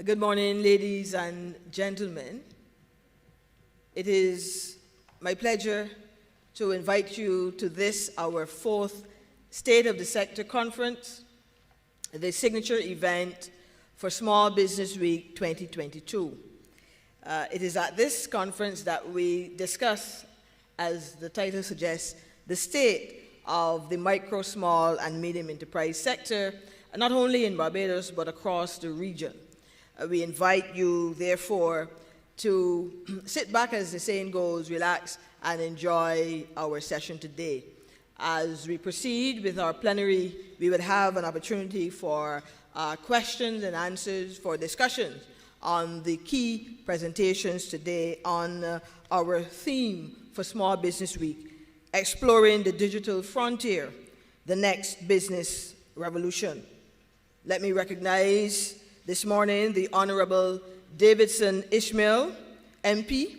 Good morning, ladies and gentlemen. It is my pleasure to invite you to this, our fourth State of the Sector Conference, the signature event for Small Business Week 2022. It is at this conference that we discuss, as the title suggests, the state of the micro, small, and medium enterprise sector, not only in Barbados but across the region. We invite you, therefore, to sit back, as the saying goes, relax, and enjoy our session today. As we proceed with our plenary, we would have an opportunity for questions and answers, for discussions on the key presentations today on our theme for Small Business Week, exploring the digital frontier, the next business revolution. Let me recognize this morning the Honorable Davidson Ishmael, MP,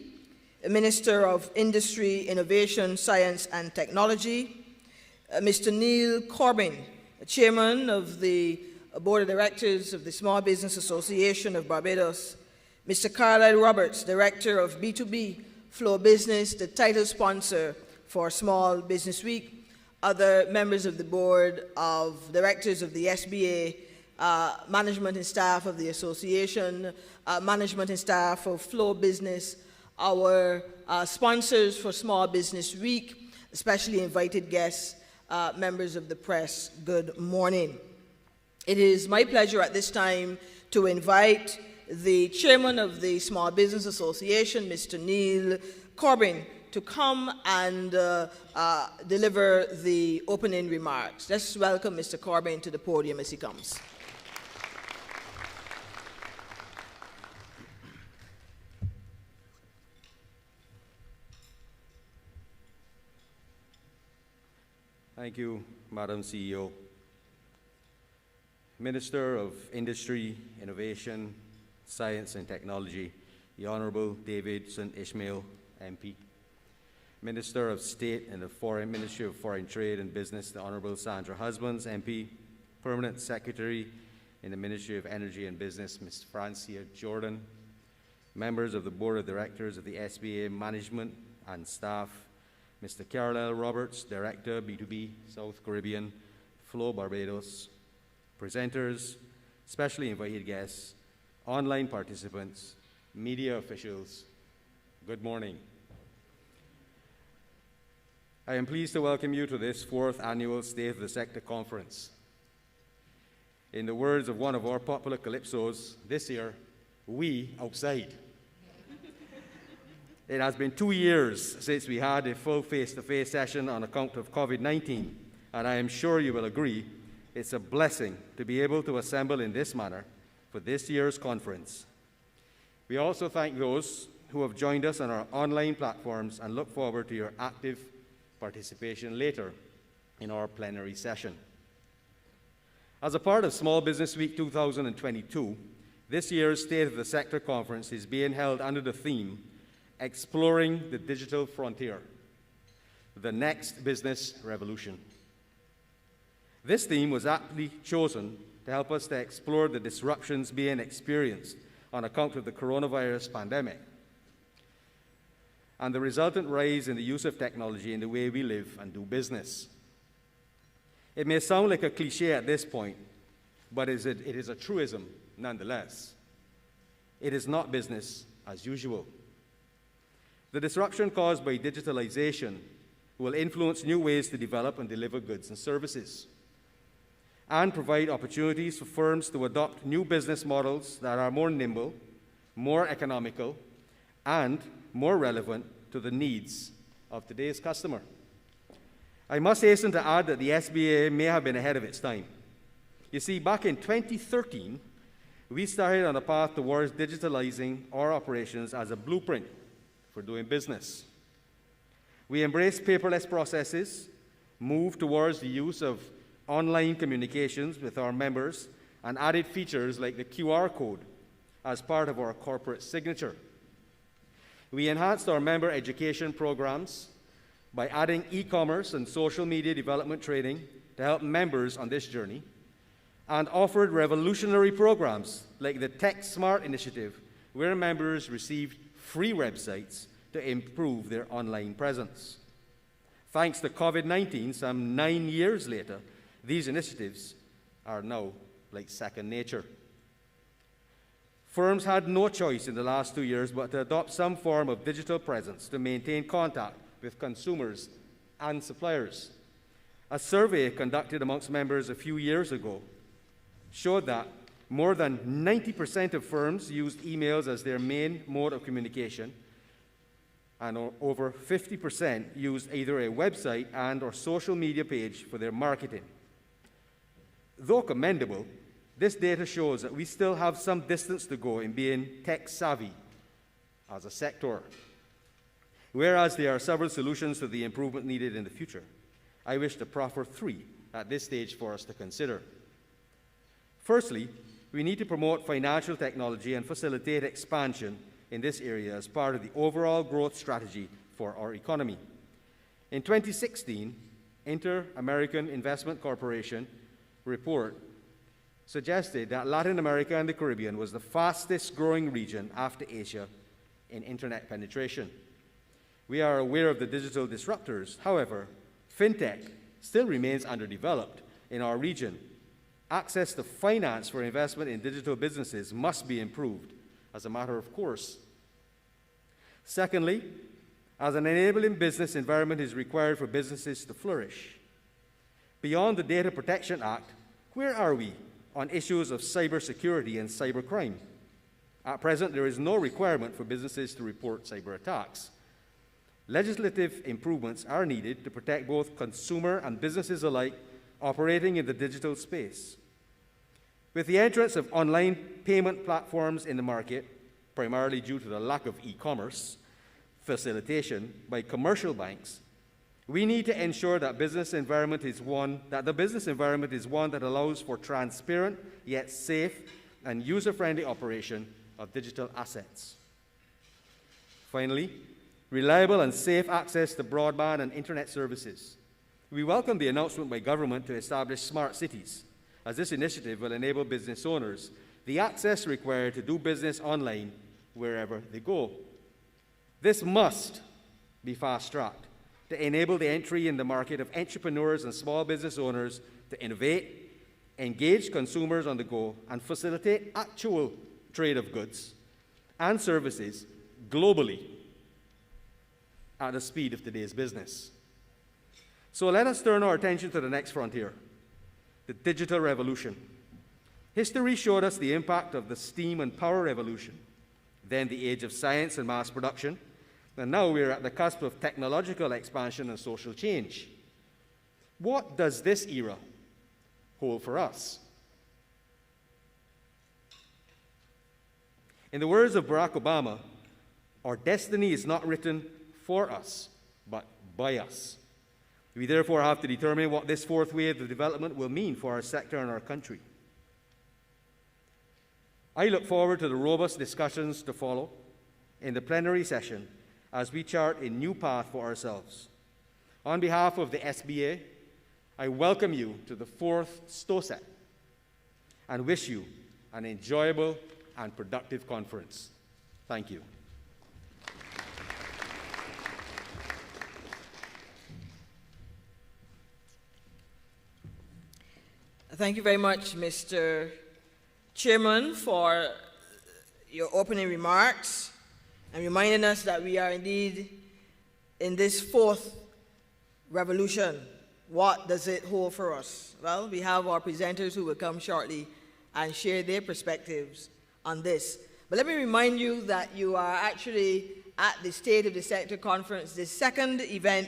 Minister of Industry, Innovation, Science and Technology, Mr. Neil Corbin, Chairman of the Board of Directors of the Small Business Association of Barbados, Mr. Carlyle Roberts, Director of B2B Flow Business, the title sponsor for Small Business Week, other members of the Board of Directors of the SBA, management and staff of the association, management and staff of Flow Business, our sponsors for Small Business Week, especially invited guests, members of the press, good morning. It is my pleasure at this time to invite the chairman of the Small Business Association, Mr. Neil Corbin, to come and deliver the opening remarks. Let's welcome Mr. Corbin to the podium as he comes. Thank you, Madam CEO. Minister of Industry, Innovation, Science and Technology, the Honourable Davidson Ishmael, MP. Minister of State in the Ministry of Foreign Trade and Business, the Honourable Sandra Husbands, MP. Permanent Secretary in the Ministry of Energy and Business, Ms. Francia Jordan. Members of the Board of Directors of the SBA Management and Staff, Mr. Carlyle Roberts, Director, B2B, South Caribbean, Flow Barbados, presenters, specially invited guests, online participants, media officials, good morning. I am pleased to welcome you to this fourth annual State of the Sector Conference. In the words of one of our popular calypsos, this year, we outside. It has been 2 years since we had a full face-to-face session on account of COVID-19, and I am sure you will agree it's a blessing to be able to assemble in this manner for this year's conference. We also thank those who have joined us on our online platforms and look forward to your active participation later in our plenary session. As a part of Small Business Week 2022, this year's State of the Sector Conference is being held under the theme Exploring the Digital Frontier, the Next Business Revolution. This theme was aptly chosen to help us to explore the disruptions being experienced on account of the coronavirus pandemic and the resultant rise in the use of technology in the way we live and do business. It may sound like a cliche at this point, but it is a truism nonetheless. It is not business as usual. The disruption caused by digitalization will influence new ways to develop and deliver goods and services, and provide opportunities for firms to adopt new business models that are more nimble, more economical, and more relevant to the needs of today's customer. I must hasten to add that the SBA may have been ahead of its time. You see, back in 2013, we started on a path towards digitalizing our operations as a blueprint for doing business. We embraced paperless processes, moved towards the use of online communications with our members, and added features like the QR code as part of our corporate signature. We enhanced our member education programs by adding e-commerce and social media development training to help members on this journey, and offered revolutionary programs like the Tech Smart initiative, where members received free websites to improve their online presence. Thanks to COVID-19, some 9 years later, these initiatives are now like second nature. Firms had no choice in the last 2 years but to adopt some form of digital presence to maintain contact with consumers and suppliers. A survey conducted amongst members a few years ago showed that more than 90% of firms used emails as their main mode of communication, and over 50% used either a website and/or social media page for their marketing. Though commendable, this data shows that we still have some distance to go in being tech-savvy as a sector. Whereas there are several solutions to the improvement needed in the future, I wish to proffer 3 at this stage for us to consider. Firstly, we need to promote financial technology and facilitate expansion in this area as part of the overall growth strategy for our economy. In 2016, Inter-American Investment Corporation report suggested that Latin America and the Caribbean was the fastest growing region after Asia in internet penetration. We are aware of the digital disruptors. However, fintech still remains underdeveloped in our region. Access to finance for investment in digital businesses must be improved as a matter of course. Secondly, as an enabling business environment is required for businesses to flourish. Beyond the Data Protection Act, where are we on issues of cybersecurity and cybercrime? At present, there is no requirement for businesses to report cyber attacks. Legislative improvements are needed to protect both consumer and businesses alike operating in the digital space. With the entrance of online payment platforms in the market, primarily due to the lack of e-commerce facilitation by commercial banks, we need to ensure that the business environment is one that allows for transparent yet safe and user-friendly operation of digital assets. Finally, reliable and safe access to broadband and internet services. We welcome the announcement by government to establish smart cities, as this initiative will enable business owners the access required to do business online wherever they go. This must be fast-tracked to enable the entry in the market of entrepreneurs and small business owners to innovate, engage consumers on the go, and facilitate actual trade of goods and services globally at the speed of today's business. So let us turn our attention to the next frontier, the digital revolution. History showed us the impact of the steam and power revolution, then the age of science and mass production, and now we're at the cusp of technological expansion and social change. What does this era hold for us? In the words of Barack Obama, our destiny is not written for us, but by us. We therefore have to determine what this fourth wave of development will mean for our sector and our country. I look forward to the robust discussions to follow in the plenary session as we chart a new path for ourselves. On behalf of the SBA, I welcome you to the 4th STOSEC and wish you an enjoyable and productive conference. Thank you. Thank you very much, Mr. Chairman, for your opening remarks and reminding us that we are indeed in this fourth revolution. What does it hold for us? Well, we have our presenters who will come shortly and share their perspectives on this. But let me remind you that you are actually at the State of the Sector Conference, the second event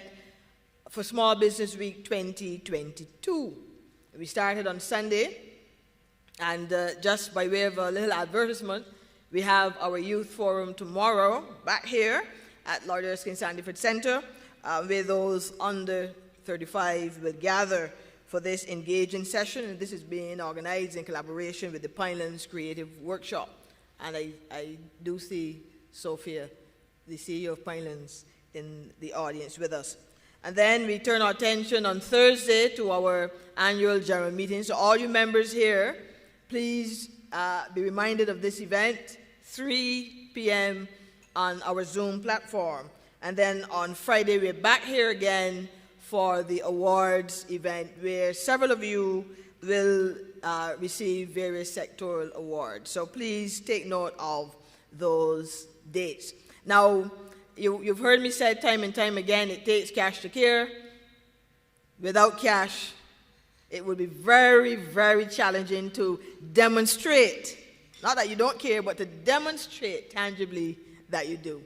for Small Business Week 2022. We started on Sunday, and just by way of a little advertisement, we have our youth forum tomorrow back here at Lord Erskine Sandyford Center, where those under 35 will gather for this engaging session, and this is being organized in collaboration with the Pinelands Creative Workshop. And I do see Sophia, the CEO of Pinelands, in the audience with us. And then we turn our attention on Thursday to our annual general meeting. So all you members here, please be reminded of this event, 3 p.m. on our Zoom platform. And then on Friday, we're back here again for the awards event, where several of you will receive various sectoral awards. So please take note of those dates. Now, you've heard me say time and time again, it takes cash to care. Without cash, it would be very, very challenging to demonstrate, not that you don't care, but to demonstrate tangibly that you do.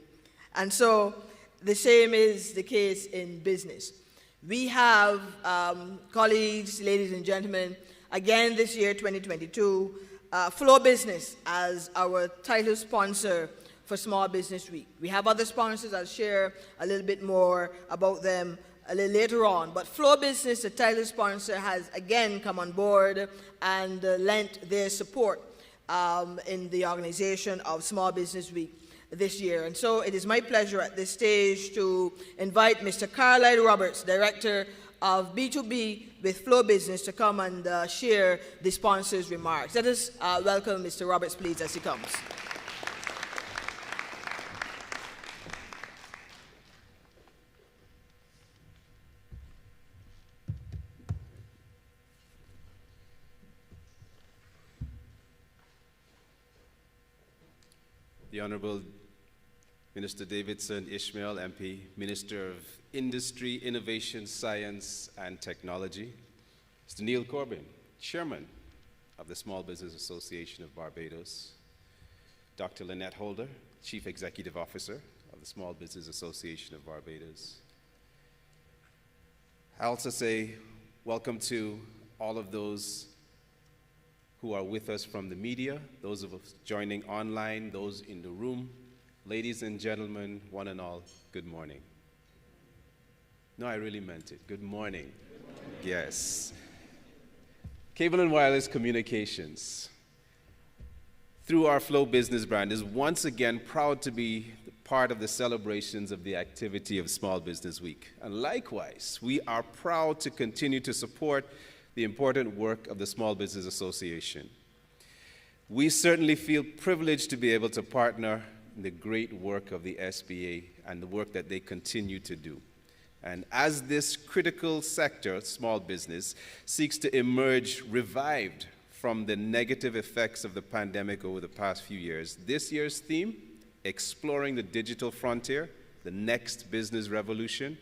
And so the same is the case in business. We have colleagues, ladies and gentlemen, again this year, 2022, Flow Business as our title sponsor for Small Business Week. We have other sponsors. I'll share a little bit more about them a little later on. But Flow Business, the title sponsor, has again come on board and lent their support in the organization of Small Business Week this year. And so it is my pleasure at this stage to invite Mr. Carlisle Roberts, Director of B2B with Flow Business, to come and share the sponsor's remarks. Let us welcome Mr. Roberts, please, as he comes. The Honorable Minister Davidson Ishmael, MP, Minister of Industry, Innovation, Science and Technology. Mr. Neil Corbyn, Chairman of the Small Business Association of Barbados. Dr. Lynette Holder, Chief Executive Officer of the Small Business Association of Barbados. I also say welcome to all of those who are with us from the media, those of us joining online, those in the room. Ladies and gentlemen, one and all, good morning. No, I really meant it. Good morning. Good morning. Yes. Cable and Wireless Communications, through our Flow Business brand, is once again proud to be part of the celebrations of the activity of Small Business Week. And likewise, we are proud to continue to support the important work of the Small Business Association. We certainly feel privileged to be able to partner in the great work of the SBA and the work that they continue to do. And as this critical sector, small business, seeks to emerge revived from the negative effects of the pandemic over the past few years, this year's theme, Exploring the Digital Frontier, the Next Business Revolution,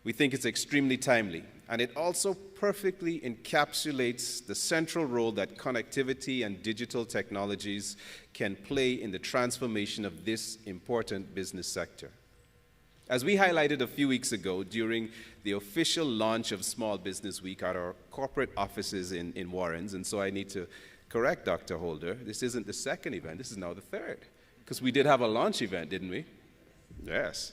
we think it's extremely timely, and it also perfectly encapsulates the central role that connectivity and digital technologies can play in the transformation of this important business sector. As we highlighted a few weeks ago during the official launch of Small Business Week at our corporate offices in Warrens, and so I need to correct Dr. Holder, this isn't the second event, this is now the third, because we did have a launch event, didn't we? Yes.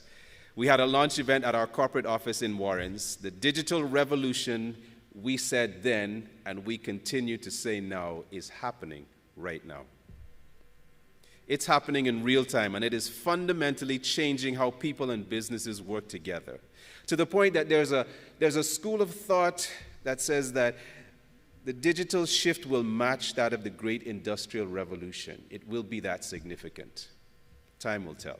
We had a launch event at our corporate office in Warrens. The digital revolution, we said then, and we continue to say now, is happening right now. It's happening in real time, and it is fundamentally changing how people and businesses work together, to the point that there's a school of thought that says that the digital shift will match that of the great industrial revolution. It will be that significant. Time will tell.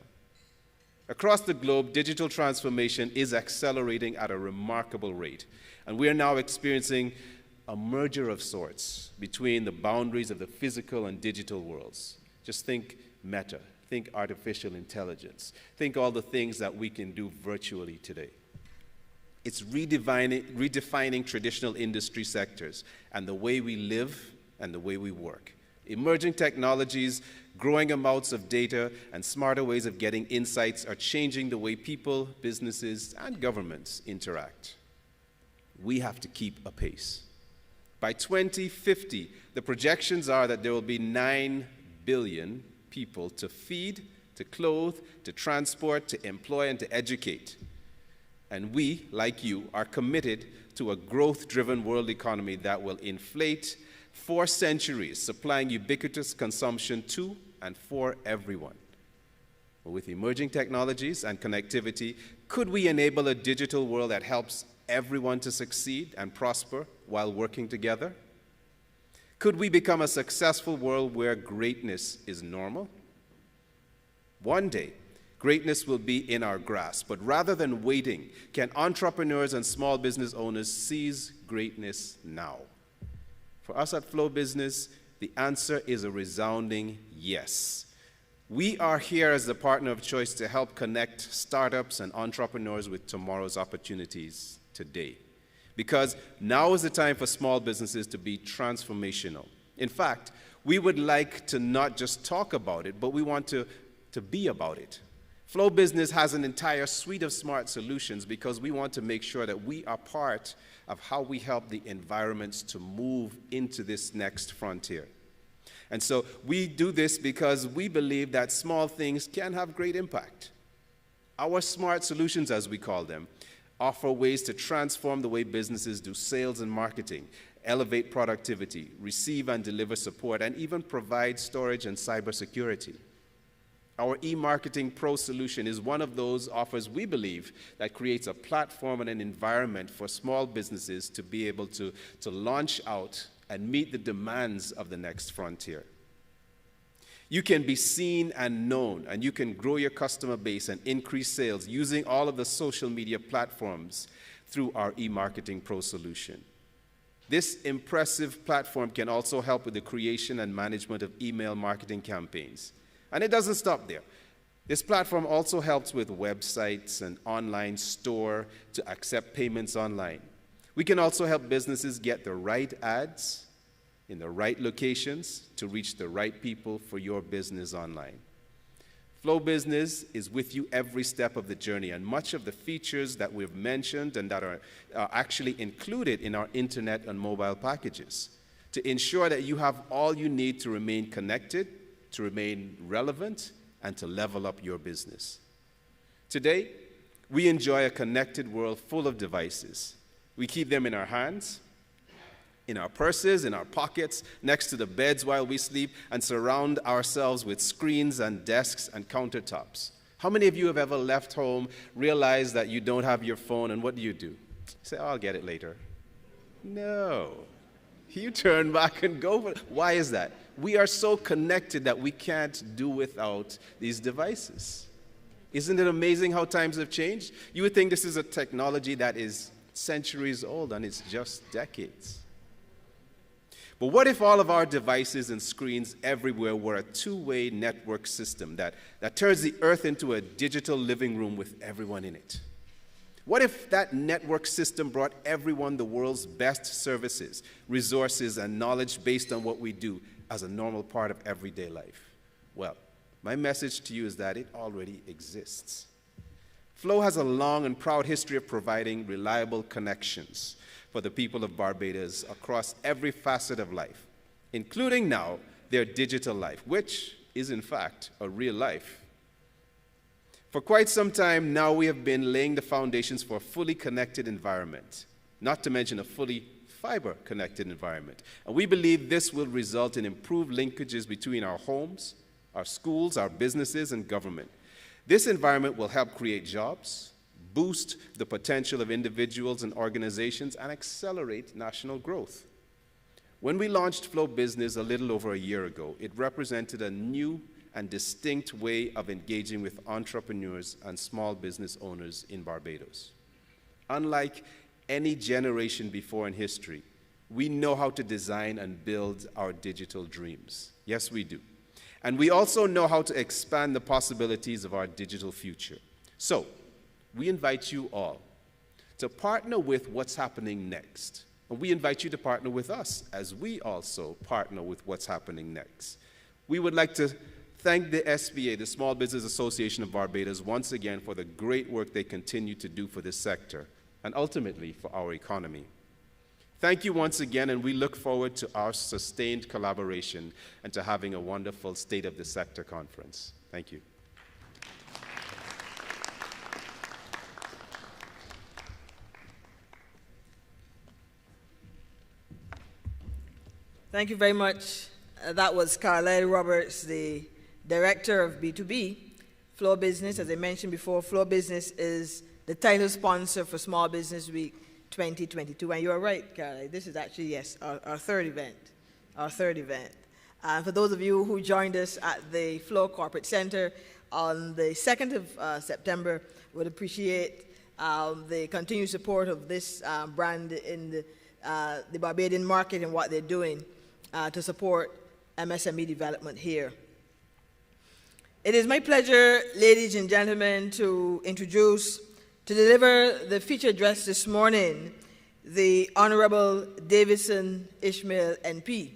Across the globe, digital transformation is accelerating at a remarkable rate, and we are now experiencing a merger of sorts between the boundaries of the physical and digital worlds. Just think Meta, think artificial intelligence, think all the things that we can do virtually today. It's redefining traditional industry sectors and the way we live and the way we work. Emerging technologies, growing amounts of data, and smarter ways of getting insights are changing the way people, businesses, and governments interact. We have to keep apace. By 2050, the projections are that there will be 9 billion people to feed, to clothe, to transport, to employ, and to educate. And we, like you, are committed to a growth-driven world economy that will inflate for centuries, supplying ubiquitous consumption to and for everyone. With emerging technologies and connectivity, could we enable a digital world that helps everyone to succeed and prosper while working together? Could we become a successful world where greatness is normal? One day, greatness will be in our grasp, but rather than waiting, can entrepreneurs and small business owners seize greatness now? For us at Flow Business, the answer is a resounding yes. We are here as the partner of choice to help connect startups and entrepreneurs with tomorrow's opportunities today. Because now is the time for small businesses to be transformational. In fact, we would like to not just talk about it, but we want to be about it. Flow Business has an entire suite of smart solutions because we want to make sure that we are part of how we help the environments to move into this next frontier. And so we do this because we believe that small things can have great impact. Our smart solutions, as we call them, offer ways to transform the way businesses do sales and marketing, elevate productivity, receive and deliver support, and even provide storage and cybersecurity. Our eMarketing Pro solution is one of those offers we believe that creates a platform and an environment for small businesses to be able to launch out and meet the demands of the next frontier. You can be seen and known, and you can grow your customer base and increase sales using all of the social media platforms through our eMarketing Pro solution. This impressive platform can also help with the creation and management of email marketing campaigns. And it doesn't stop there. This platform also helps with websites and online store to accept payments online. We can also help businesses get the right ads in the right locations to reach the right people for your business online. Flow Business is with you every step of the journey, and much of the features that we've mentioned and that are actually included in our internet and mobile packages to ensure that you have all you need to remain connected, to remain relevant, and to level up your business. Today, we enjoy a connected world full of devices. We keep them in our hands, in our purses, in our pockets, next to the beds while we sleep, and surround ourselves with screens and desks and countertops. How many of you have ever left home, realized that you don't have your phone, and what do? You say, oh, I'll get it later. No. You turn back and go for it. Why is that? We are so connected that we can't do without these devices. Isn't it amazing how times have changed? You would think this is a technology that is centuries old, and it's just decades. But what if all of our devices and screens everywhere were a two-way network system that turns the earth into a digital living room with everyone in it? What if that network system brought everyone the world's best services, resources, and knowledge based on what we do as a normal part of everyday life? Well, my message to you is that it already exists. Flow has a long and proud history of providing reliable connections for the people of Barbados across every facet of life, including now their digital life, which is in fact a real life. For quite some time now, we have been laying the foundations for a fully connected environment, not to mention a fully fiber-connected environment. And we believe this will result in improved linkages between our homes, our schools, our businesses, and government. This environment will help create jobs, boost the potential of individuals and organizations, and accelerate national growth. When we launched Flow Business a little over a year ago, it represented a new and distinct way of engaging with entrepreneurs and small business owners in Barbados. Unlike any generation before in history, we know how to design and build our digital dreams. Yes, we do. And we also know how to expand the possibilities of our digital future. So, we invite you all to partner with what's happening next. And we invite you to partner with us as we also partner with what's happening next. We would like to thank the SBA, the Small Business Association of Barbados, once again for the great work they continue to do for this sector and ultimately for our economy. Thank you once again, and we look forward to our sustained collaboration and to having a wonderful State of the Sector conference. Thank you. Thank you very much. That was Carlisle Roberts, the Director of B2B Flow Business. As I mentioned before, Flow Business is the title sponsor for Small Business Week 2022. And you're right, Caroline, this is actually, yes, our third event. Our third event. For those of you who joined us at the Flow Corporate Center on the 2nd of September, would appreciate the continued support of this brand in the Barbadian market and what they're doing to support MSME development here. It is my pleasure, ladies and gentlemen, to deliver the feature address this morning, the Honorable Davidson Ishmael NP.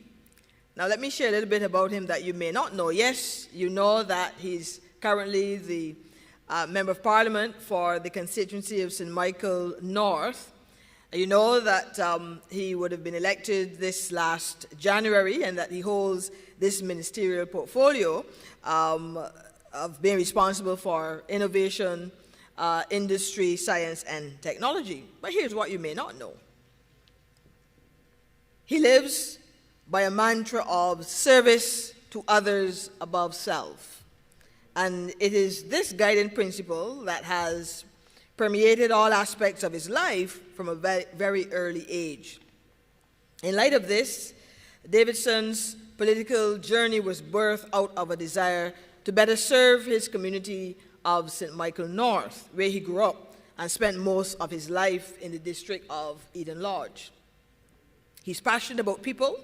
Now let me share a little bit about him that you may not know. Yes, you know that he's currently the Member of Parliament for the constituency of St. Michael North. You know that he would have been elected this last January and that he holds this ministerial portfolio of being responsible for innovation, industry, science, and technology. But here's what you may not know. He lives by a mantra of service to others above self. And it is this guiding principle that has permeated all aspects of his life from a very early age. In light of this, Davidson's political journey was birthed out of a desire to better serve his community of St. Michael North, where he grew up and spent most of his life in the district of Eden Lodge. He's passionate about people,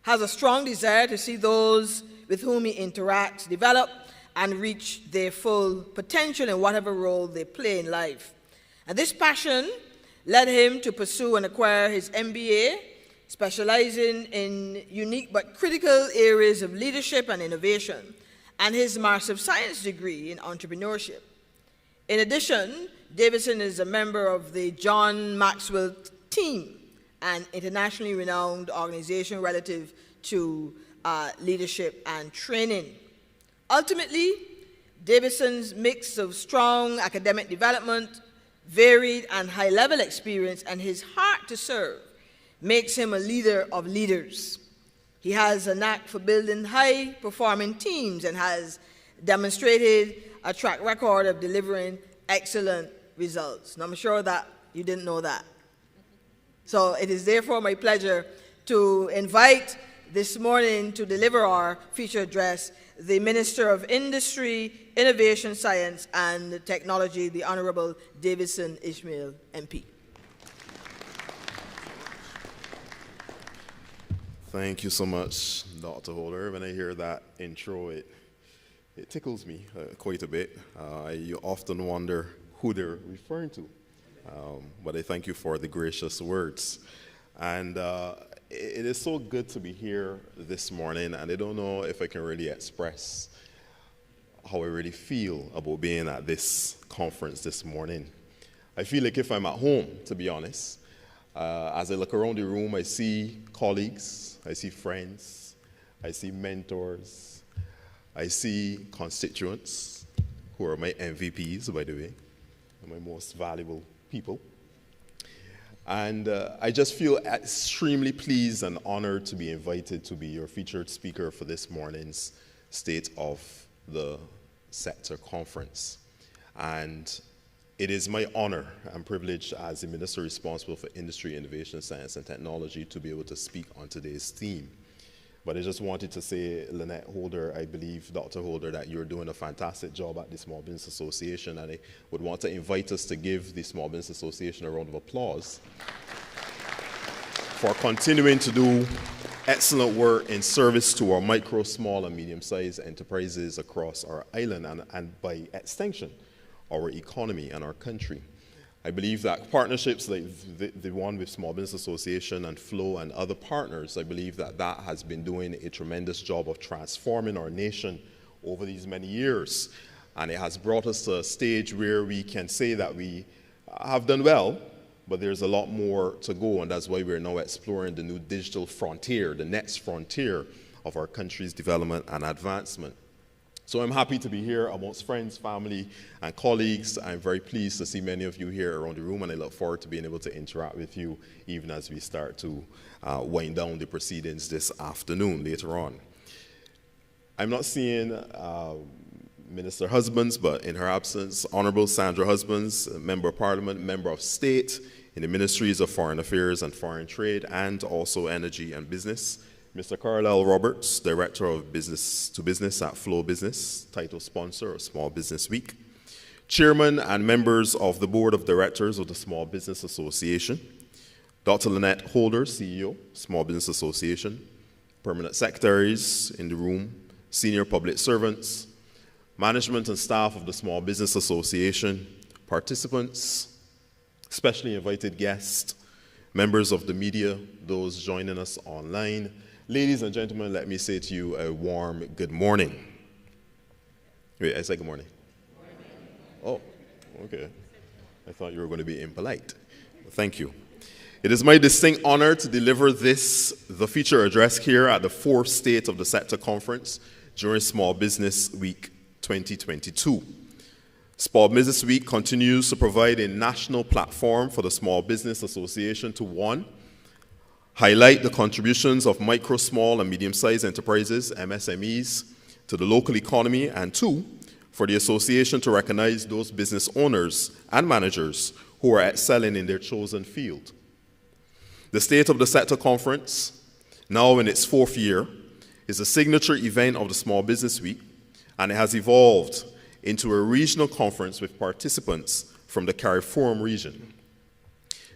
has a strong desire to see those with whom he interacts develop and reach their full potential in whatever role they play in life. And this passion led him to pursue and acquire his MBA, specializing in unique but critical areas of leadership and innovation, and his Master of Science degree in entrepreneurship. In addition, Davidson is a member of the John Maxwell team, an internationally renowned organization relative to leadership and training. Ultimately, Davidson's mix of strong academic development, varied and high-level experience, and his heart to serve makes him a leader of leaders. He has a knack for building high-performing teams and has demonstrated a track record of delivering excellent results. And I'm sure that you didn't know that. So it is therefore my pleasure to invite this morning to deliver our feature address the Minister of Industry, Innovation, Science, and Technology, the Honorable Davidson Ishmael, MP. Thank you so much, Dr. Holder. When I hear that intro, it tickles me quite a bit. You often wonder who they're referring to, but I thank you for the gracious words. And it is so good to be here this morning, and I don't know if I can really express how I really feel about being at this conference this morning. I feel like if I'm at home, to be honest. As I look around the room, I see colleagues, I see friends, I see mentors, I see constituents who are my MVPs, by the way, my most valuable people. And I just feel extremely pleased and honored to be invited to be your featured speaker for this morning's State of the Sector Conference. And it is my honor and privilege as the Minister responsible for Industry, Innovation, Science, and Technology to be able to speak on today's theme. But I just wanted to say, Lynette Holder, I believe, Dr. Holder, that you're doing a fantastic job at the Small Business Association, and I would want to invite us to give the Small Business Association a round of applause for continuing to do excellent work in service to our micro, small, and medium-sized enterprises across our island and by extension, our economy and our country. I believe that partnerships like the one with Small Business Association and Flow and other partners, I believe that that has been doing a tremendous job of transforming our nation over these many years. And it has brought us to a stage where we can say that we have done well, but there's a lot more to go, and that's why we're now exploring the new digital frontier, the next frontier of our country's development and advancement. So I'm happy to be here amongst friends, family, and colleagues. I'm very pleased to see many of you here around the room, and I look forward to being able to interact with you even as we start to wind down the proceedings this afternoon, later on. I'm not seeing Minister Husbands, but in her absence, Honorable Sandra Husbands, Member of Parliament, Member of State in the Ministries of Foreign Affairs and Foreign Trade, and also Energy and Business. Mr. Carlisle Roberts, Director of Business to Business at Flow Business, title sponsor of Small Business Week. Chairman and members of the Board of Directors of the Small Business Association. Dr. Lynette Holder, CEO, Small Business Association. Permanent secretaries in the room, senior public servants, management and staff of the Small Business Association, participants, specially invited guests, members of the media, those joining us online. Ladies and gentlemen, let me say to you a warm good morning. Wait, I said good morning. Oh, okay. I thought you were going to be impolite. Thank you. It is my distinct honor to deliver the feature address here at the 4th State of the Sector Conference during Small Business Week 2022. Small Business Week continues to provide a national platform for the Small Business Association to, one, highlight the contributions of micro, small, and medium-sized enterprises, MSMEs, to the local economy, and two, for the association to recognize those business owners and managers who are excelling in their chosen field. The State of the Sector Conference, now in its 4th year, is a signature event of the Small Business Week, and it has evolved into a regional conference with participants from the CARIFORUM region.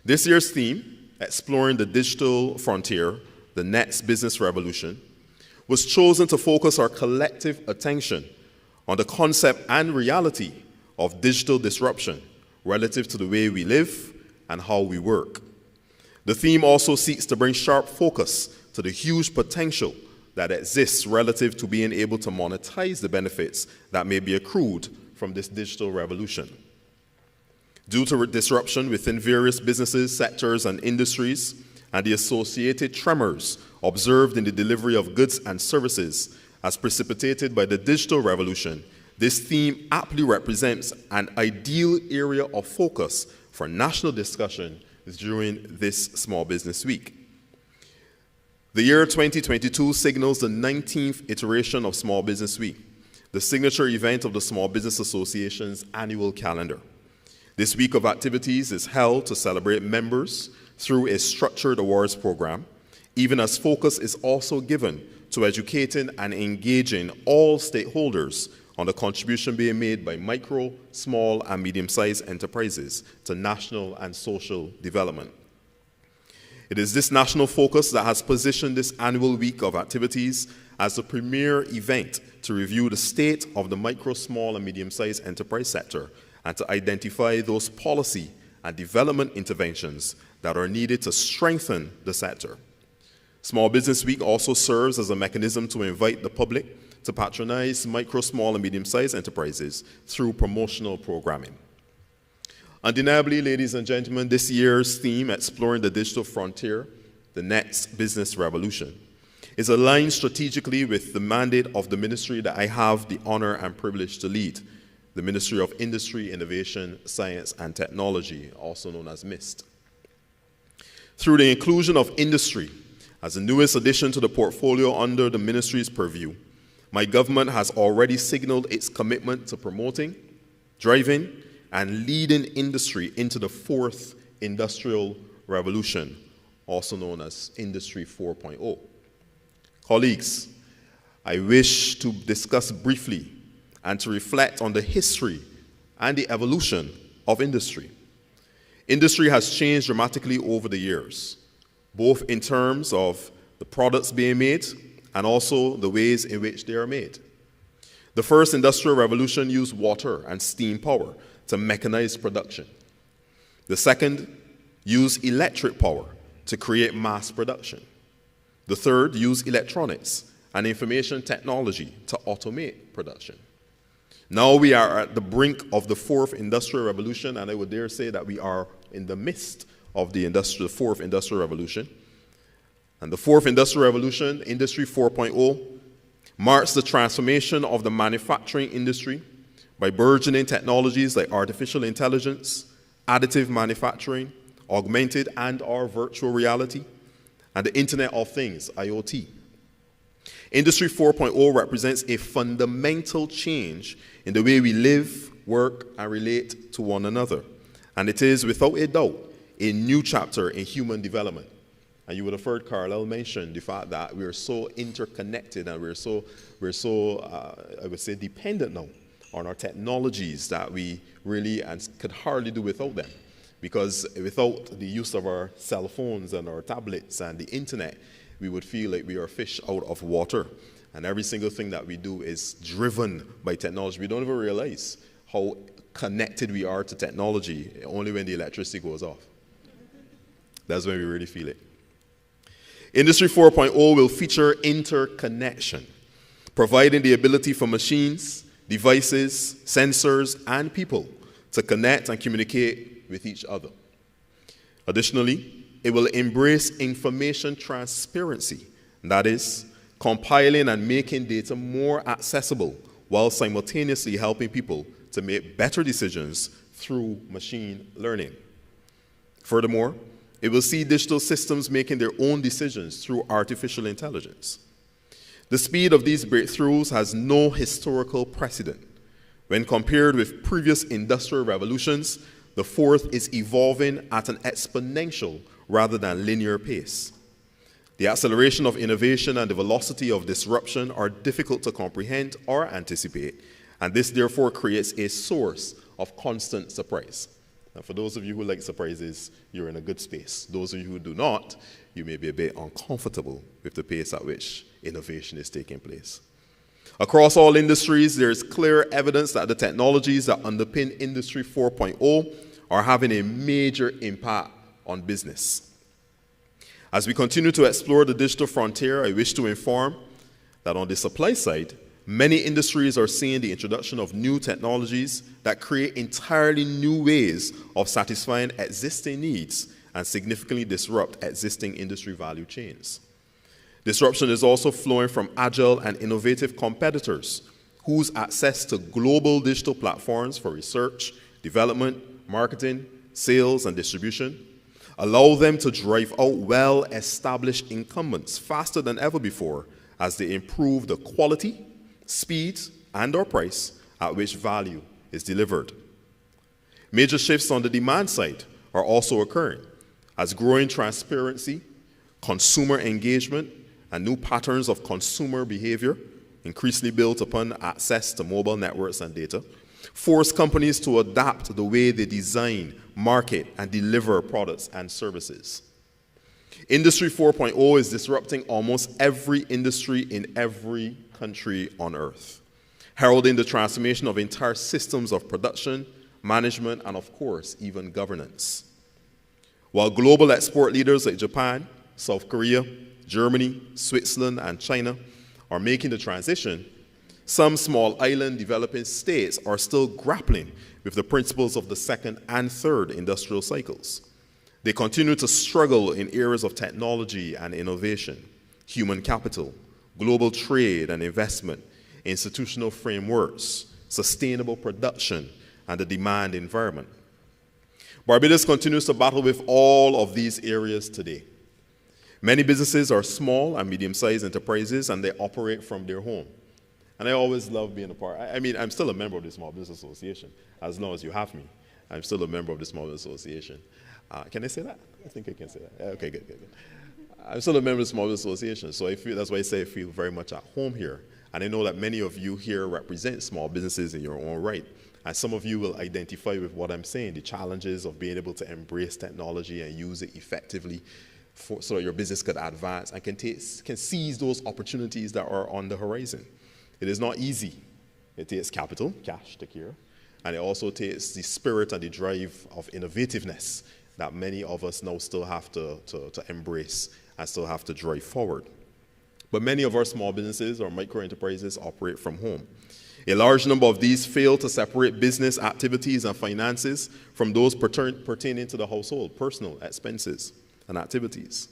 This year's theme, Exploring the Digital Frontier, the Next Business Revolution, was chosen to focus our collective attention on the concept and reality of digital disruption relative to the way we live and how we work. The theme also seeks to bring sharp focus to the huge potential that exists relative to being able to monetize the benefits that may be accrued from this digital revolution. Due to disruption within various businesses, sectors, and industries, and the associated tremors observed in the delivery of goods and services as precipitated by the digital revolution, this theme aptly represents an ideal area of focus for national discussion during this Small Business Week. The year 2022 signals the 19th iteration of Small Business Week, the signature event of the Small Business Association's annual calendar. This week of activities is held to celebrate members through a structured awards program, even as focus is also given to educating and engaging all stakeholders on the contribution being made by micro, small, and medium-sized enterprises to national and social development. It is this national focus that has positioned this annual week of activities as the premier event to review the state of the micro, small, and medium-sized enterprise sector and to identify those policy and development interventions that are needed to strengthen the sector. Small Business Week also serves as a mechanism to invite the public to patronize micro, small, and medium-sized enterprises through promotional programming. Undeniably, ladies and gentlemen, this year's theme, Exploring the Digital Frontier, the Next Business Revolution, is aligned strategically with the mandate of the ministry that I have the honor and privilege to lead, the Ministry of Industry, Innovation, Science, and Technology, also known as MIST. Through the inclusion of industry as the newest addition to the portfolio under the ministry's purview, my government has already signaled its commitment to promoting, driving, and leading industry into the 4th industrial revolution, also known as Industry 4.0. Colleagues, I wish to discuss briefly and to reflect on the history and the evolution of industry. Industry has changed dramatically over the years, both in terms of the products being made and also the ways in which they are made. The first industrial revolution used water and steam power to mechanize production. The second used electric power to create mass production. The third used electronics and information technology to automate production. Now we are at the brink of the 4th industrial revolution, and I would dare say that we are in the midst of the 4th industrial revolution. And the 4th industrial revolution, Industry 4.0, marks the transformation of the manufacturing industry by burgeoning technologies like artificial intelligence, additive manufacturing, augmented and/or virtual reality, and the Internet of Things, IoT. Industry 4.0 represents a fundamental change in the way we live, work, and relate to one another. And it is, without a doubt, a new chapter in human development. And you would have heard Carlyle mention the fact that we are so interconnected and we're so I would say, dependent now on our technologies that we really could hardly do without them. Because without the use of our cell phones and our tablets and the internet, we would feel like we are fish out of water. And every single thing that we do is driven by technology. We don't even realize how connected we are to technology only when the electricity goes off. That's when we really feel it. Industry 4.0 will feature interconnection, providing the ability for machines, devices, sensors, and people to connect and communicate with each other. Additionally, it will embrace information transparency, that is, compiling and making data more accessible while simultaneously helping people to make better decisions through machine learning. Furthermore, it will see digital systems making their own decisions through artificial intelligence. The speed of these breakthroughs has no historical precedent. When compared with previous industrial revolutions, the fourth is evolving at an exponential rather than linear pace. The acceleration of innovation and the velocity of disruption are difficult to comprehend or anticipate, and this therefore creates a source of constant surprise. Now, for those of you who like surprises, you're in a good space. Those of you who do not, you may be a bit uncomfortable with the pace at which innovation is taking place. Across all industries, there is clear evidence that the technologies that underpin Industry 4.0 are having a major impact on business. As we continue to explore the digital frontier, I wish to inform that on the supply side, many industries are seeing the introduction of new technologies that create entirely new ways of satisfying existing needs and significantly disrupt existing industry value chains. Disruption is also flowing from agile and innovative competitors whose access to global digital platforms for research, development, marketing, sales, and distribution allow them to drive out well-established incumbents faster than ever before as they improve the quality, speed, and/or price at which value is delivered. Major shifts on the demand side are also occurring as growing transparency, consumer engagement, and new patterns of consumer behavior, increasingly built upon access to mobile networks and data, force companies to adapt the way they design, market, and deliver products and services. Industry 4.0 is disrupting almost every industry in every country on earth, heralding the transformation of entire systems of production, management, and of course, even governance. While global export leaders like Japan, South Korea, Germany, Switzerland, and China are making the transition, some small island developing states are still grappling with the principles of the second and third industrial cycles. They continue to struggle in areas of technology and innovation, human capital, global trade and investment, institutional frameworks, sustainable production, and the demand environment. Barbados continues to battle with all of these areas today. Many businesses are small and medium-sized enterprises, and they operate from their home. And I always love being a part. I'm still a member of the Small Business Association, as long as you have me. I'm still a member of the Small Business Association. Can I say that? I think I can say that. Okay, good. I'm still a member of the Small Business Association, so that's why I say I feel very much at home here. And I know that many of you here represent small businesses in your own right. And some of you will identify with what I'm saying, the challenges of being able to embrace technology and use it effectively so that your business could advance and can seize those opportunities that are on the horizon. It is not easy. It takes capital, cash to care, and it also takes the spirit and the drive of innovativeness that many of us now still have to embrace and still have to drive forward. But many of our small businesses or micro enterprises operate from home. A large number of these fail to separate business activities and finances from those pertaining to the household, personal expenses and activities.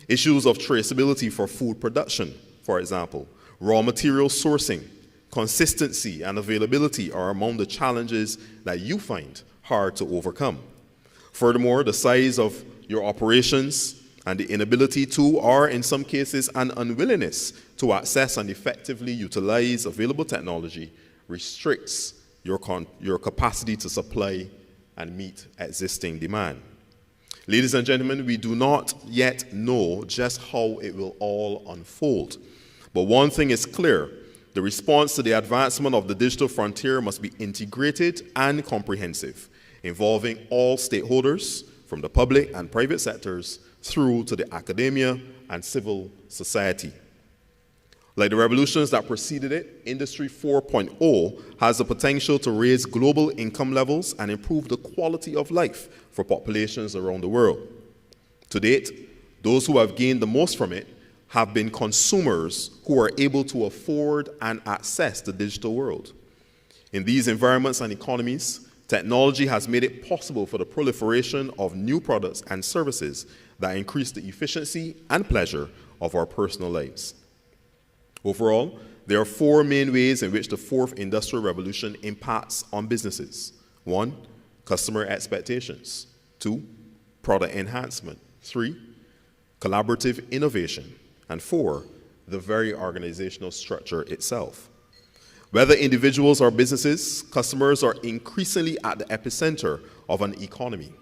Issues of traceability for food production, for example, raw material sourcing, consistency, and availability are among the challenges that you find hard to overcome. Furthermore, the size of your operations and the inability to, or in some cases, an unwillingness to access and effectively utilize available technology restricts your capacity to supply and meet existing demand. Ladies and gentlemen, we do not yet know just how it will all unfold. But one thing is clear: the response to the advancement of the digital frontier must be integrated and comprehensive, involving all stakeholders, from the public and private sectors through to the academia and civil society. Like the revolutions that preceded it, Industry 4.0 has the potential to raise global income levels and improve the quality of life for populations around the world. To date, those who have gained the most from it have been consumers who are able to afford and access the digital world. In these environments and economies, technology has made it possible for the proliferation of new products and services that increase the efficiency and pleasure of our personal lives. Overall, there are four main ways in which the fourth industrial revolution impacts on businesses. 1, customer expectations. 2, product enhancement. 3, collaborative innovation. And 4, the very organizational structure itself. Whether individuals or businesses, customers are increasingly at the epicenter of an economy.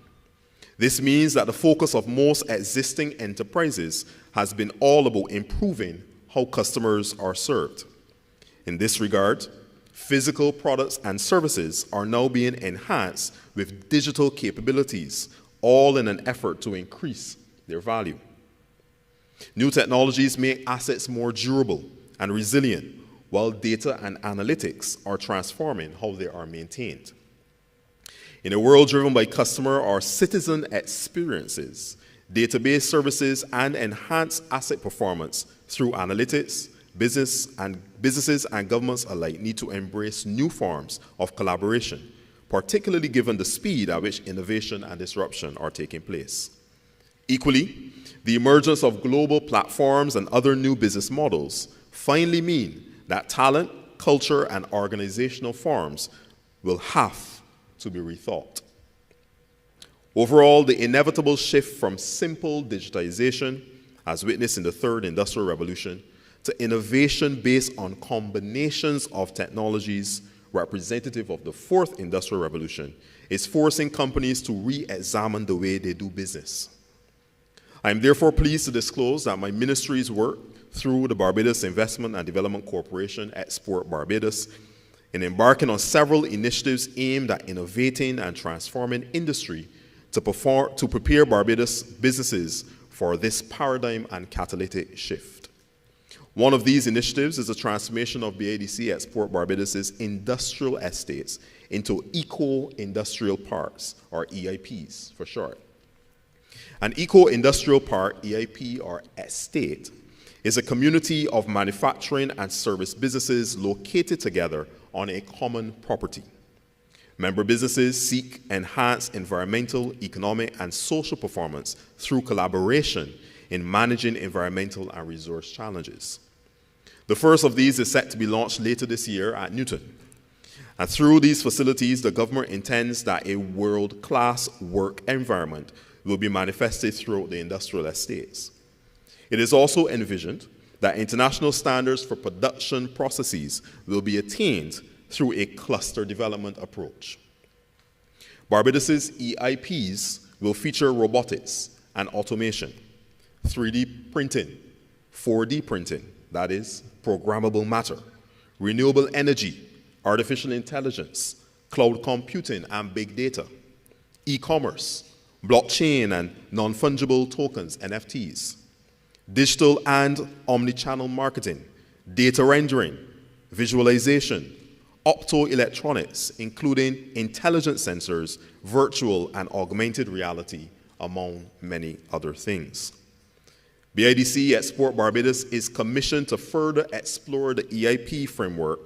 This means that the focus of most existing enterprises has been all about improving how customers are served. In this regard, physical products and services are now being enhanced with digital capabilities, all in an effort to increase their value. New technologies make assets more durable and resilient, while data and analytics are transforming how they are maintained. In a world driven by customer or citizen experiences, database services and enhanced asset performance through analytics, businesses and governments alike need to embrace new forms of collaboration, particularly given the speed at which innovation and disruption are taking place. Equally, the emergence of global platforms and other new business models finally mean that talent, culture, and organizational forms will have to be rethought. Overall, the inevitable shift from simple digitization, as witnessed in the third industrial revolution, to innovation based on combinations of technologies representative of the fourth industrial revolution, is forcing companies to re-examine the way they do business. I am therefore pleased to disclose that my ministry's work through the Barbados Investment and Development Corporation, Export Barbados, in embarking on several initiatives aimed at innovating and transforming industry to prepare Barbados businesses for this paradigm and catalytic shift. One of these initiatives is the transformation of BIDC Export Barbados's industrial estates into eco-industrial parks, or EIPs for short. An eco-industrial park, EIP or estate, is a community of manufacturing and service businesses located together on a common property. Member businesses seek enhanced environmental, economic, and social performance through collaboration in managing environmental and resource challenges. The first of these is set to be launched later this year at Newton. And through these facilities, the government intends that a world-class work environment will be manifested throughout the industrial estates. It is also envisioned that international standards for production processes will be attained through a cluster development approach. Barbados's EIPs will feature robotics and automation, 3D printing, 4D printing, that is, programmable matter, renewable energy, artificial intelligence, cloud computing and big data, e-commerce, blockchain and non-fungible tokens, NFTs, digital and omni-channel marketing, data rendering, visualization, optoelectronics, including intelligent sensors, virtual and augmented reality, among many other things. BIDC Export Barbados is commissioned to further explore the EIP framework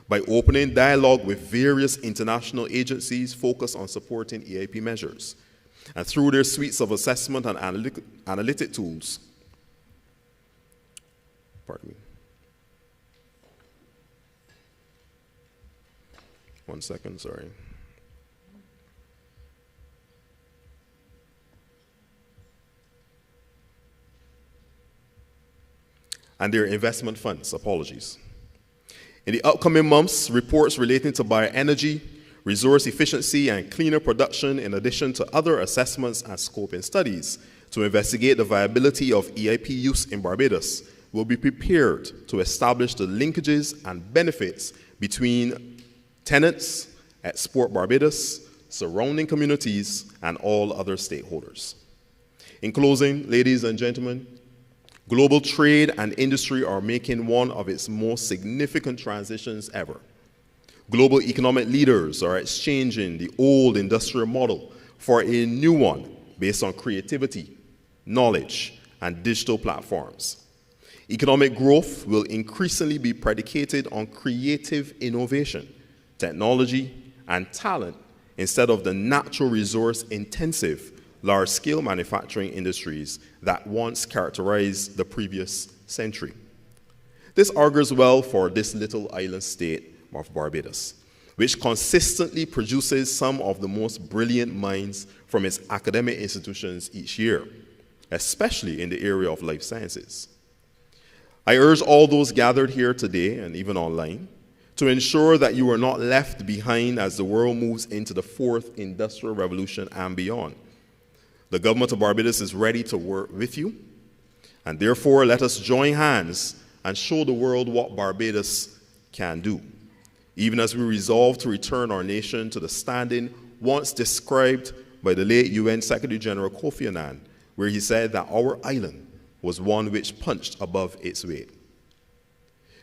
by opening dialogue with various international agencies focused on supporting EIP measures. And through their suites of assessment and analytic tools, pardon me. One second, sorry. and their investment funds. Apologies. In the upcoming months, reports relating to bioenergy, resource efficiency, and cleaner production, in addition to other assessments and scoping studies to investigate the viability of EIP use in Barbados, will be prepared to establish the linkages and benefits between tenants, Export Barbados, surrounding communities, and all other stakeholders. In closing, ladies and gentlemen, global trade and industry are making one of its most significant transitions ever. Global economic leaders are exchanging the old industrial model for a new one based on creativity, knowledge, and digital platforms. Economic growth will increasingly be predicated on creative innovation, technology, and talent instead of the natural resource-intensive, large-scale manufacturing industries that once characterized the previous century. This augurs well for this little island state of Barbados, which consistently produces some of the most brilliant minds from its academic institutions each year, especially in the area of life sciences. I urge all those gathered here today, and even online, to ensure that you are not left behind as the world moves into the fourth industrial revolution and beyond. The government of Barbados is ready to work with you, and therefore let us join hands and show the world what Barbados can do, even as we resolve to return our nation to the standing once described by the late UN Secretary General Kofi Annan, where he said that our island was one which punched above its weight.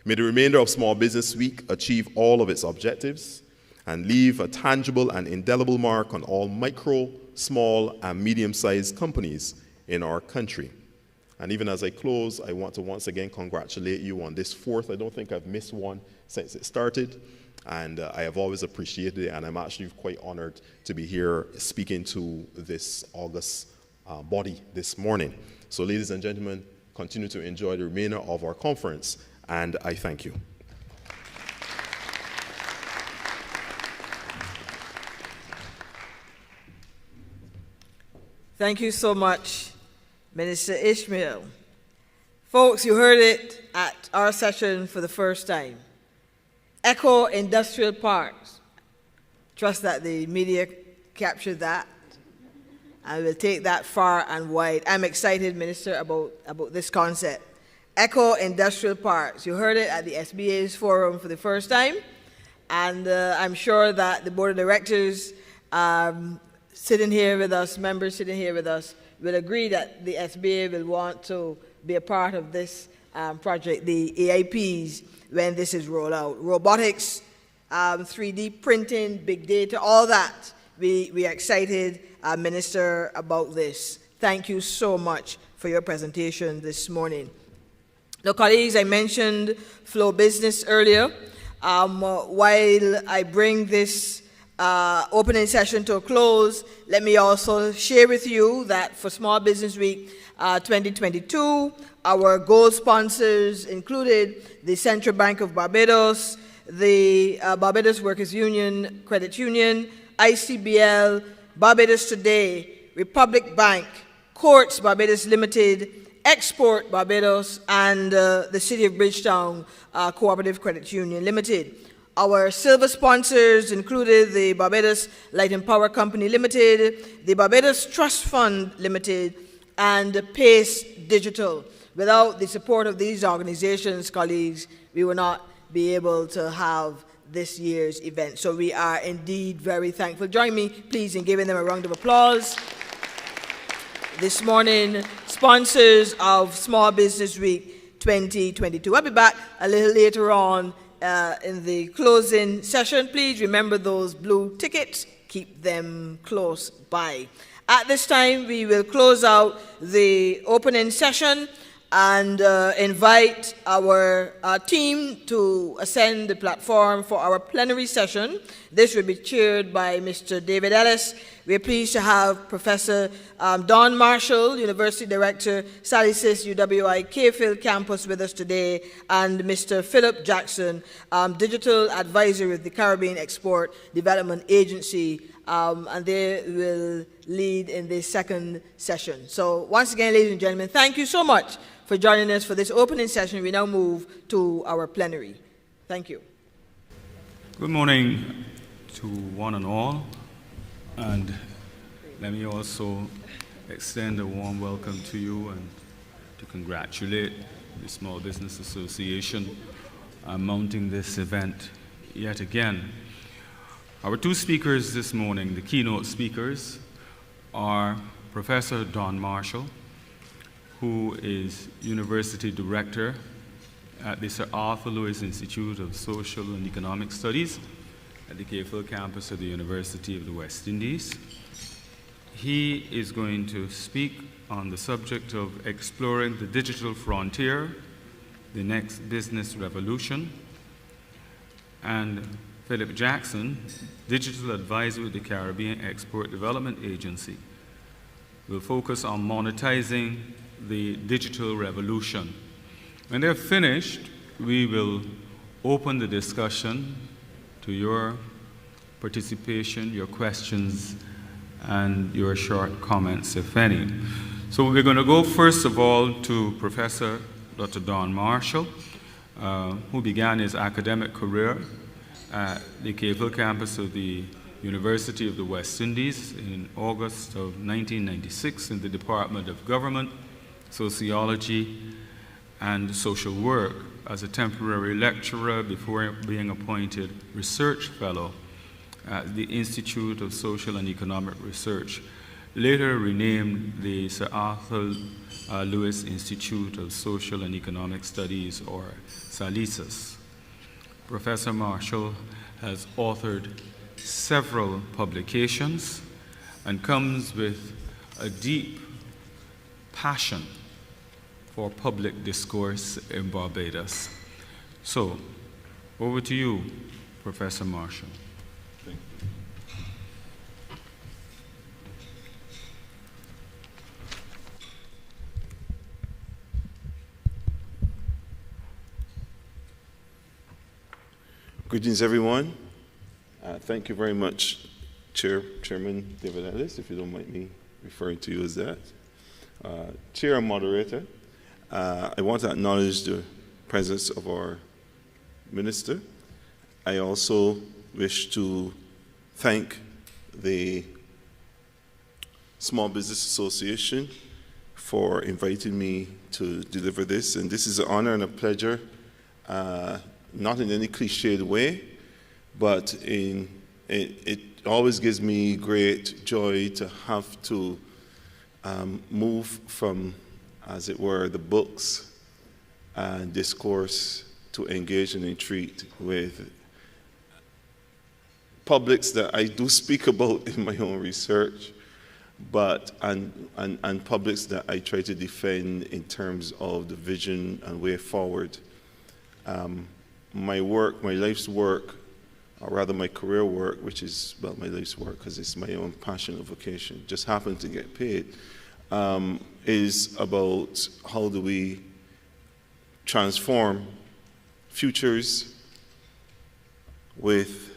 May the remainder of Small Business Week achieve all of its objectives and leave a tangible and indelible mark on all micro, small, and medium-sized companies in our country. And even as I close, I want to once again congratulate you on this fourth. I don't think I've missed one since it started, and I have always appreciated it, and I'm actually quite honored to be here speaking to this august body this morning. So ladies and gentlemen, continue to enjoy the remainder of our conference, and I thank you. Thank you so much, Minister Ishmael. Folks, you heard it at our session for the first time. Echo Industrial Parks. Trust that the media captured that. I will take that far and wide. I'm excited, Minister, about this concept. Echo Industrial Parks. You heard it at the SBA's forum for the first time, and I'm sure that the board of directors sitting here with us, members sitting here with us, will agree that the SBA will want to be a part of this project, the AIPs, when this is rolled out. Robotics, 3D printing, big data, all that. We are excited, Minister, about this. Thank you so much for your presentation this morning. Now, colleagues, I mentioned Flow Business earlier. While I bring this opening session to a close, let me also share with you that for Small Business Week 2022, our gold sponsors included the Central Bank of Barbados, the Barbados Workers Union Credit Union, ICBL, Barbados Today, Republic Bank, Courts Barbados Limited, Export Barbados, and the City of Bridgetown Cooperative Credit Union Limited. Our silver sponsors included the Barbados Light and Power Company Limited, the Barbados Trust Fund Limited, and Pace Digital. Without the support of these organizations, colleagues, we will not be able to have this year's event. So we are indeed very thankful. Join me, please, in giving them a round of applause. This morning, sponsors of Small Business Week 2022. I'll be back a little later on in the closing session. Please remember those blue tickets. Keep them close by. At this time, we will close out the opening session and invite our team to ascend the platform for our plenary session. This will be chaired by Mr. David Ellis, We're pleased to have Professor Don Marshall, University Director, Salisis UWI Cayfield Campus with us today, and Mr. Philip Jackson, Digital Advisor with the Caribbean Export Development Agency, and they will lead in the second session. So once again, ladies and gentlemen, thank you so much for joining us for this opening session. We now move to our plenary. Thank you. Good morning to one and all, and let me also extend a warm welcome to you and to congratulate the Small Business Association on mounting this event yet again. Our two speakers this morning, the keynote speakers, are Professor Don Marshall, who is University Director at the Sir Arthur Lewis Institute of Social and Economic Studies at the Cayfield campus of the University of the West Indies. He is going to speak on the subject of exploring the digital frontier, the next business revolution. And Philip Jackson, Digital Advisor with the Caribbean Export Development Agency, will focus on monetizing the digital revolution. When they're finished, we will open the discussion to your participation, your questions, and your short comments, if any. So we're going to go first of all to Professor Dr. Don Marshall, who began his academic career at the Cayfield campus of the University of the West Indies in August of 1996 in the Department of Government, Sociology, and Social Work as a temporary lecturer before being appointed research fellow at the Institute of Social and Economic Research, later renamed the Sir Arthur Lewis Institute of Social and Economic Studies, or SALISIS. Professor Marshall has authored several publications and comes with a deep passion for public discourse in Barbados. So, over to you, Professor Marshall. Thank you. Greetings, everyone. Thank you very much, Chairman David Ellis, if you don't mind me referring to you as that. Chair and moderator, I want to acknowledge the presence of our minister. I also wish to thank the Small Business Association for inviting me to deliver this. And this is an honor and a pleasure, not in any cliched way, but it always gives me great joy to have to move from, as it were, the books and discourse to engage and entreat with publics that I do speak about in my own research, but and publics that I try to defend in terms of the vision and way forward. My work, my life's work, or rather my career work, which is, well, my life's work because it's my own passion or vocation, just happened to get paid, is about how do we transform futures with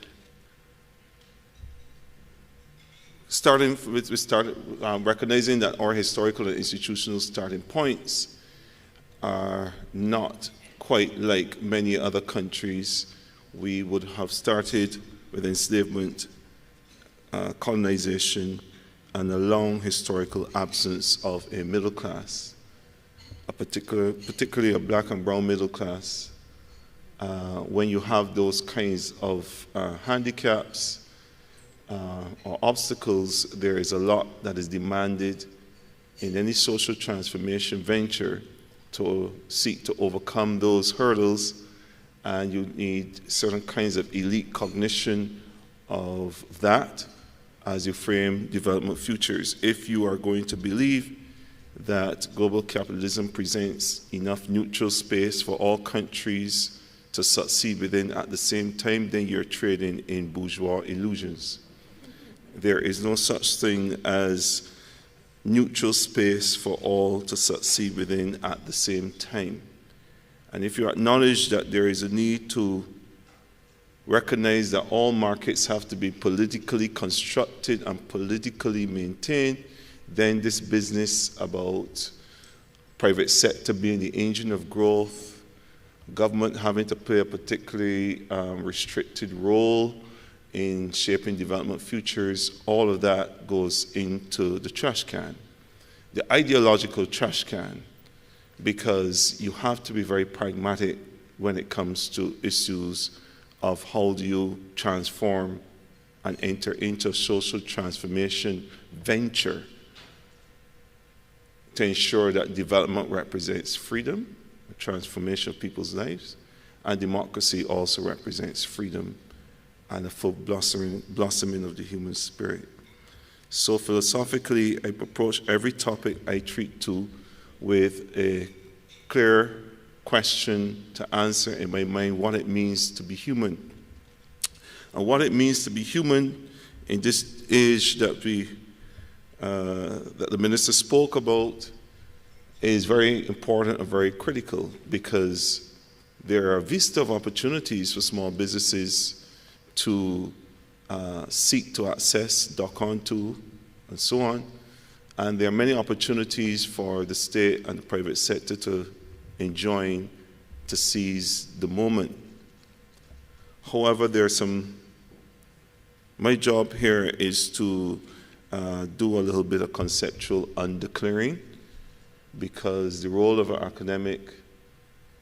recognizing that our historical and institutional starting points are not quite like many other countries. We would have started with enslavement, colonization, and a long historical absence of a middle class, particularly a black and brown middle class. When you have those kinds of handicaps or obstacles, there is a lot that is demanded in any social transformation venture to seek to overcome those hurdles, and you need certain kinds of elite cognition of that as you frame development futures. If you are going to believe that global capitalism presents enough neutral space for all countries to succeed within at the same time, then you're trading in bourgeois illusions. there is no such thing as neutral space for all to succeed within at the same time. And if you acknowledge that there is a need to recognize that all markets have to be politically constructed and politically maintained, then this business about private sector being the engine of growth, government having to play a particularly restricted role in shaping development futures, all of that goes into the trash can, the ideological trash can, because you have to be very pragmatic when it comes to issues of how do you transform and enter into social transformation venture to ensure that development represents freedom, transformation of people's lives, and democracy also represents freedom and a full blossoming of the human spirit. So philosophically, I approach every topic I treat to with a clear question to answer in my mind what it means to be human. And what it means to be human in this age that that the minister spoke about is very important and very critical, because there are a vista of opportunities for small businesses to seek to access, dock onto, and so on. And there are many opportunities for the state and the private sector to enjoy, to seize the moment. However, my job here is to do a little bit of conceptual underclearing, because the role of an academic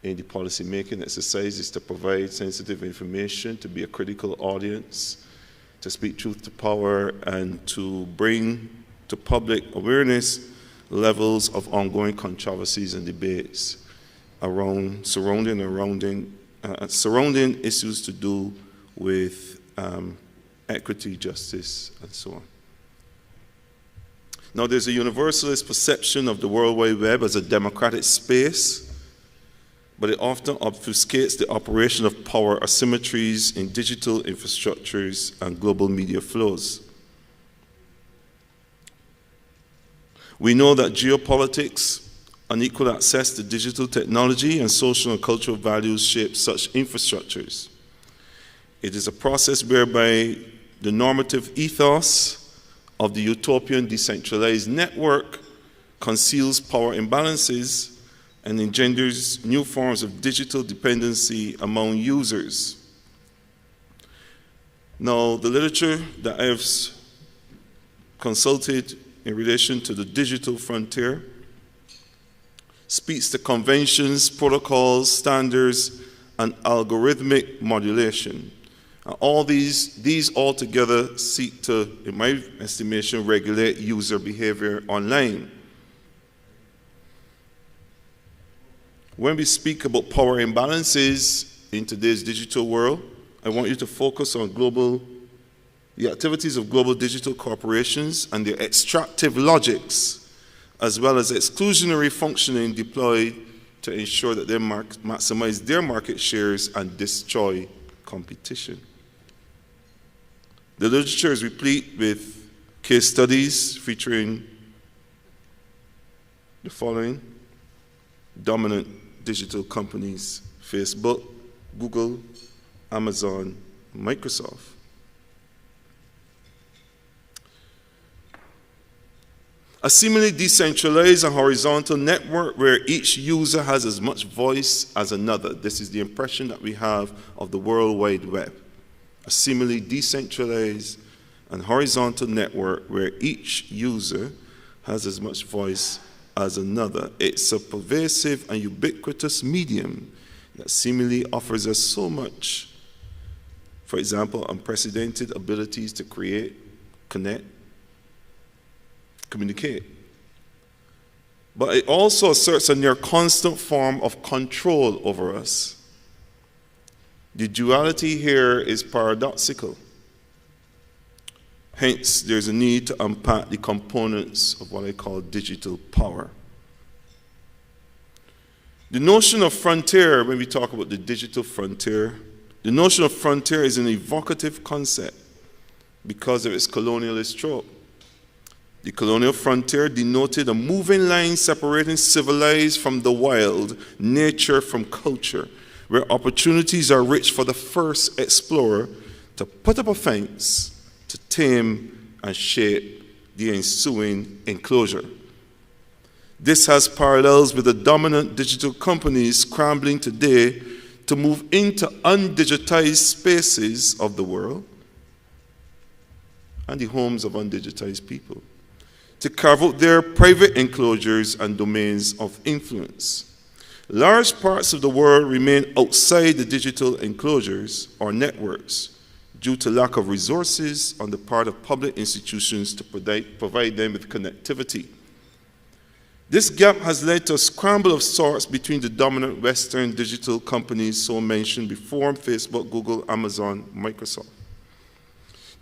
in the policy-making exercise is to provide sensitive information, to be a critical audience, to speak truth to power, and to bring to public awareness levels of ongoing controversies and debates surrounding issues to do with equity, justice, and so on. Now, there's a universalist perception of the World Wide Web as a democratic space, but it often obfuscates the operation of power asymmetries in digital infrastructures and global media flows. We know that geopolitics, unequal access to digital technology, and social and cultural values shape such infrastructures. It is a process whereby the normative ethos of the utopian decentralized network conceals power imbalances and engenders new forms of digital dependency among users. Now, the literature that I have consulted in relation to the digital frontier speaks to conventions, protocols, standards, and algorithmic modulation. And all these all together seek to, in my estimation, regulate user behavior online. When we speak about power imbalances in today's digital world, I want you to focus on the activities of global digital corporations and their extractive logics, as well as exclusionary functioning deployed to ensure that they maximize their market shares and destroy competition. The literature is replete with case studies featuring the following dominant digital companies: Facebook, Google, Amazon, Microsoft. A seemingly decentralized and horizontal network where each user has as much voice as another. This is the impression that we have of the World Wide Web. A seemingly decentralized and horizontal network where each user has as much voice as another. It's a pervasive and ubiquitous medium that seemingly offers us so much. For example, unprecedented abilities to create, connect, communicate. But it also asserts a near constant form of control over us. The duality here is paradoxical. Hence, there's a need to unpack the components of what I call digital power. The notion of frontier, when we talk about the digital frontier, the notion of frontier is an evocative concept because of its colonialist trope. The colonial frontier denoted a moving line separating civilized from the wild, nature from culture, where opportunities are rich for the first explorer to put up a fence, to tame and shape the ensuing enclosure. This has parallels with the dominant digital companies scrambling today to move into undigitized spaces of the world and the homes of undigitized people, to carve out their private enclosures and domains of influence. Large parts of the world remain outside the digital enclosures or networks due to lack of resources on the part of public institutions to provide them with connectivity. This gap has led to a scramble of sorts between the dominant Western digital companies so mentioned before, Facebook, Google, Amazon, Microsoft,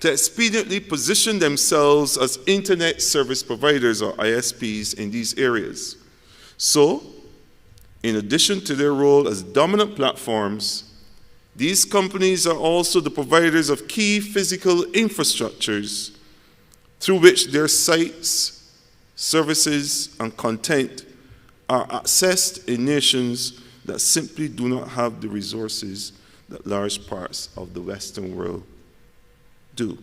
to expediently position themselves as internet service providers or ISPs in these areas. So, in addition to their role as dominant platforms, these companies are also the providers of key physical infrastructures through which their sites, services, and content are accessed in nations that simply do not have the resources that large parts of the Western world do.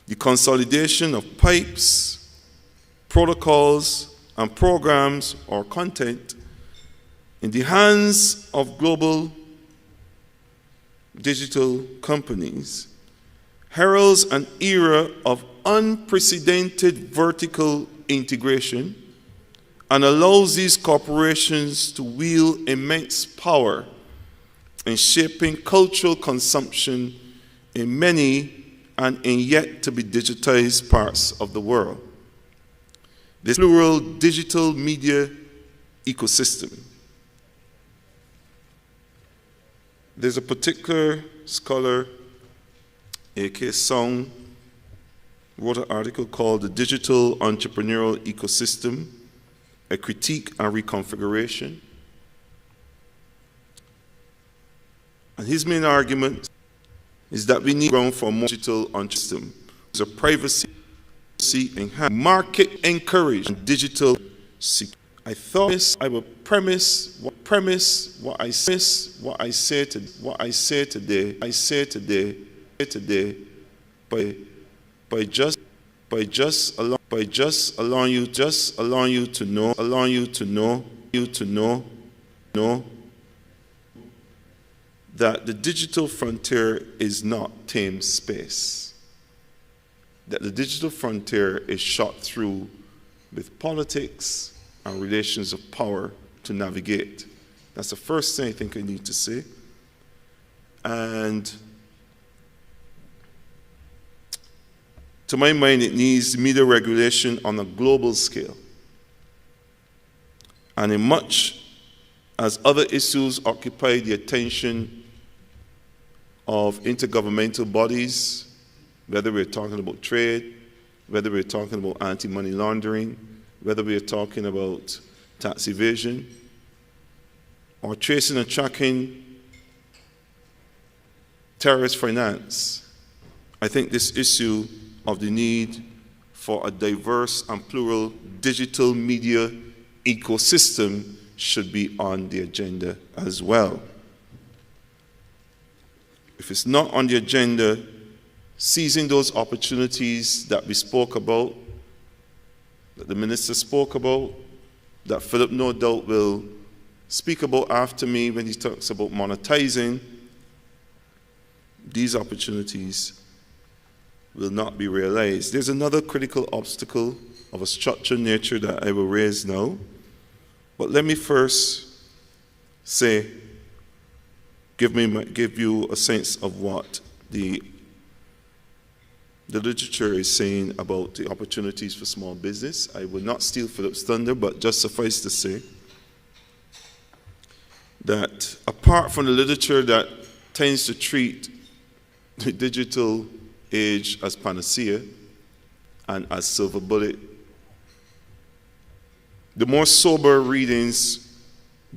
The consolidation of pipes, protocols, and programs or content in the hands of global digital companies heralds an era of unprecedented vertical integration and allows these corporations to wield immense power in shaping cultural consumption in many and in yet to be digitized parts of the world. This plural digital media ecosystem. There's a particular scholar, A.K. Song, wrote an article called The Digital Entrepreneurial Ecosystem, A Critique and Reconfiguration. And his main argument is that we need ground for a more digital system. There's a privacy enhanced, market encouraged, and digital security. I thought I would premise what I say today by just allowing you to know that the digital frontier is not tame space. That the digital frontier is shot through with politics and relations of power to navigate. That's the first thing I think I need to say. And to my mind, it needs media regulation on a global scale. And in much as other issues occupy the attention of intergovernmental bodies, whether we're talking about trade, whether we're talking about anti-money laundering, whether we're talking about tax evasion, or tracing and tracking terrorist finance, I think this issue of the need for a diverse and plural digital media ecosystem should be on the agenda as well. If it's not on the agenda, seizing those opportunities that we spoke about, that the minister spoke about, that Philip no doubt will speak about after me when he talks about monetizing, these opportunities will not be realized. There's another critical obstacle of a structured nature that I will raise now. But let me first say, give you a sense of what the literature is saying about the opportunities for small business. I will not steal Philip's thunder, but just suffice to say that apart from the literature that tends to treat the digital age as panacea and as silver bullet, the more sober readings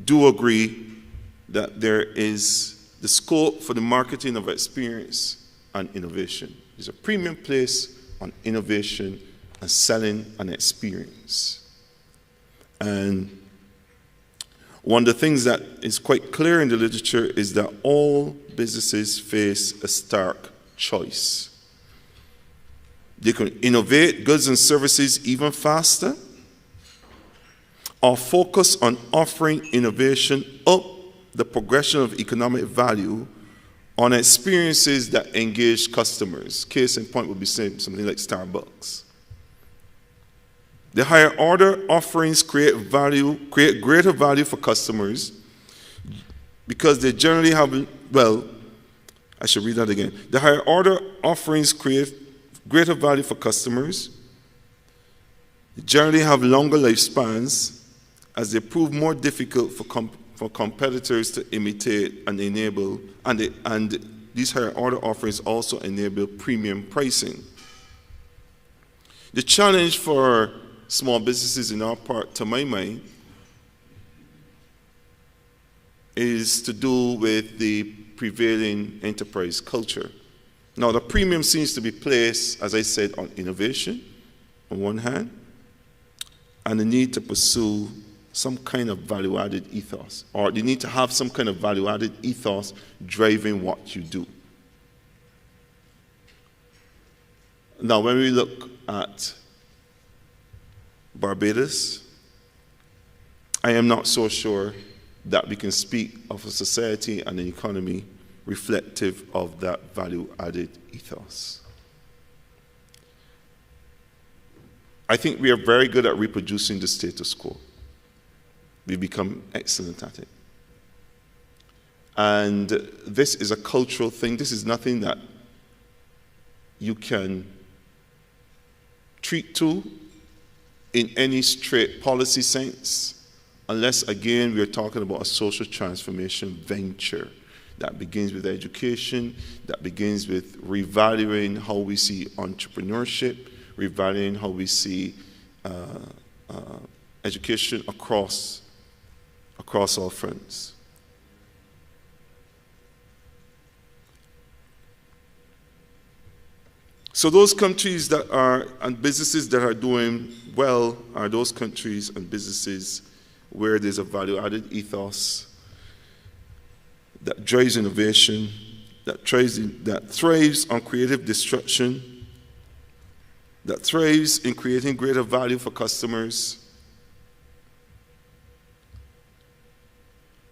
do agree that there is the scope for the marketing of experience and innovation. There's a premium place on innovation and selling an experience. And one of the things that is quite clear in the literature is that all businesses face a stark choice. They can innovate goods and services even faster, or focus on offering innovation up the progression of economic value on experiences that engage customers. Case in point would be something like Starbucks. The higher order offerings create greater value for customers because they generally have, well, I should read that again. The higher order offerings create greater value for customers, they generally have longer lifespans as they prove more difficult for competitors to imitate and enable, and these higher order offerings also enable premium pricing. The challenge for small businesses in our part, to my mind, is to do with the prevailing enterprise culture. Now, the premium seems to be placed, as I said, on innovation on one hand, and the need to pursue some kind of value-added ethos, or you need to have some kind of value-added ethos driving what you do. Now, when we look at Barbados, I am not so sure that we can speak of a society and an economy reflective of that value-added ethos. I think we are very good at reproducing the status quo. We've become excellent at it. And this is a cultural thing. This is nothing that you can treat to in any straight policy sense, unless, again, we're talking about a social transformation venture that begins with education, that begins with revaluing how we see entrepreneurship, revaluing how we see education across all fronts. So those countries that are, and businesses that are doing well, are those countries and businesses where there's a value-added ethos that drives innovation, that thrives on creative disruption, that thrives in creating greater value for customers.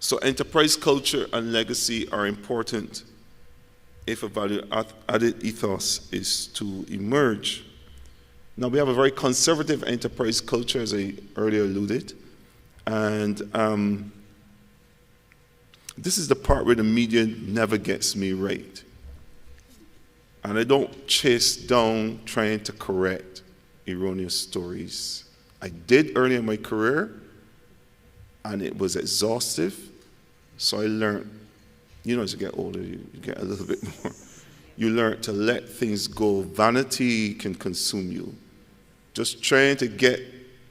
So enterprise culture and legacy are important if a value-added ethos is to emerge. Now, we have a very conservative enterprise culture, as I earlier alluded, and this is the part where the media never gets me right. And I don't chase down trying to correct erroneous stories. I did early in my career, and it was exhaustive, so I learned, as you get older, you get a little bit more. You learn to let things go. Vanity can consume you. Just trying to get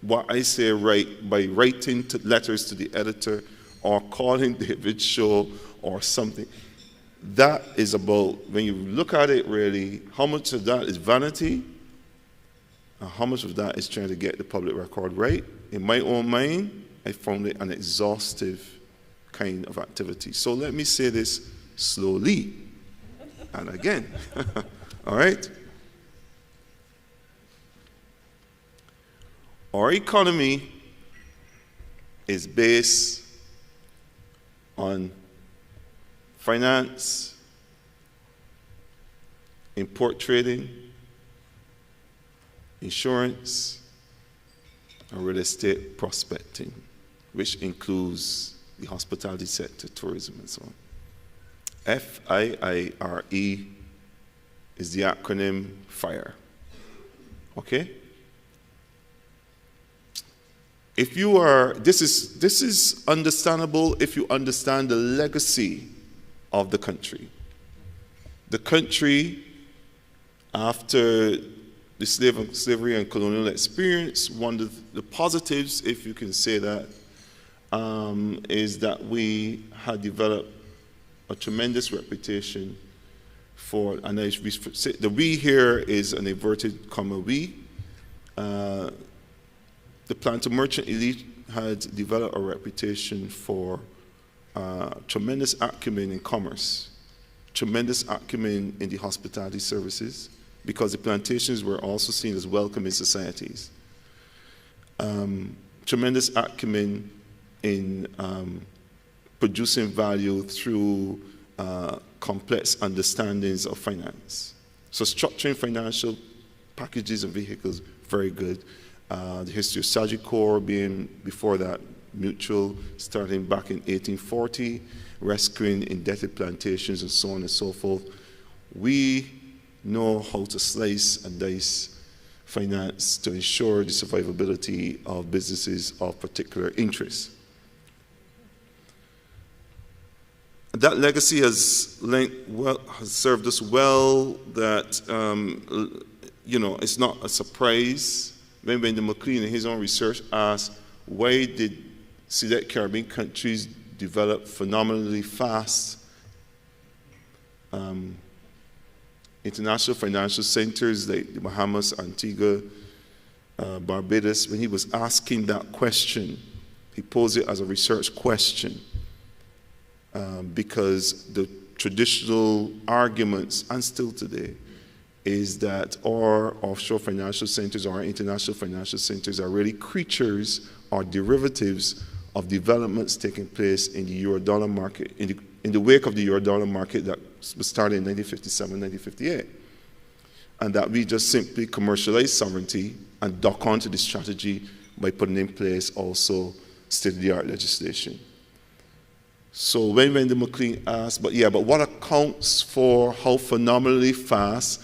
what I say right by writing letters to the editor or calling David Shaw or something. That is about, when you look at it really, how much of that is vanity and how much of that is trying to get the public record right. In my own mind, I found it an exhaustive kind of activity. So let me say this slowly and again. All right? Our economy is based on finance, import trading, insurance, and real estate prospecting, which includes the hospitality sector, tourism, and so on. FIRE is the acronym FIRE. Okay? If you are, this is understandable if you understand the legacy of the country. The country, after the slavery and colonial experience, one of the positives, if you can say that, is that we had developed a tremendous reputation and the we here is an inverted comma we. The planter merchant elite had developed a reputation for tremendous acumen in commerce, tremendous acumen in the hospitality services, because the plantations were also seen as welcoming societies. Tremendous acumen in producing value through complex understandings of finance. So structuring financial packages and vehicles, very good. The history of Sagicor being, before that, Mutual, starting back in 1840, rescuing indebted plantations and so on and so forth. We know how to slice and dice finance to ensure the survivability of businesses of particular interest. That legacy has served us well. That it's not a surprise. When Wendy McLean, in his own research, asked why did select Caribbean countries develop phenomenally fast international financial centers like the Bahamas, Antigua, Barbados. When he was asking that question, he posed it as a research question because the traditional arguments, and still today, is that our offshore financial centers, our international financial centers are really creatures or derivatives of developments taking place in the euro-dollar market, in the wake of the euro-dollar market that was started in 1957, 1958. And that we just simply commercialize sovereignty and dock onto the strategy by putting in place also state-of-the-art legislation. So when Wendy McLean asked, but what accounts for how phenomenally fast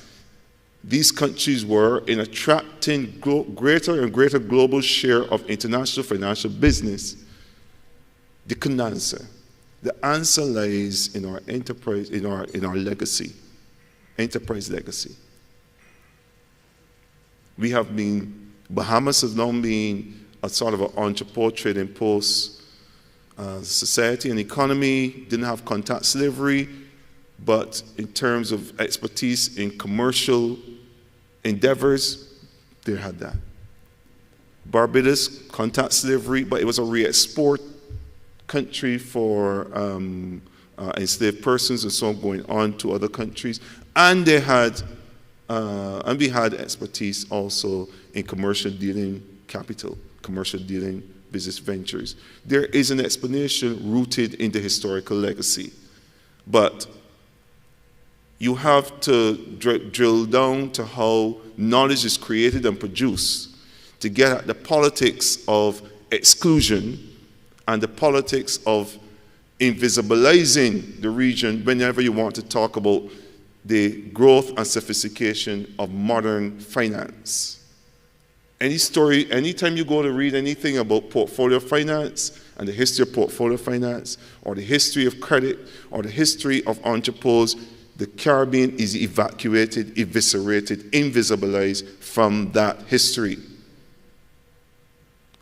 these countries were in attracting greater and greater global share of international financial business? They couldn't answer. The answer lies in our enterprise, in our legacy, enterprise legacy. Bahamas has long been a sort of an entrepôt trading post society and economy, didn't have contact slavery, but in terms of expertise in commercial endeavors, they had that. Barbados, contact slavery, but it was a re-export country for enslaved persons and so on, going on to other countries. And they had, and we had expertise also in commercial dealing capital, commercial dealing business ventures. There is an explanation rooted in the historical legacy, but you have to drill down to how knowledge is created and produced to get at the politics of exclusion and the politics of invisibilizing the region whenever you want to talk about the growth and sophistication of modern finance. Any story, anytime you go to read anything about portfolio finance and the history of portfolio finance, or the history of credit, or the history of entrepôts, the Caribbean is evacuated, eviscerated, invisibilized from that history.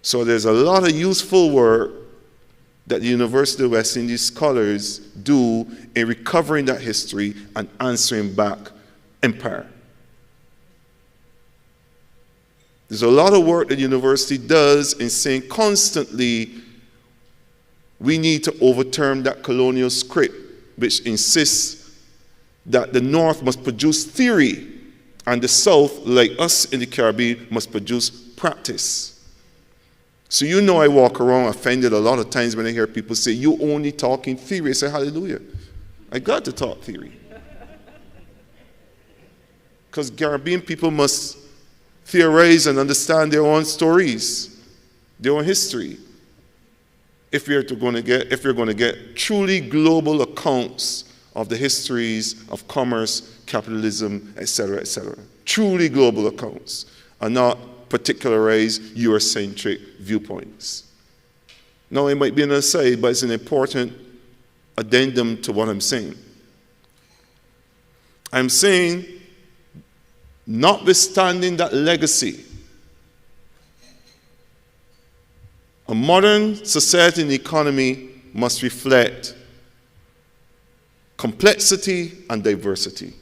So there's a lot of useful work that the University of West Indies scholars do in recovering that history and answering back empire. There's a lot of work that the university does in saying constantly we need to overturn that colonial script which insists that the North must produce theory and the South, like us in the Caribbean, must produce practice. So you know I walk around offended a lot of times when I hear people say, you only talking theory. I say, hallelujah. I got to talk theory. Because Caribbean people must theorize and understand their own stories, their own history. If you're going to get truly global accounts of the histories of commerce, capitalism, etc., etc. Truly global accounts, and not particularized Eurocentric viewpoints. Now, it might be an aside, but it's an important addendum to what I'm saying. I'm saying, notwithstanding that legacy, a modern society and economy must reflect complexity and diversity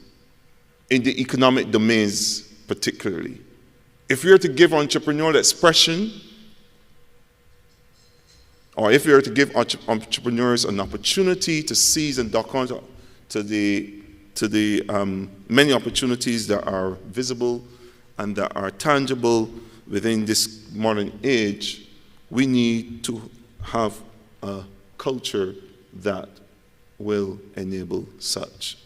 in the economic domains particularly. If you're to give entrepreneurial expression, or if you're to give entrepreneurs an opportunity to seize and dock onto to the many opportunities that are visible and that are tangible within this modern age, we need to have a culture that will enable such.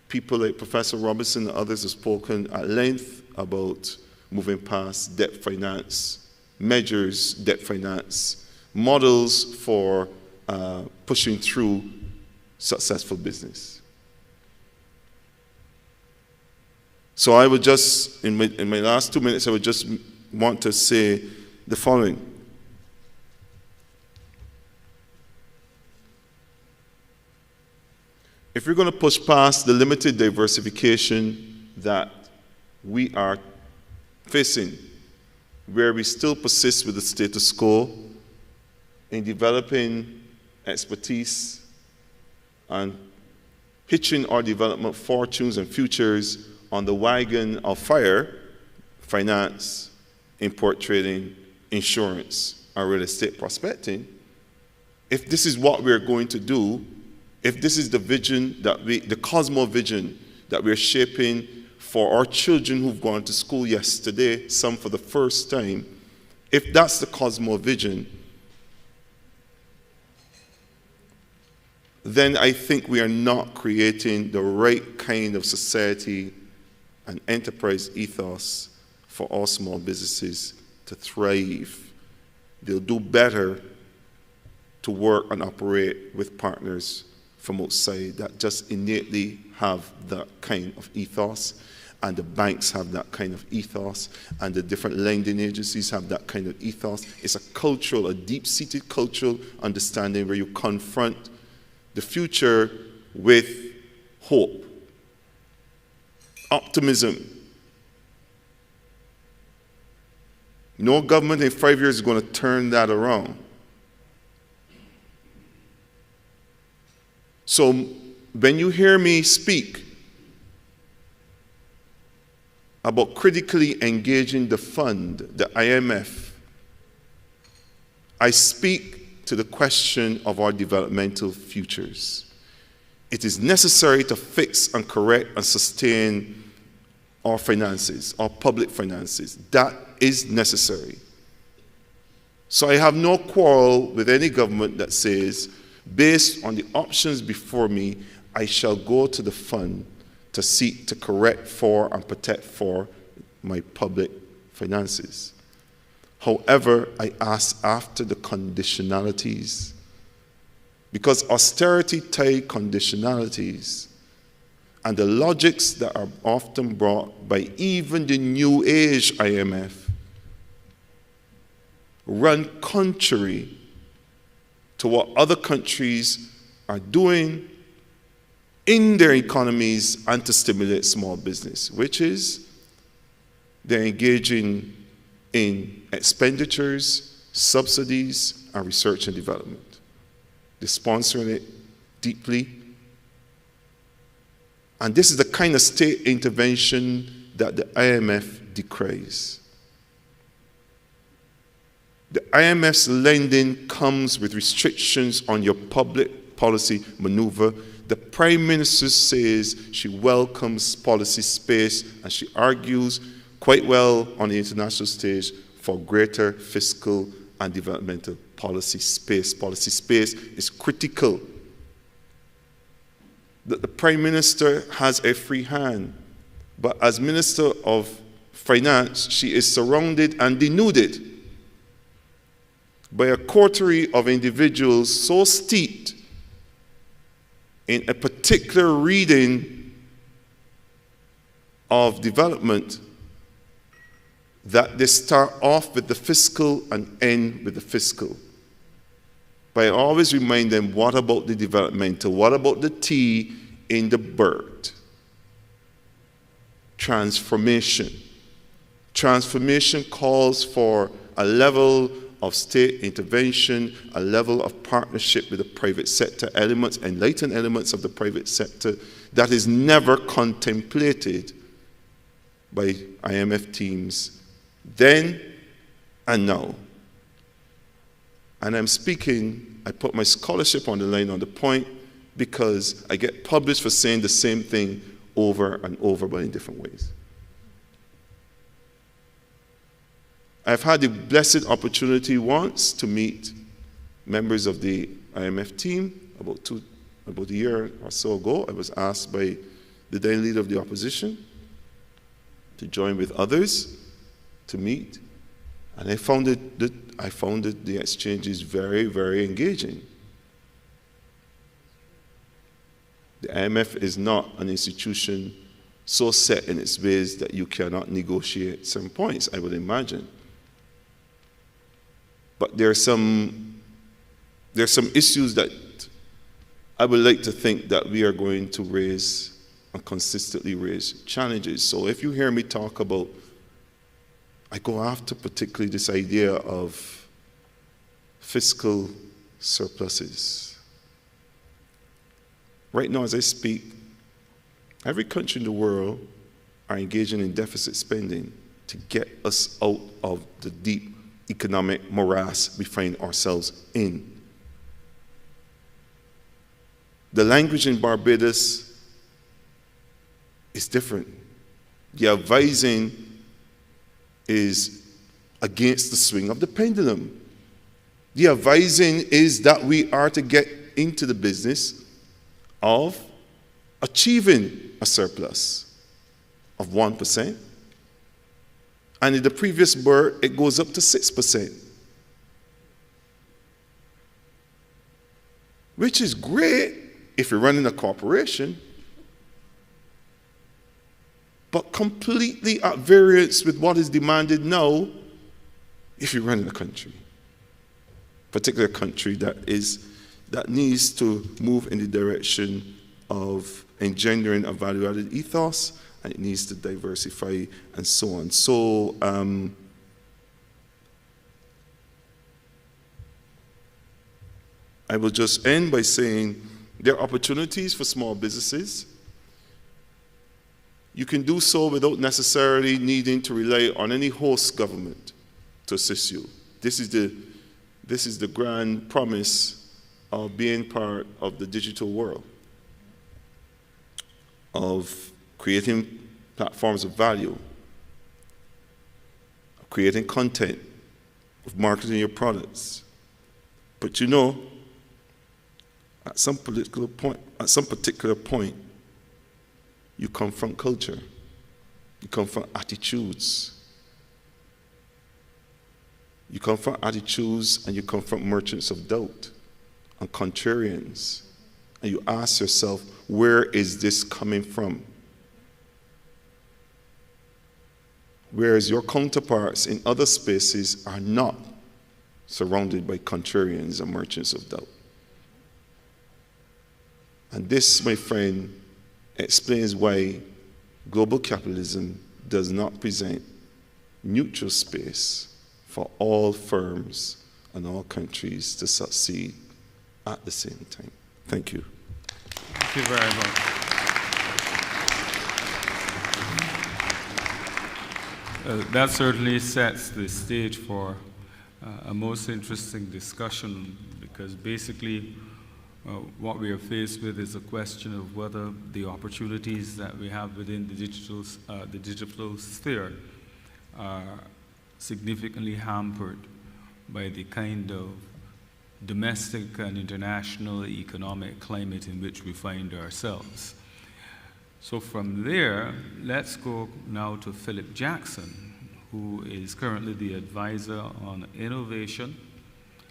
People like Professor Robinson and others have spoken at length about moving past debt finance, measures debt finance, models for pushing through successful business. So I would just, in my last 2 minutes, I would just want to say the following. If we're going to push past the limited diversification that we are facing, where we still persist with the status quo in developing expertise and pitching our development fortunes and futures on the wagon of fire, finance, import trading, insurance, and real estate prospecting, if this is what we're going to do, if this is the vision that the Cosmo vision that we're shaping for our children who've gone to school yesterday, some for the first time, if that's the Cosmo vision, then I think we are not creating the right kind of society and enterprise ethos for all small businesses to thrive. They'll do better to work and operate with partners from outside that just innately have that kind of ethos, and the banks have that kind of ethos, and the different lending agencies have that kind of ethos. It's a deep-seated cultural understanding where you confront the future with hope, optimism. No government in 5 years is going to turn that around. So when you hear me speak about critically engaging the fund, the IMF, I speak to the question of our developmental futures. It is necessary to fix and correct and sustain our finances, our public finances. That is necessary. So I have no quarrel with any government that says, based on the options before me, I shall go to the fund to seek to correct for and protect for my public finances. However, I ask after the conditionalities, because austerity-tied conditionalities and the logics that are often brought by even the New Age IMF run contrary to what other countries are doing in their economies and to stimulate small business, which is they're engaging in expenditures, subsidies, and research and development. They're sponsoring it deeply. And this is the kind of state intervention that the IMF decries. The IMF's lending comes with restrictions on your public policy maneuver. The Prime Minister says she welcomes policy space, and she argues quite well on the international stage for greater fiscal and developmental policy space. Policy space is critical. The Prime Minister has a free hand, but as Minister of Finance, she is surrounded and denuded by a coterie of individuals so steeped in a particular reading of development that they start off with the fiscal and end with the fiscal. But I always remind them, what about the developmental? What about the T in the bird? Transformation. Transformation calls for a level of state intervention, a level of partnership with the private sector, elements and latent elements of the private sector that is never contemplated by IMF teams then and now. And I'm speaking, I put my scholarship on the line on the point because I get published for saying the same thing over and over, but in different ways. I've had the blessed opportunity once to meet members of the IMF team about a year or so ago. I was asked by the then leader of the opposition to join with others to meet, and I found the exchanges very, very engaging. The IMF is not an institution so set in its ways that you cannot negotiate some points, I would imagine. But there are some issues that I would like to think that we are going to raise and consistently raise challenges. So if you hear me talk about, I go after particularly this idea of fiscal surpluses. Right now, as I speak, every country in the world are engaging in deficit spending to get us out of the deep economic morass we find ourselves in. The language in Barbados is different. The advising is against the swing of the pendulum. The advising is that we are to get into the business of achieving a surplus of 1%. And in the previous BER, it goes up to 6%. Which is great if you're running a corporation, but completely at variance with what is demanded now if you're running a country. Particular country that needs to move in the direction of engendering a value-added ethos, and it needs to diversify and so on. So I will just end by saying there are opportunities for small businesses. You can do so without necessarily needing to rely on any host government to assist you. This is the grand promise of being part of the digital world, of creating platforms of value, of creating content, of marketing your products. But you know, at some particular point, you confront culture, you confront attitudes. You confront attitudes and you confront merchants of doubt and contrarians. And you ask yourself, where is this coming from? Whereas your counterparts in other spaces are not surrounded by contrarians and merchants of doubt. And this, my friend, explains why global capitalism does not present neutral space for all firms and all countries to succeed at the same time. Thank you. Thank you very much. That certainly sets the stage for a most interesting discussion, because basically what we are faced with is a question of whether the opportunities that we have within the digital sphere are significantly hampered by the kind of domestic and international economic climate in which we find ourselves. So from there, let's go now to Philip Jackson, who is currently the advisor on innovation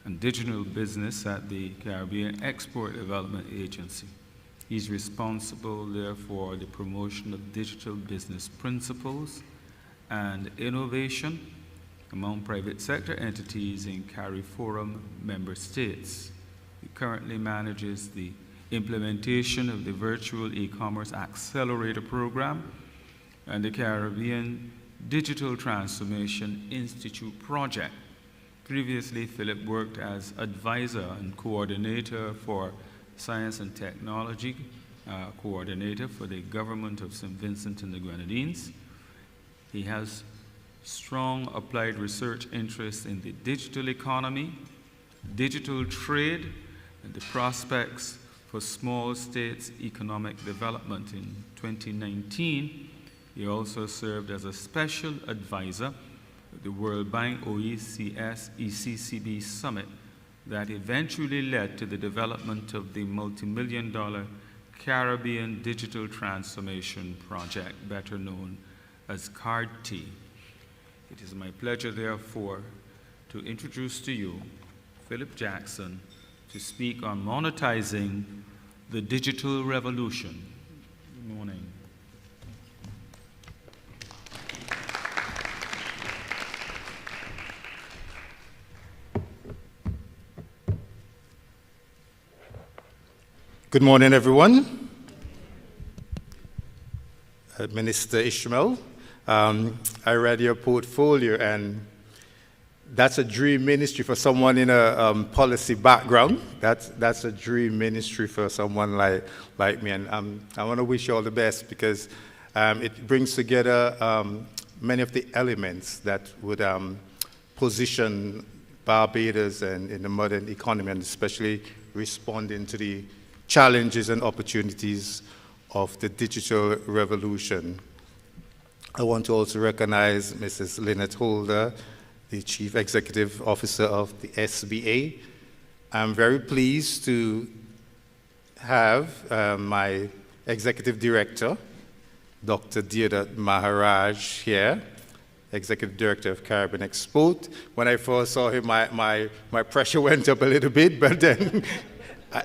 and digital business at the Caribbean Export Development Agency. He's responsible there for the promotion of digital business principles and innovation among private sector entities in CARIFORUM member states. He currently manages the implementation of the Virtual E-Commerce Accelerator Program and the Caribbean Digital Transformation Institute project. Previously, Philip worked as advisor and coordinator for Science and Technology, coordinator for the government of St. Vincent and the Grenadines. He has strong applied research interests in the digital economy, digital trade, and the prospects for small states' economic development. In 2019, he also served as a special advisor at the World Bank OECS ECCB Summit that eventually led to the development of the multi-million-dollar Caribbean Digital Transformation Project, better known as CARD-T. It is my pleasure, therefore, to introduce to you Philip Jackson to speak on monetizing the digital revolution. Good morning. Good morning, everyone. Minister Ishmael, I read your portfolio, and that's a dream ministry for someone in a policy background. That's a dream ministry for someone like me, and I want to wish you all the best, because it brings together many of the elements that would position Barbados and in the modern economy, and especially responding to the challenges and opportunities of the digital revolution. I want to also recognize Mrs. Lynette Holder, the Chief Executive Officer of the SBA. I'm very pleased to have my Executive Director, Dr. Deirdre Maharaj, here, Executive Director of Caribbean Export. When I first saw him, my pressure went up a little bit, but then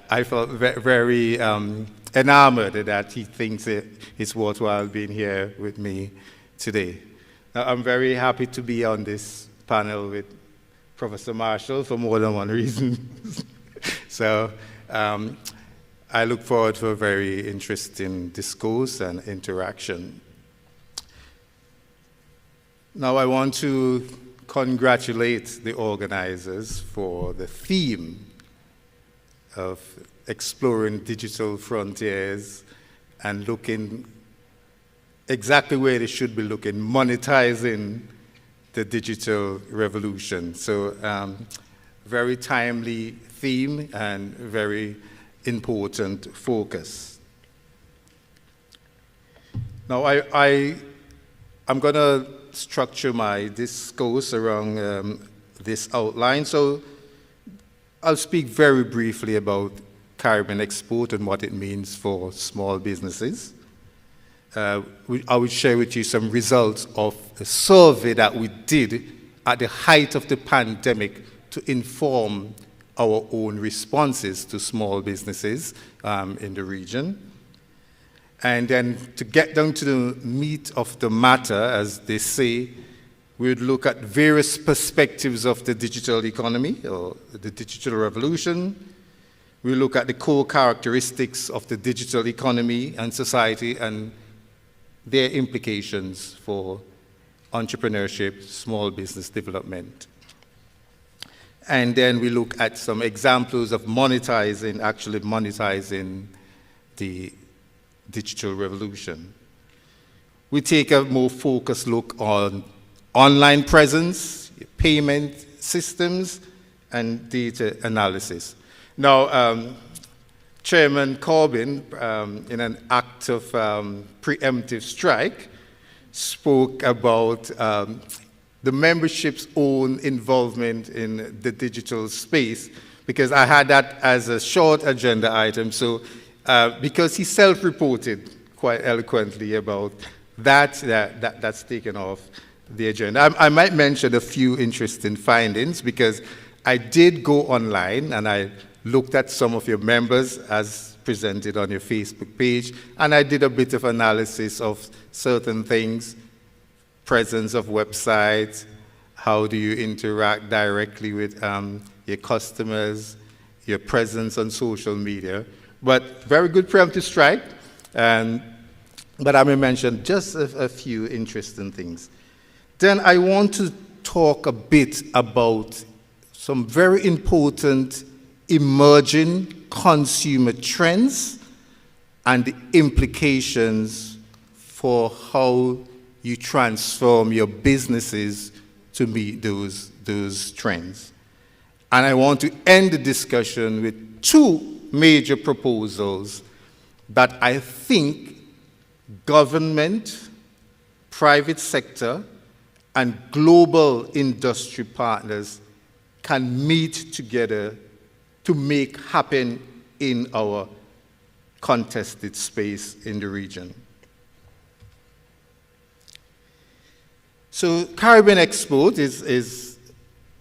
I felt very enamored that he thinks it's worthwhile being here with me today. Now, I'm very happy to be on this panel with Professor Marshall for more than one reason. So I look forward to a very interesting discourse and interaction. Now, I want to congratulate the organizers for the theme of exploring digital frontiers and looking exactly where they should be looking, monetizing the digital revolution. So very timely theme and very important focus. Now I'm going to structure my discourse around this outline. So I'll speak very briefly about Caribbean Export and what it means for small businesses. I will share with you some results of a survey that we did at the height of the pandemic to inform our own responses to small businesses in the region. And then to get down to the meat of the matter, as they say, we would look at various perspectives of the digital economy or the digital revolution. We look at the core characteristics of the digital economy and society and their implications for entrepreneurship, small business development. And then we look at some examples of actually monetizing the digital revolution. We take a more focused look on online presence, payment systems, and data analysis. Now, Chairman Corbyn, in an act of preemptive strike, spoke about the membership's own involvement in the digital space, because I had that as a short agenda item. So because he self-reported quite eloquently about that's taken off the agenda. I might mention a few interesting findings, because I did go online and I looked at some of your members as presented on your Facebook page, and I did a bit of analysis of certain things, presence of websites, how do you interact directly with your customers, your presence on social media. But very good preemptive strike, but I may mention just a few interesting things. Then I want to talk a bit about some very important emerging consumer trends and the implications for how you transform your businesses to meet those trends. And I want to end the discussion with two major proposals that I think government, private sector, and global industry partners can meet together to make happen in our contested space in the region. So Caribbean Export is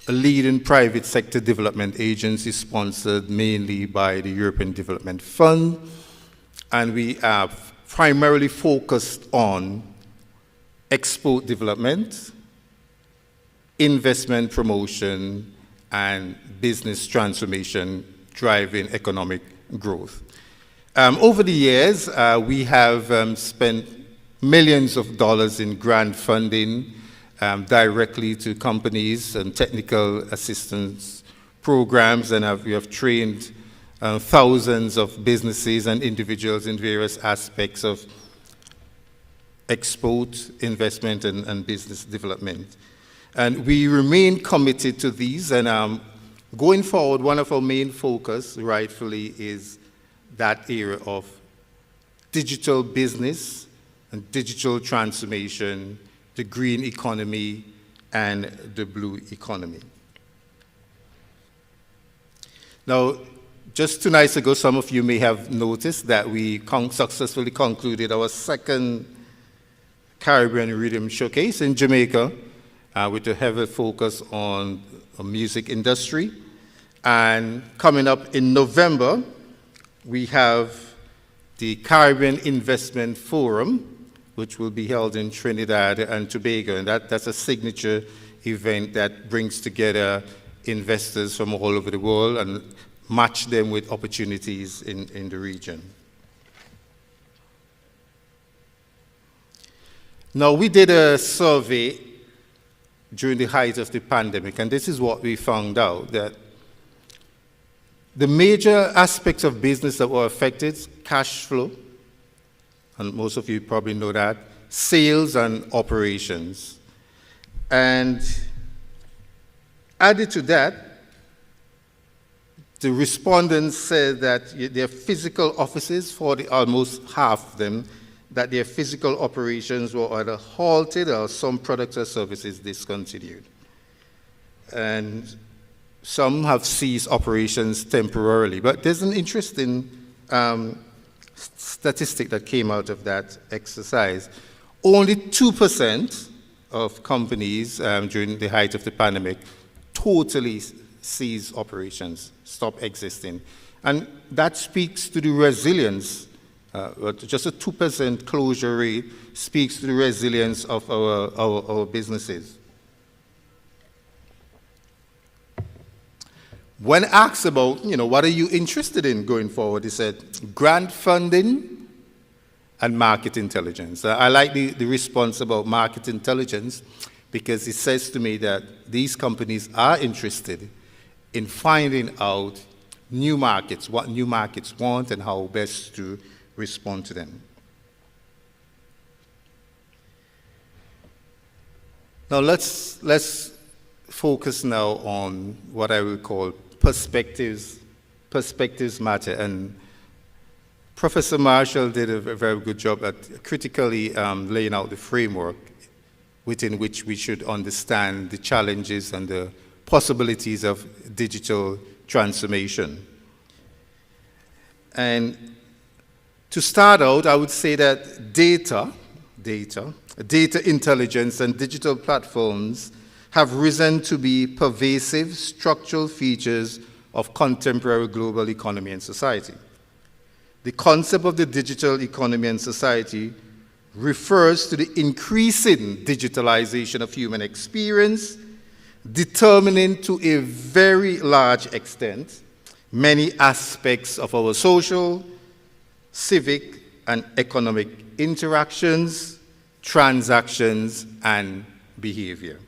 a leading private sector development agency sponsored mainly by the European Development Fund, and we are primarily focused on export development, investment promotion, and business transformation driving economic growth. Over the years, we have spent millions of dollars in grant funding directly to companies and technical assistance programs, and we have trained thousands of businesses and individuals in various aspects of export, investment, and business development. And we remain committed to these, and going forward, one of our main focus, rightfully, is that area of digital business and digital transformation, the green economy, and the blue economy. Now, just 2 nights ago, some of you may have noticed that we successfully concluded our second Caribbean Rhythm Showcase in Jamaica with a heavy focus on the music industry. And coming up in November, we have the Caribbean Investment Forum, which will be held in Trinidad and Tobago. And that's a signature event that brings together investors from all over the world and match them with opportunities in the region. Now, we did a survey during the height of the pandemic, and this is what we found out, that the major aspects of business that were affected: cash flow, and most of you probably know that, sales and operations. And added to that, the respondents said that their physical offices, for almost half of them, that their physical operations were either halted or some products or services discontinued. And some have ceased operations temporarily. But there's an interesting statistic that came out of that exercise. Only 2% of companies during the height of the pandemic totally ceased operations, stopped existing. And that speaks to the resilience. Just a 2% closure rate speaks to the resilience of our businesses. When asked about, what are you interested in going forward, he said, grant funding and market intelligence. I like the response about market intelligence because it says to me that these companies are interested in finding out new markets, what new markets want and how best to respond to them. Now let's focus now on what I will call perspectives matter. And Professor Marshall did a very good job at critically laying out the framework within which we should understand the challenges and the possibilities of digital transformation. And to start out, I would say that data intelligence and digital platforms have risen to be pervasive structural features of contemporary global economy and society. The concept of the digital economy and society refers to the increasing digitalization of human experience, determining to a very large extent many aspects of our social, civic, and economic interactions, transactions, and behavior.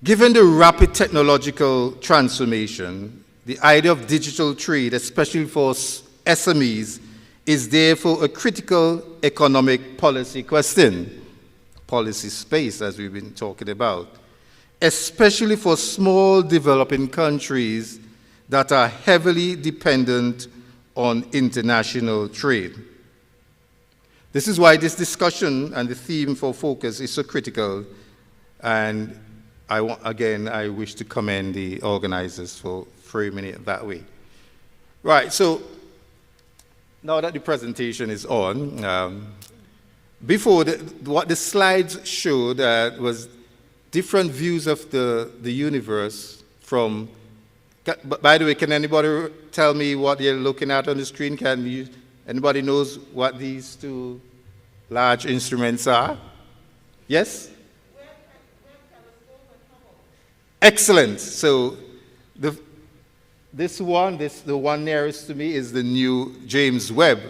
Given the rapid technological transformation, the idea of digital trade, especially for SMEs, is therefore a critical economic policy question, policy space, as we've been talking about, especially for small developing countries that are heavily dependent on international trade. This is why this discussion and the theme for focus is so critical, and I wish to commend the organizers for framing it that way. Right, so now that the presentation is on, before, what the slides showed was different views of the universe from, by the way, can anybody tell me what you're looking at on the screen? Anybody knows what these two large instruments are? Yes? Excellent. So the one nearest to me is the new James Webb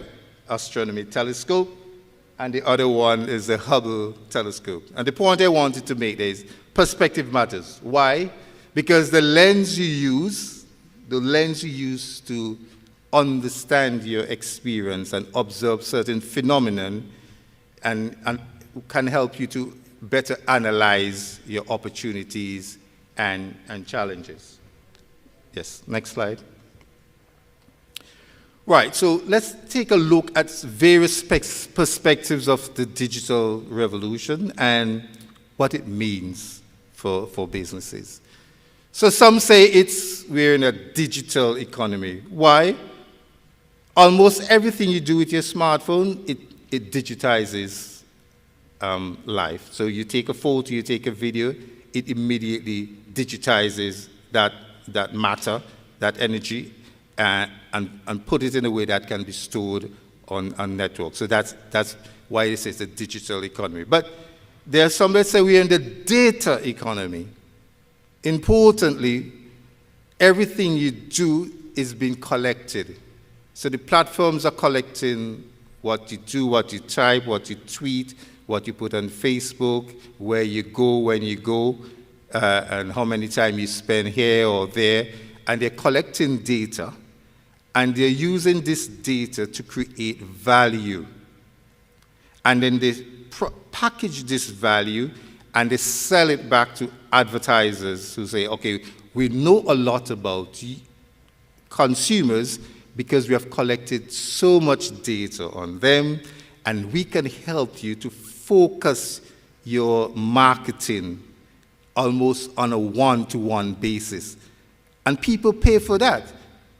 Astronomy Telescope, and the other one is the Hubble Telescope. And the point I wanted to make is perspective matters. Why? Because the lens you use to understand your experience and observe certain phenomenon and can help you to better analyze your opportunities and challenges. Yes, next slide. Right, so let's take a look at various perspectives of the digital revolution and what it means for businesses. So some say we're in a digital economy. Why? Almost everything you do with your smartphone, it digitizes life. So you take a photo, you take a video, it immediately digitizes that matter, that energy, and put it in a way that can be stored on network. So that's why it says a digital economy. But there are some that say we're in the data economy. Importantly, everything you do is being collected. So the platforms are collecting what you do, what you type, what you tweet, what you put on Facebook, where you go, when you go, and how many time you spend here or there. And they're collecting data, and they're using this data to create value. And then they package this value, and they sell it back to advertisers who say, okay, we know a lot about consumers because we have collected so much data on them, and we can help you to focus your marketing almost on a one-to-one basis. And people pay for that.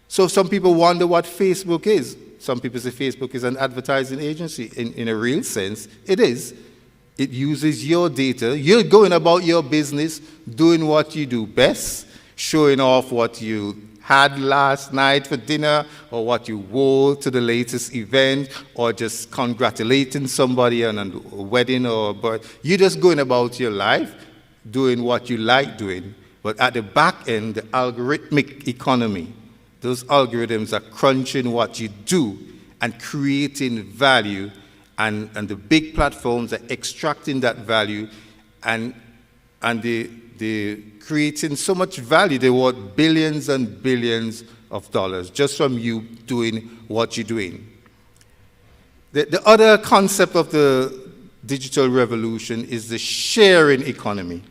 So some people wonder what Facebook is. Some people say Facebook is an advertising agency. In a real sense, it is. It uses your data. You're going about your business, doing what you do best, showing off what you had last night for dinner, or what you wore to the latest event, or just congratulating somebody on a wedding or a birth. You're just going about your life, doing what you like doing. But at the back end, the algorithmic economy, those algorithms are crunching what you do and creating value, and the big platforms are extracting that value, and they're creating so much value. They want billions and billions of dollars just from you doing what you're doing. The other concept of the digital revolution is the sharing economy.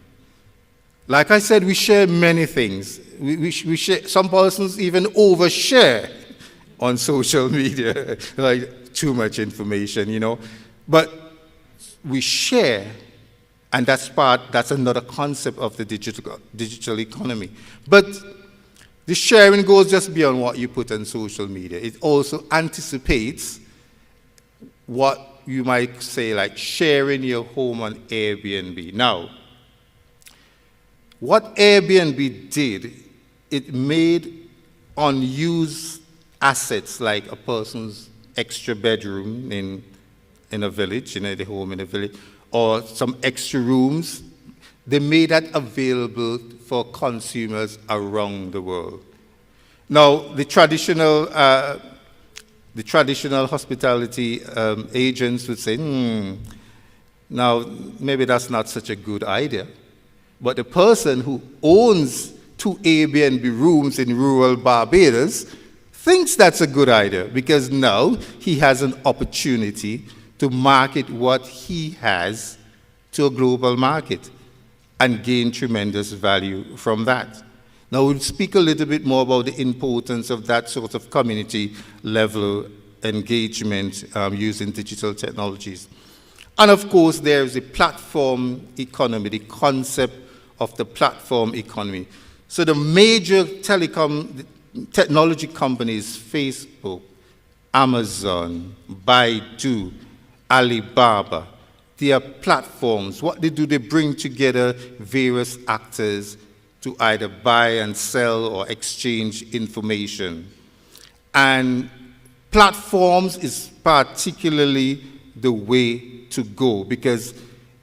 Like I said, we share many things. We share, some persons even overshare on social media, like too much information, you know. But we share, and that's another concept of the digital economy. But the sharing goes just beyond what you put on social media. It also anticipates what you might say, like sharing your home on Airbnb. Now, what Airbnb did, it made unused assets like a person's extra bedroom in a village, in a home in a village, or some extra rooms. They made that available for consumers around the world. Now, the traditional hospitality agents would say, now maybe that's not such a good idea. But the person who owns 2 Airbnb rooms in rural Barbados thinks that's a good idea because now he has an opportunity to market what he has to a global market and gain tremendous value from that. Now, we'll speak a little bit more about the importance of that sort of community level engagement using digital technologies. And of course, there is a platform economy, the concept of the platform economy. So the major technology companies, Facebook, Amazon, Baidu, Alibaba, they are platforms. What they do, they bring together various actors to either buy and sell or exchange information. And platforms is particularly the way to go because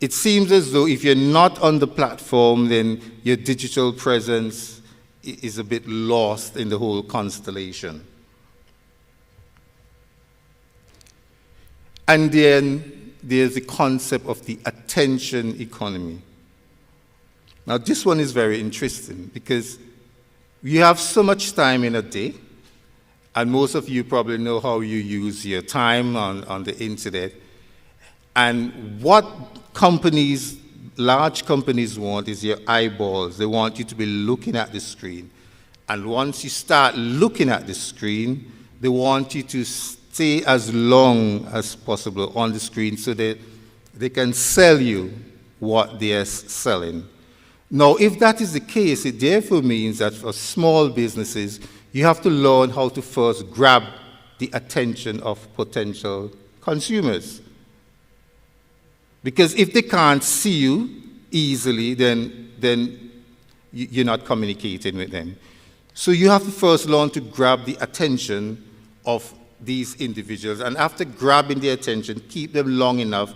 it seems as though if you're not on the platform, then your digital presence is a bit lost in the whole constellation. And then there's the concept of the attention economy. Now, this one is very interesting because you have so much time in a day, and most of you probably know how you use your time on the internet. And what companies, large companies want is your eyeballs. They want you to be looking at the screen. And once you start looking at the screen, they want you to stay as long as possible on the screen so that they can sell you what they are selling. Now, if that is the case, it therefore means that for small businesses, you have to learn how to first grab the attention of potential consumers. Because if they can't see you easily, then you're not communicating with them. So you have to first learn to grab the attention of these individuals. And after grabbing their attention, keep them long enough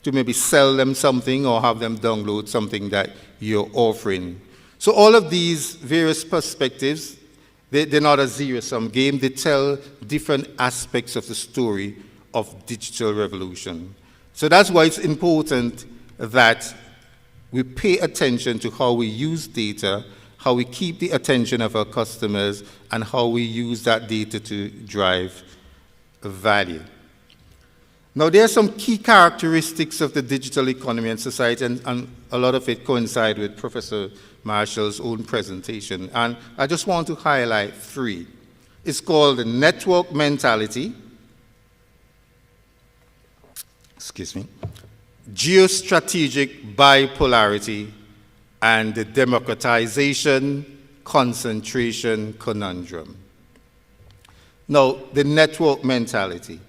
to maybe sell them something or have them download something that you're offering. So all of these various perspectives, they're not a zero-sum game. They tell different aspects of the story of digital revolution. So that's why it's important that we pay attention to how we use data, how we keep the attention of our customers, and how we use that data to drive value. Now, there are some key characteristics of the digital economy and society, and a lot of it coincides with Professor Marshall's own presentation. And I just want to highlight 3. It's called the network mentality, geostrategic bipolarity, and the democratization concentration conundrum. Now, the network mentality.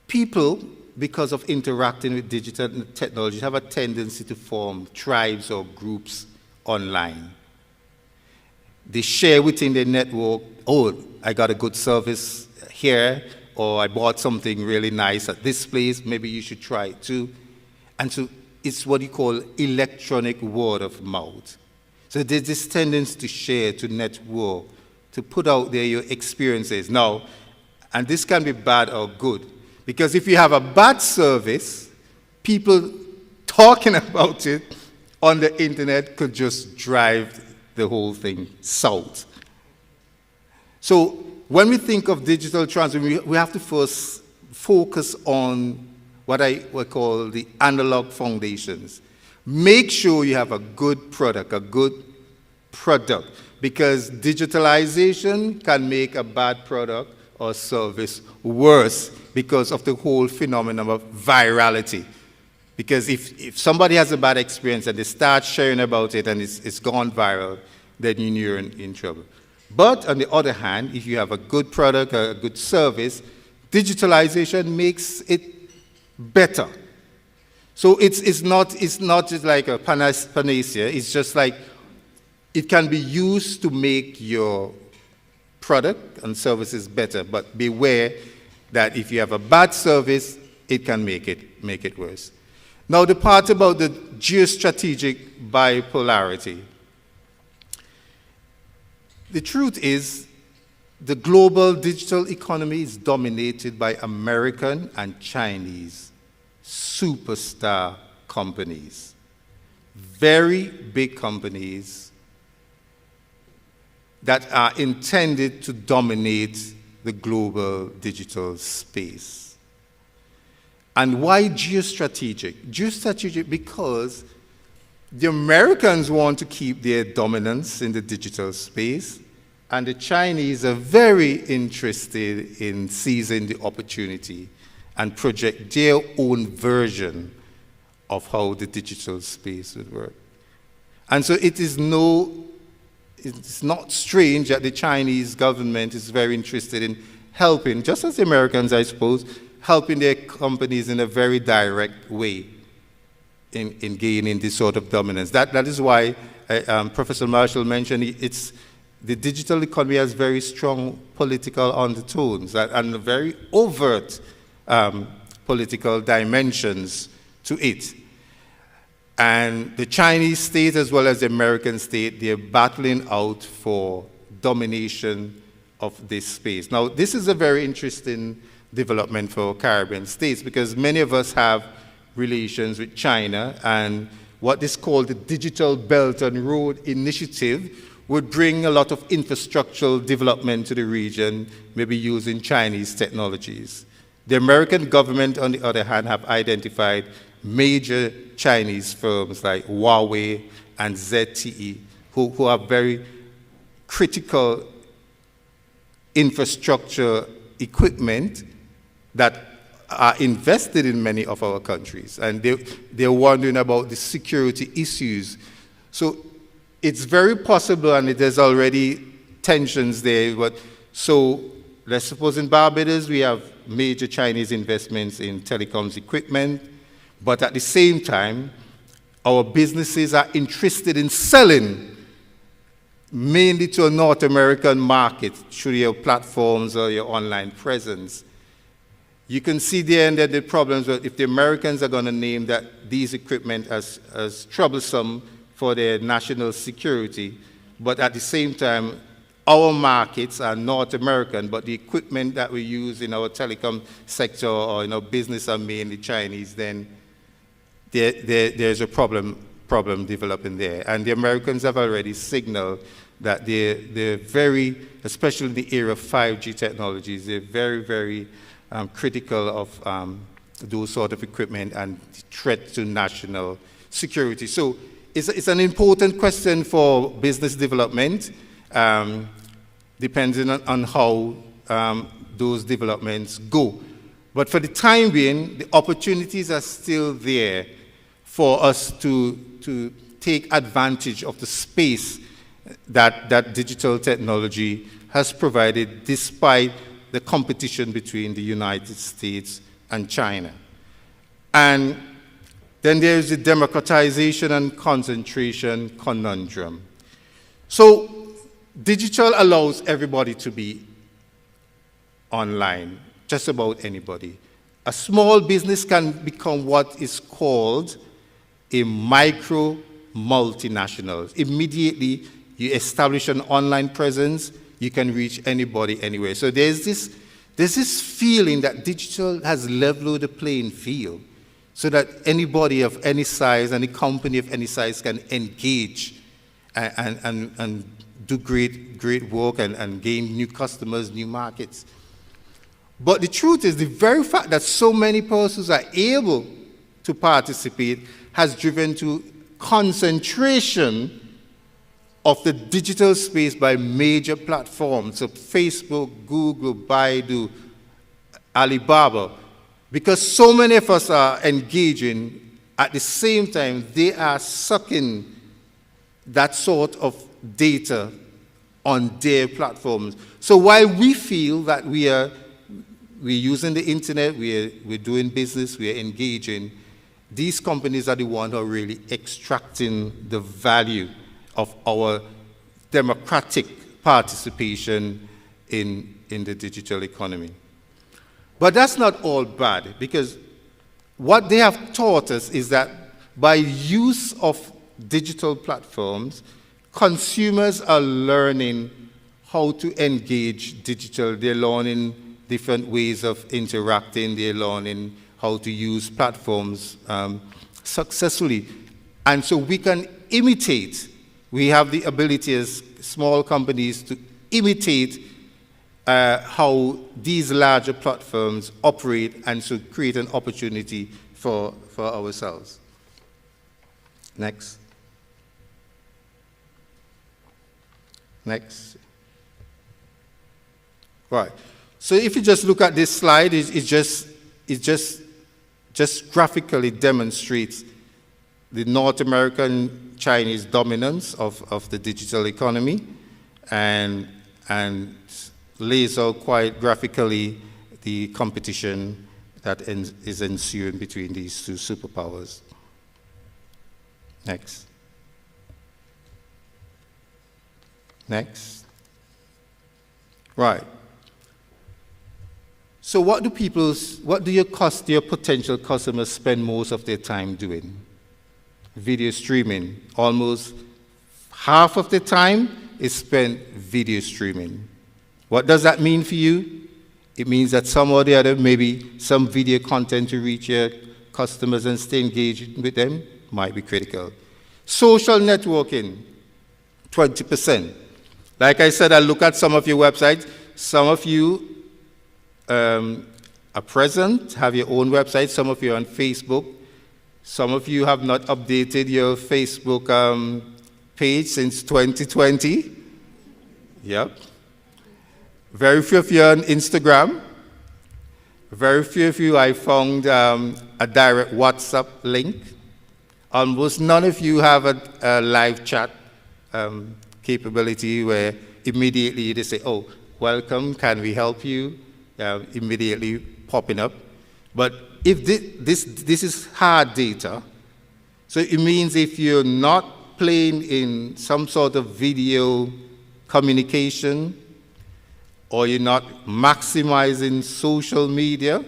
People, because of interacting with digital technology, have a tendency to form tribes or groups online. They share within their network, oh, I got a good service here, or I bought something really nice at this place, maybe you should try it too. And so it's what you call electronic word of mouth. So there's this tendency to share, to network, to put out there your experiences. Now, and this can be bad or good, because if you have a bad service, people talking about it on the internet could just drive the whole thing south. So when we think of digital transformation, we have to first focus on what I would call the analog foundations. Make sure you have a good product, because digitalization can make a bad product or service worse because of the whole phenomenon of virality. Because if somebody has a bad experience and they start sharing about it and it's gone viral, then you're in trouble. But on the other hand, if you have a good product, a good service, digitalization makes it better. So it's not just like a panacea. It's just like it can be used to make your product and services better. But beware that if you have a bad service, it can make it worse. Now, the part about the geostrategic bipolarity. The truth is, the global digital economy is dominated by American and Chinese superstar companies. very big companies that are intended to dominate the global digital space. And why geostrategic? Geostrategic because the Americans want to keep their dominance in the digital space, and the Chinese are very interested in seizing the opportunity and project their own version of how the digital space would work. And so it's not strange that the Chinese government is very interested in helping, just as the Americans, I suppose, helping their companies in a very direct way in gaining this sort of dominance. That is why Professor Marshall mentioned the digital economy has very strong political undertones and very overt political dimensions to it. And the Chinese state as well as the American state, they're battling out for domination of this space. Now, this is a very interesting development for Caribbean states because many of us have relations with China, and what is called the Digital Belt and Road Initiative would bring a lot of infrastructural development to the region, maybe using Chinese technologies. The American government, on the other hand, have identified major Chinese firms like Huawei and ZTE, who have very critical infrastructure equipment that are invested in many of our countries. And they're wondering about the security issues. So it's very possible, and there's already tensions there. But so let's suppose in Barbados we have major Chinese investments in telecoms equipment, but at the same time, our businesses are interested in selling mainly to a North American market through your platforms or your online presence. You can see there and then the problems with if the Americans are going to name that these equipment as troublesome for their national security, but at the same time, our markets are North American, but the equipment that we use in our telecom sector or in our business are mainly Chinese, then there's a problem developing there. And the Americans have already signaled that they're very, especially in the era of 5G technologies, they're very, very critical of those sort of equipment and threat to national security. So it's an important question for business development, depending on how those developments go. But for the time being, the opportunities are still there for us to take advantage of the space that digital technology has provided despite the competition between the United States and China. And then there's the democratization and concentration conundrum. So digital allows everybody to be online, just about anybody. A small business can become what is called a micro multinational. Immediately, you establish an online presence, you can reach anybody anywhere. So there's this feeling that digital has leveled the playing field so that anybody of any size, any company of any size can engage and do great work and gain new customers, new markets. But the truth is, the very fact that so many persons are able to participate has driven to concentration of the digital space by major platforms, so Facebook, Google, Baidu, Alibaba. Because so many of us are engaging, at the same time, they are sucking that sort of data on their platforms. So while we feel that we're using the internet, we're doing business, we're engaging, these companies are the ones who are really extracting the value of our democratic participation in the digital economy. But that's not all bad, because what they have taught us is that by use of digital platforms, consumers are learning how to engage digital. They're learning different ways of interacting. They're learning how to use platforms successfully. And so we can imitate. We have the ability as small companies to imitate how these larger platforms operate and so create an opportunity for ourselves. Next. Next. Right. So if you just look at this slide, it just graphically demonstrates the North American Chinese dominance of the digital economy and lays out quite graphically the competition that is ensuing between these two superpowers. Next. Next. Right. So what do your potential customers spend most of their time doing? Video streaming. Almost half of the time is spent video streaming. What does that mean for you? It means that some or the other, maybe some video content to reach your customers and stay engaged with them might be critical. Social networking, 20%. Like I said, I look at some of your websites. Some of you are present, have your own website. Some of you are on Facebook. Some of you have not updated your Facebook page since 2020. Yep. Very few of you are on Instagram. Very few of you I found a direct WhatsApp link. Almost none of you have a live chat capability where immediately they say, oh, welcome, can we help you? Immediately popping up. But if this is hard data, so it means if you're not playing in some sort of video communication or you're not maximizing social media,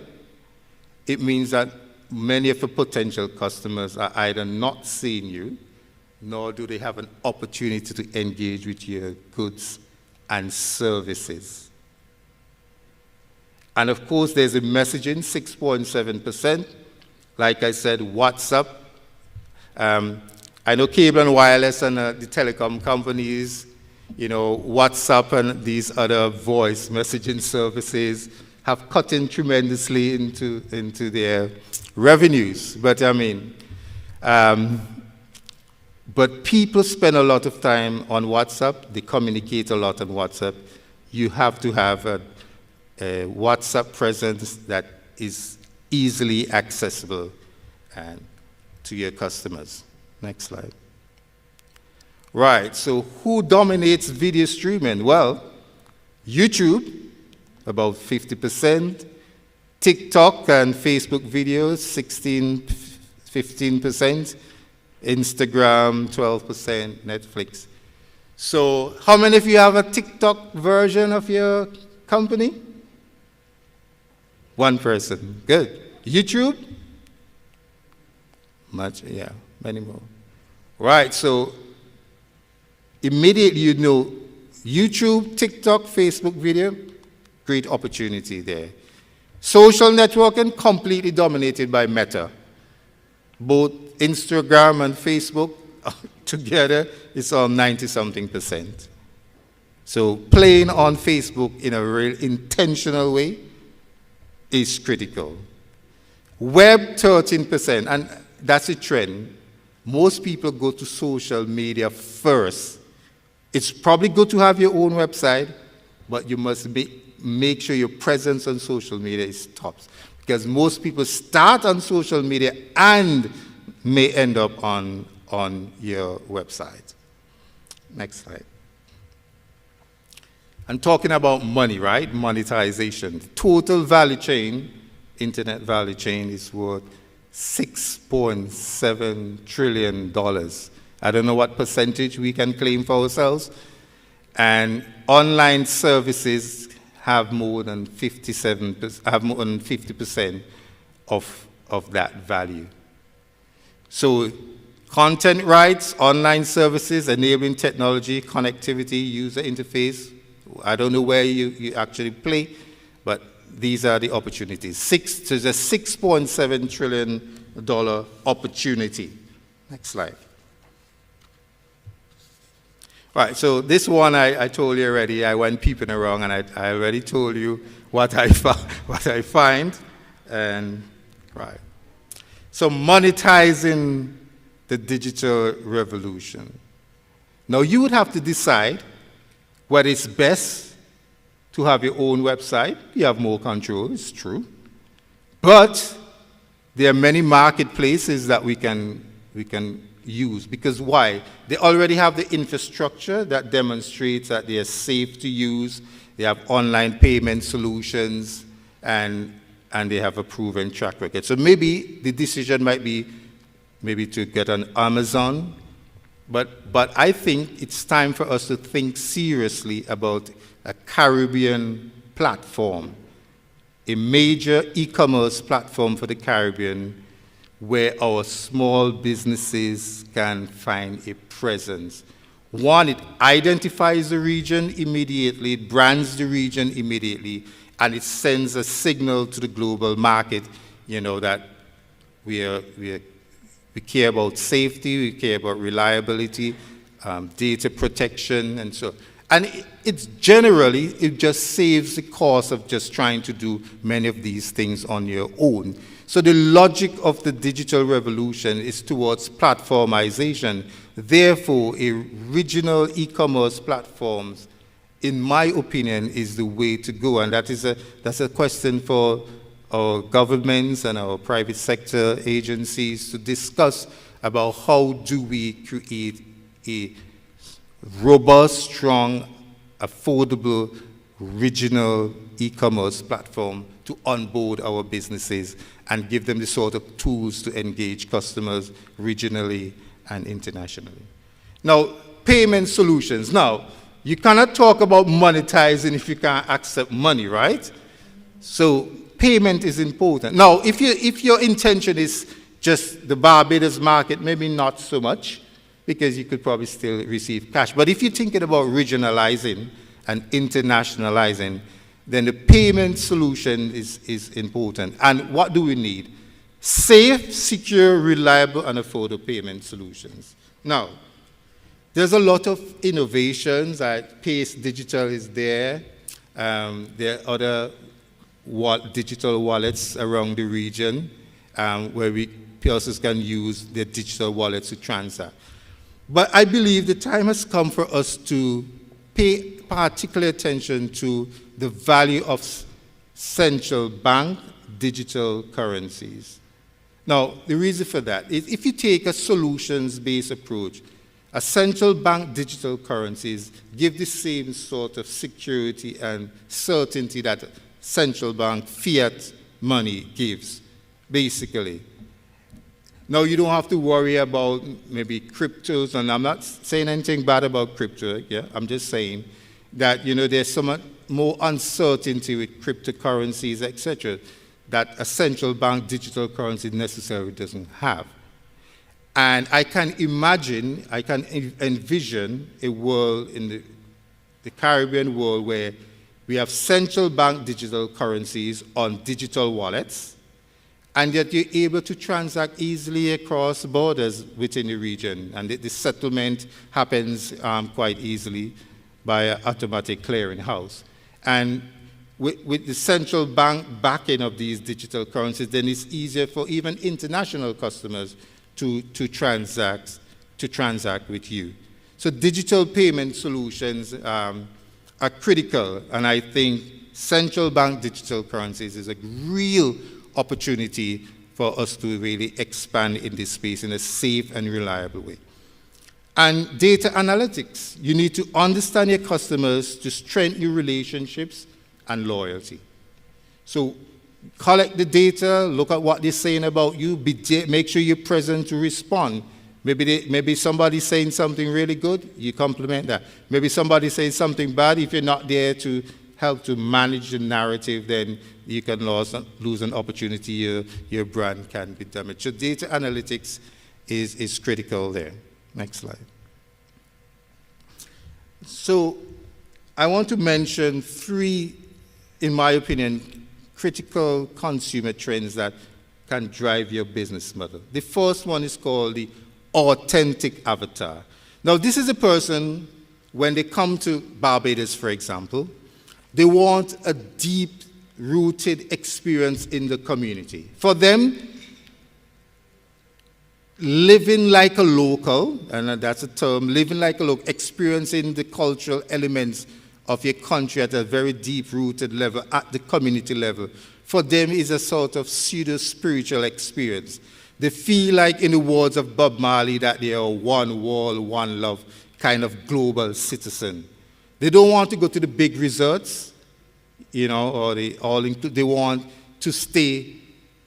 it means that many of the potential customers are either not seeing you, nor do they have an opportunity to engage with your goods and services. And of course, there's a messaging, 6.7%. Like I said, WhatsApp. I know cable and wireless and the telecom companies, WhatsApp and these other voice messaging services have cut in tremendously into their revenues. But but people spend a lot of time on WhatsApp. They communicate a lot on WhatsApp. You have to have a WhatsApp presence that is easily accessible to your customers. Next slide. Right, so who dominates video streaming? Well, YouTube, about 50%. TikTok and Facebook videos, 15%. Instagram, 12%. Netflix. So how many of you have a TikTok version of your company? One person. Good. YouTube? Many more. Right, so immediately YouTube, TikTok, Facebook video, great opportunity there. Social networking, completely dominated by Meta. Both Instagram and Facebook together, it's on 90-something%. So playing on Facebook in a real intentional way is critical. Web, 13%, and that's a trend. Most people go to social media first. It's probably good to have your own website, but you must make sure your presence on social media is tops. Because most people start on social media and may end up on your website. Next slide. I'm talking about money, right? Monetization. Total value chain, internet value chain, is worth $6.7 trillion. I don't know what percentage we can claim for ourselves. And online services have more than 50% of that value. So content rights, online services, enabling technology, connectivity, user interface. I don't know where you actually play, but these are the opportunities. There's a $6.7 trillion opportunity. Next slide. Right, so this one I told you already. I went peeping around, and I already told you what I find. And right, so monetizing the digital revolution. Now you would have to decide whether it's best to have your own website. You have more control, it's true. But there are many marketplaces that we can use. Because why? They already have the infrastructure that demonstrates that they are safe to use. They have online payment solutions, and they have a proven track record. So maybe the decision might be maybe to get on Amazon. But I think it's time for us to think seriously about a Caribbean platform, a major e-commerce platform for the Caribbean, where our small businesses can find a presence. One, it identifies the region immediately, it brands the region immediately, and it sends a signal to the global market, that we care about safety, we care about reliability, data protection, and so on. And it just saves the cost of just trying to do many of these things on your own. So the logic of the digital revolution is towards platformization. Therefore, regional e-commerce platforms, in my opinion, is the way to go. And that's a question for our governments and our private sector agencies to discuss about how do we create a robust, strong, affordable, regional e-commerce platform to onboard our businesses and give them the sort of tools to engage customers regionally and internationally. Now, payment solutions. Now, you cannot talk about monetizing if you can't accept money, right? So payment is important. Now, if your intention is just the Barbados market, maybe not so much, because you could probably still receive cash. But if you're thinking about regionalizing and internationalizing, then the payment solution is important. And what do we need? Safe, secure, reliable, and affordable payment solutions. Now, there's a lot of innovations. Pace Digital is there. There are other digital wallets around the region where persons can use their digital wallets to transact. But I believe the time has come for us to pay particular attention to the value of central bank digital currencies. Now, the reason for that is if you take a solutions-based approach, a central bank digital currencies give the same sort of security and certainty that central bank fiat money gives, basically. Now, you don't have to worry about maybe cryptos, and I'm not saying anything bad about crypto, I'm just saying that, there's so much more uncertainty with cryptocurrencies, etc., that a central bank digital currency necessarily doesn't have. And I can envision a world in the Caribbean world where we have central bank digital currencies on digital wallets, and yet you're able to transact easily across borders within the region, and the settlement happens quite easily by an automatic clearing house. And with the central bank backing of these digital currencies, then it's easier for even international customers to transact with you. So digital payment solutions are critical, and I think central bank digital currencies is a real opportunity for us to really expand in this space in a safe and reliable way. And data analytics. You need to understand your customers to strengthen your relationships and loyalty. So collect the data, look at what they're saying about you, make sure you're present to respond. Maybe somebody's saying something really good, you compliment that. Maybe somebody's saying something bad. If you're not there to help to manage the narrative, then you can lose an opportunity, your brand can be damaged. So data analytics is critical there. Next slide. So I want to mention 3, in my opinion, critical consumer trends that can drive your business model. The first one is called the authentic avatar. Now, this is a person when they come to Barbados, for example, they want a deep-rooted experience in the community. For them, living like a local, and that's a term, living like a local, experiencing the cultural elements of your country at a very deep-rooted level, at the community level, for them is a sort of pseudo-spiritual experience. They feel like, in the words of Bob Marley, that they are one world, one love kind of global citizen. They don't want to go to the big resorts, or they want to stay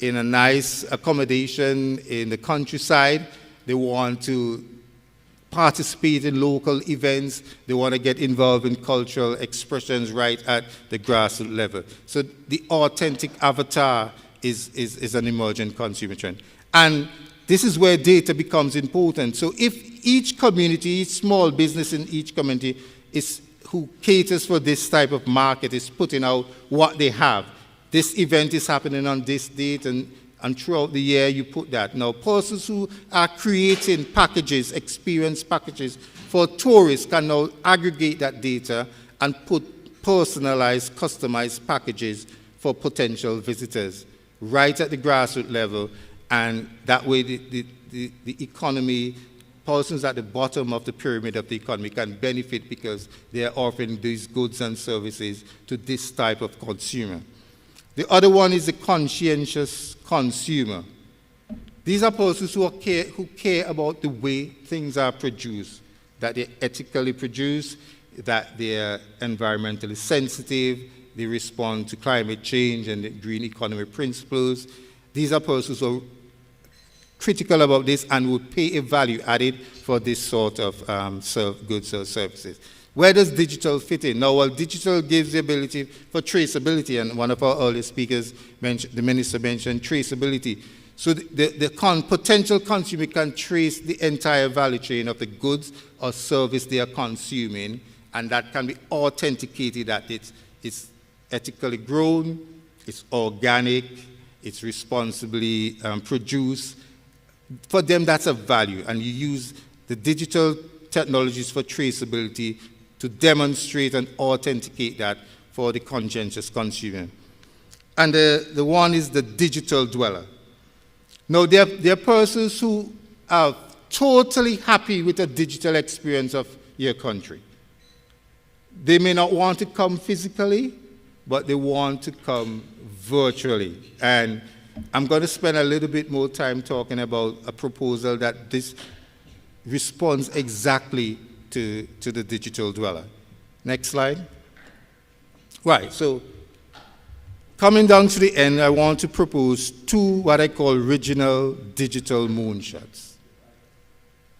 in a nice accommodation in the countryside. They want to participate in local events. They want to get involved in cultural expressions right at the grassroots level. So the authentic avatar is an emerging consumer trend. And this is where data becomes important. So if each community, each small business in each community who caters for this type of market is putting out what they have. This event is happening on this date, and throughout the year you put that. Now, persons who are creating packages, experience packages for tourists can now aggregate that data and put personalized, customized packages for potential visitors right at the grassroots level, and that way the economy, persons at the bottom of the pyramid of the economy can benefit because they are offering these goods and services to this type of consumer. The other one is the conscientious consumer. These are persons who care about the way things are produced, that they're ethically produced, that they're environmentally sensitive, they respond to climate change and the green economy principles. These are persons who are critical about this and would pay a value added for this sort of goods or services. Where does digital fit in? Now, digital gives the ability for traceability, and one of our earlier speakers, the minister, mentioned traceability. So the potential consumer can trace the entire value chain of the goods or service they are consuming, and that can be authenticated that it's ethically grown, it's organic, it's responsibly produced. For them, that's a value, and you use the digital technologies for traceability to demonstrate and authenticate that for the conscientious consumer. And the one is the digital dweller. Now, there are persons who are totally happy with the digital experience of your country. They may not want to come physically, but they want to come virtually. And I'm going to spend a little bit more time talking about a proposal that this responds exactly to the digital dweller. Next slide. Right, so coming down to the end, I want to propose two what I call regional digital moonshots.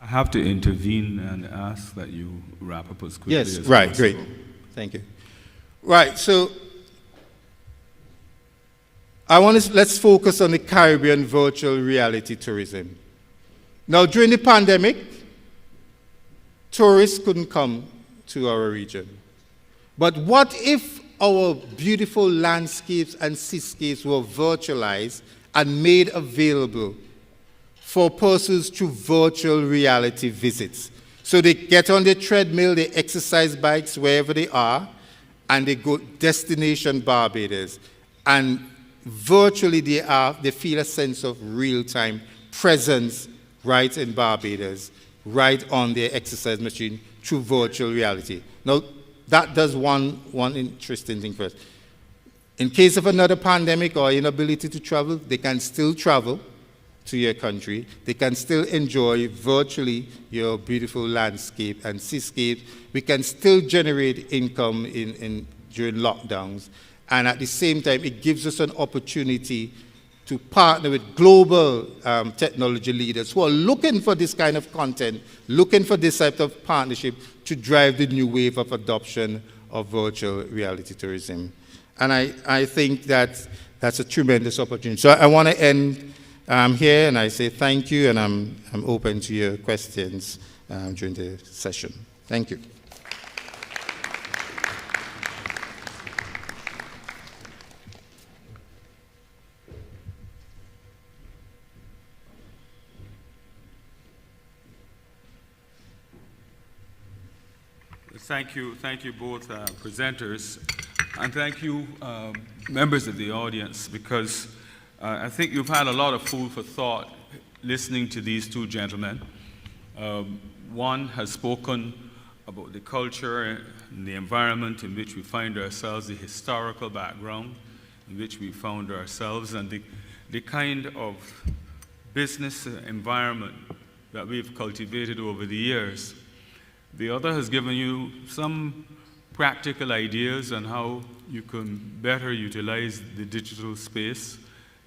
I have to intervene and ask that you wrap up as quickly as right, possible. great. Thank you. Right, so let's focus on the Caribbean virtual reality tourism. Now, during the pandemic, tourists couldn't come to our region. But what if our beautiful landscapes and seascapes were virtualized and made available for persons through virtual reality visits? So they get on their treadmill, they exercise bikes wherever they are, and they go destination Barbados. And virtually they feel a sense of real-time presence right in Barbados, right on their exercise machine through virtual reality. Now, that does one interesting thing first. In case of another pandemic or inability to travel, they can still travel to your country. They can still enjoy virtually your beautiful landscape and seascape. We can still generate income during lockdowns. And at the same time, it gives us an opportunity to partner with global technology leaders who are looking for this kind of content, looking for this type of partnership to drive the new wave of adoption of virtual reality tourism. And I think that's a tremendous opportunity. So I want to end here, and I say thank you, and I'm open to your questions during the session. Thank you. Thank you both presenters, and thank you members of the audience, because I think you've had a lot of food for thought listening to these two gentlemen. One has spoken about the culture and the environment in which we find ourselves, the historical background in which we found ourselves, and the kind of business environment that we've cultivated over the years. The other has given you some practical ideas on how you can better utilize the digital space.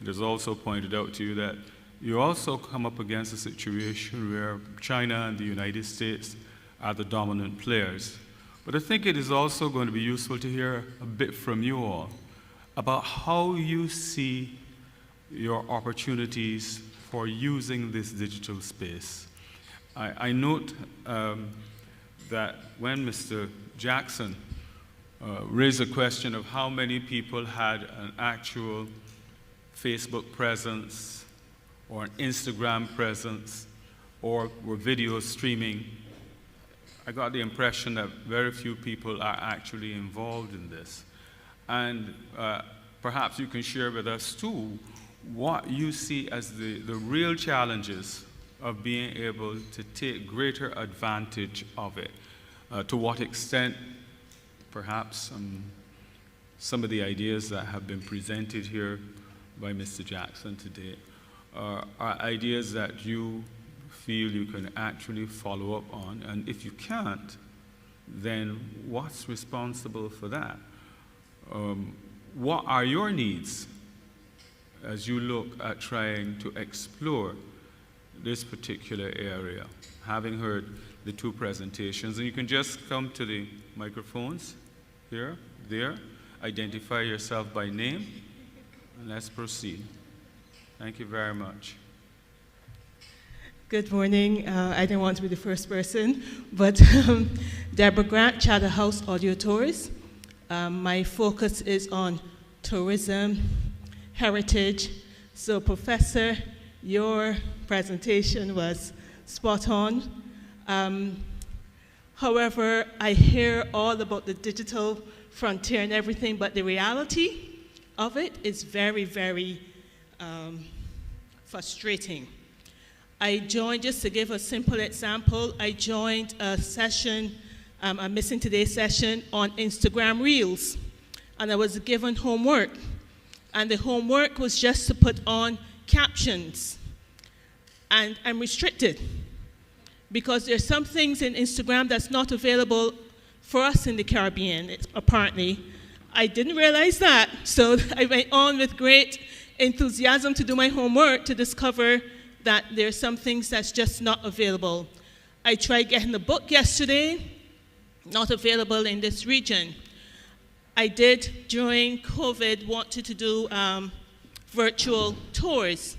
It has also pointed out to you that you also come up against a situation where China and the United States are the dominant players. But I think it is also going to be useful to hear a bit from you all about how you see your opportunities for using this digital space. I note that when Mr. Jackson raised a question of how many people had an actual Facebook presence or an Instagram presence or were video streaming, I got the impression that very few people are actually involved in this. And perhaps you can share with us too what you see as the real challenges of being able to take greater advantage of it. To what extent, perhaps, some of the ideas that have been presented here by Mr. Jackson today are ideas that you feel you can actually follow up on, and if you can't, then what's responsible for that? What are your needs as you look at trying to explore this particular area, having heard the two presentations? And you can just come to the microphones here, there, identify yourself by name, and let's proceed. Thank you very much. Good morning. I didn't want to be the first person, but Deborah Grant, Charterhouse Audio Tours. My focus is on tourism, heritage. So, Professor, your presentation was spot on. However, I hear all about the digital frontier and everything, but the reality of it is very, very frustrating. I joined, just to give a simple example, I joined a session, I'm missing today's session, on Instagram Reels. And I was given homework. And the homework was just to put on captions. And I'm restricted, because there's some things in Instagram that's not available for us in the Caribbean, apparently. I didn't realize that, so I went on with great enthusiasm to do my homework to discover that there's some things that's just not available. I tried getting the book yesterday, not available in this region. I did, during COVID, wanted to do virtual tours.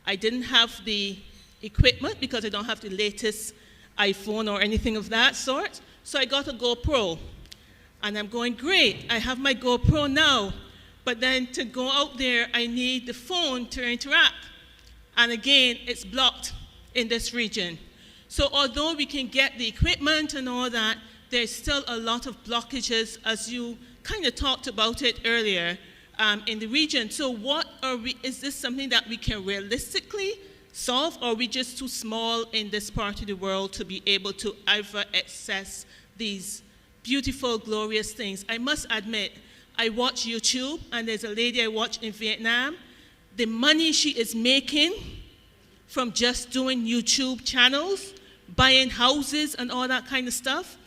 I didn't have the equipment because I don't have the latest iPhone or anything of that sort, so I got a GoPro. And I'm going, great, I have my GoPro now, but then to go out there, I need the phone to interact. And again, it's blocked in this region. So although we can get the equipment and all that, there's still a lot of blockages, as you kind of talked about it earlier, in the region. So is this something that we can realistically solve, or are we just too small in this part of the world to be able to ever access these beautiful, glorious things? I must admit, I watch YouTube, and there's a lady I watch in Vietnam. The money she is making from just doing YouTube channels, buying houses and all that kind of stuff,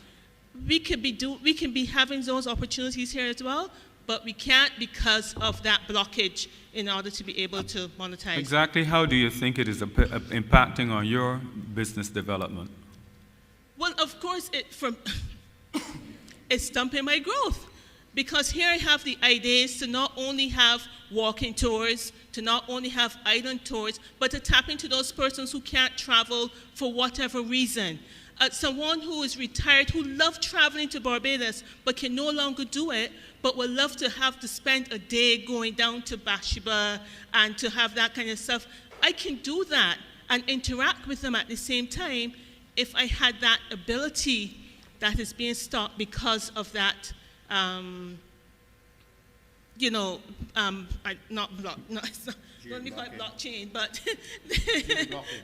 we can be having those opportunities here as well, but we can't because of that blockage in order to be able to monetize. Exactly how do you think it is impacting on your business development? Well, of course, it's stumping my growth. Because here I have the ideas to not only have walking tours, to not only have island tours, but to tap into those persons who can't travel for whatever reason. Someone who is retired, who loved traveling to Barbados, but can no longer do it, but would love to have to spend a day going down to Bathsheba and to have that kind of stuff. I can do that and interact with them at the same time if I had that ability that is being stopped because of that, you know, not let me call it blockchain, but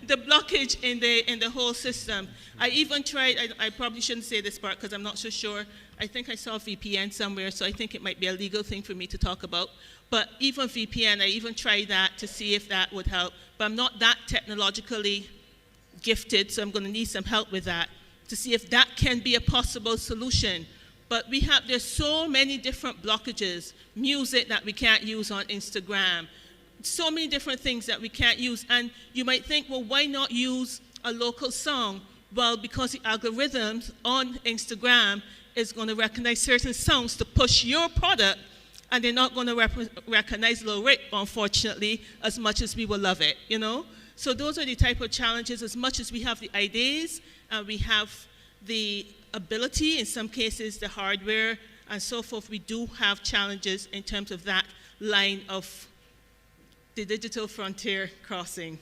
the blockage in the whole system. I even tried, I probably shouldn't say this part because I'm not so sure. I think I saw VPN somewhere, so I think it might be a legal thing for me to talk about. But even VPN, I even tried that to see if that would help. But I'm not that technologically gifted, so I'm going to need some help with that to see if that can be a possible solution. But there's so many different blockages, music that we can't use on Instagram, so many different things that we can't use. And you might think, well, why not use a local song? Well, because the algorithms on Instagram is going to recognize certain songs to push your product, and they're not going to recognize Lil Rick, unfortunately, as much as we will love it, you know? So those are the type of challenges. As much as we have the ideas, we have the ability, in some cases the hardware and so forth, we do have challenges in terms of that line of the digital frontier crossing.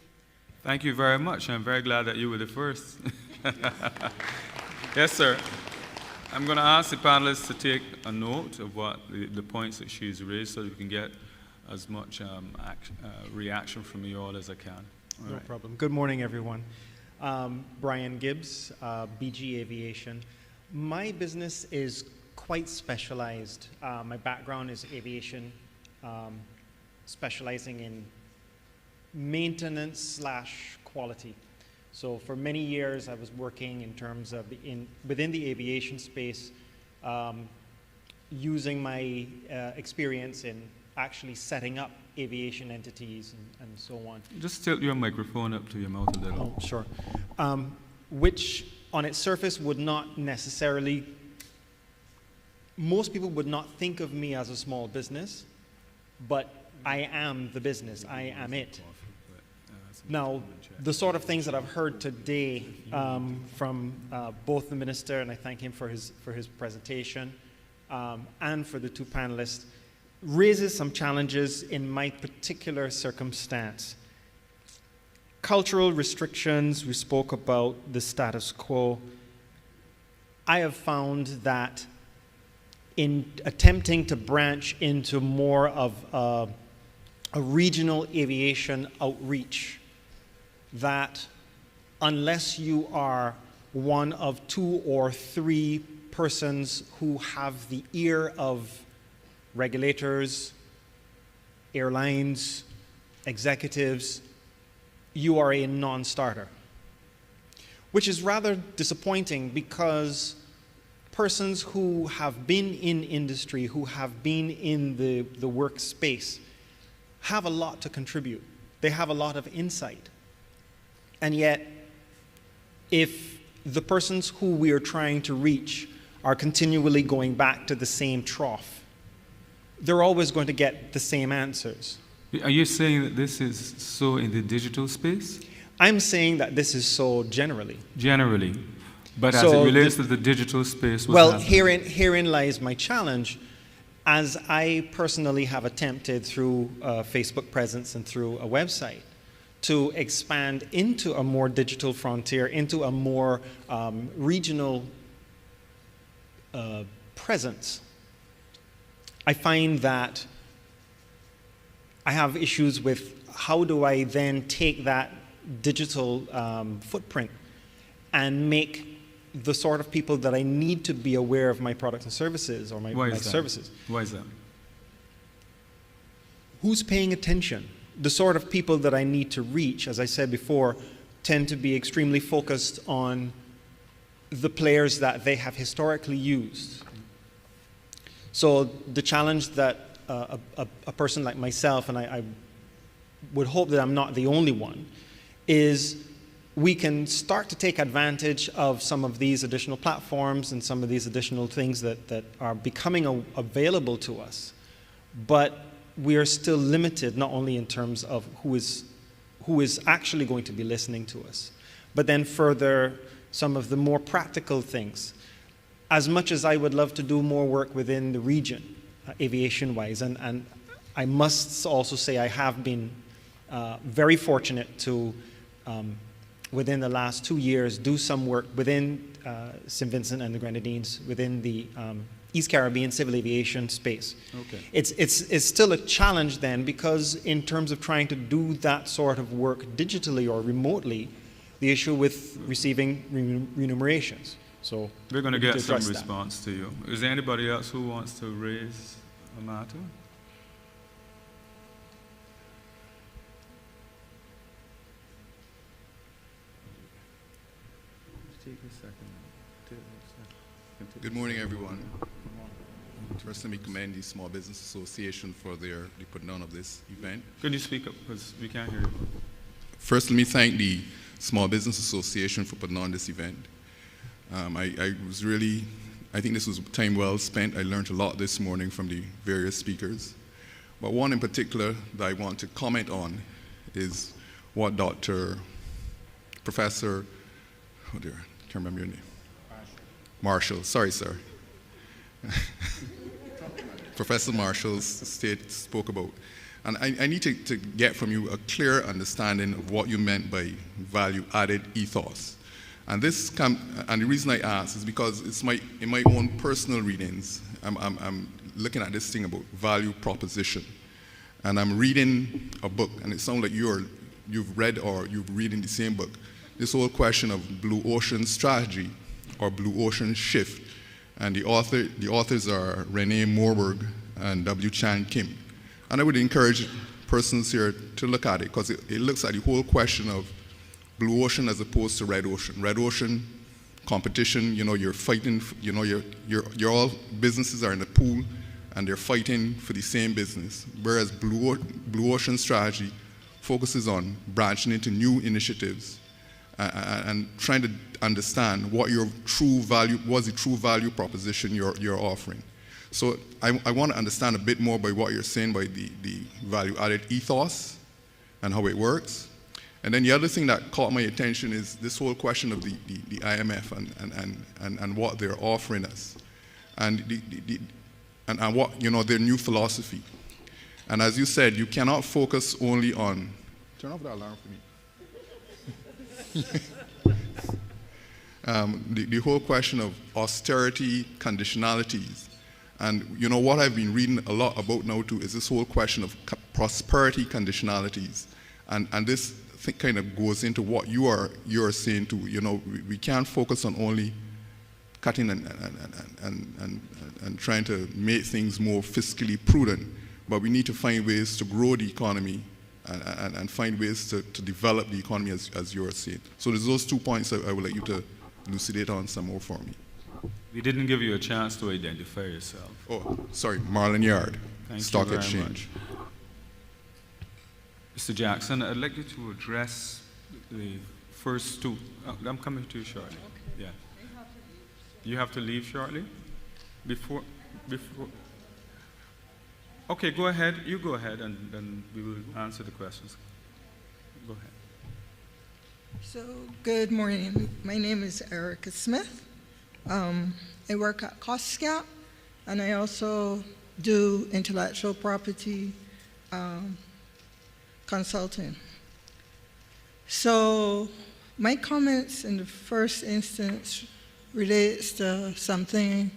Thank you very much. I'm very glad that you were the first. Yes, sir. I'm going to ask the panelists to take a note of what the points that she's raised so that we can get as much reaction from you all as I can. No problem. Good morning, everyone. Brian Gibbs, BG Aviation. My business is quite specialized. My background is aviation, specializing in maintenance / quality. So for many years, I was working in terms of within the aviation space, using my experience in actually setting up aviation entities and so on. Just tilt your microphone up to your mouth a little. Oh, sure. Which on its surface would not necessarily, most people would not think of me as a small business, but I am the business, I am it. Now, the sort of things that I've heard today from both the minister, and I thank him for his presentation, and for the two panelists, raises some challenges in my particular circumstance. Cultural restrictions, we spoke about the status quo. I have found that in attempting to branch into more of a regional aviation outreach, that unless you are one of 2 or 3 persons who have the ear of regulators, airlines, executives, you are a non-starter. Which is rather disappointing because persons who have been in industry, who have been in the workspace, have a lot to contribute. They have a lot of insight. And yet, if the persons who we are trying to reach are continually going back to the same trough, they're always going to get the same answers. Are you saying that this is so in the digital space? I'm saying that this is so generally. Generally. But as So it relates to the digital space, what's Well, happening? herein lies my challenge. As I personally have attempted through a Facebook presence and through a website to expand into a more digital frontier, into a more regional presence, I find that I have issues with how do I then take that digital footprint and make the sort of people that I need to be aware of my products and services or my services. Why is that? Who's paying attention? The sort of people that I need to reach, as I said before, tend to be extremely focused on the players that they have historically used. So the challenge that a person like myself, and I would hope that I'm not the only one, is we can start to take advantage of some of these additional platforms and some of these additional things that are becoming available to us. But we are still limited, not only in terms of who is actually going to be listening to us, but then further, some of the more practical things. As much as I would love to do more work within the region, aviation-wise, and I must also say I have been very fortunate to within the last 2 years, do some work within St. Vincent and the Grenadines, within the East Caribbean civil aviation space. Okay. It's still a challenge then, because in terms of trying to do that sort of work digitally or remotely, the issue with receiving remunerations. So We're going to get some address that. response to you. Is there anybody else who wants to raise a matter? Take a second. Good morning, everyone. First, let me commend the Small Business Association for the putting on of this event. Can you speak up, because we can't hear you? First, let me thank the Small Business Association for putting on this event. I think this was time well spent. I learned a lot this morning from the various speakers. But one in particular that I want to comment on is what Professor, oh dear, I can't remember your name. Marshall, sorry, sir. Professor Marshall spoke about. And I need to get from you a clear understanding of what you meant by value-added ethos. And the reason I ask is because it's in my own personal readings, I'm looking at this thing about value proposition. And I'm reading a book, and it sounds like you've read or you're reading the same book. This whole question of blue ocean strategy or blue ocean shift. And the authors are Renee Morberg and W. Chan Kim. And I would encourage persons here to look at it, because it looks at the whole question of blue ocean as opposed to red ocean. Red ocean competition, you're fighting, you're all businesses are in a pool and they're fighting for the same business. Whereas blue ocean strategy focuses on branching into new initiatives and trying to understand what the true value proposition you're offering. So I want to understand a bit more by what you're saying by the value-added ethos and how it works. And then the other thing that caught my attention is this whole question of the IMF and what they're offering us, and what their new philosophy. And as you said, you cannot focus only on. Turn off the alarm for me. The whole question of austerity conditionalities. And what I've been reading a lot about now too is this whole question of prosperity conditionalities. And this kind of goes into what you're saying too. We can't focus on only cutting and trying to make things more fiscally prudent, but we need to find ways to grow the economy and find ways to develop the economy as you're saying. So there's those 2 points I would like you to elucidate on some more for me. We didn't give you a chance to identify yourself. Oh, sorry, Marlon Yard, Stock Exchange. Mr. Jackson, I'd like you to address the first two. I'm coming to you shortly. Yeah. You have to leave shortly? Before. Okay, go ahead. You go ahead, and then we will answer the questions. Go ahead. So, good morning. My name is Erica Smith. I work at CostCap, and I also do intellectual property consulting. So, my comments in the first instance relates to something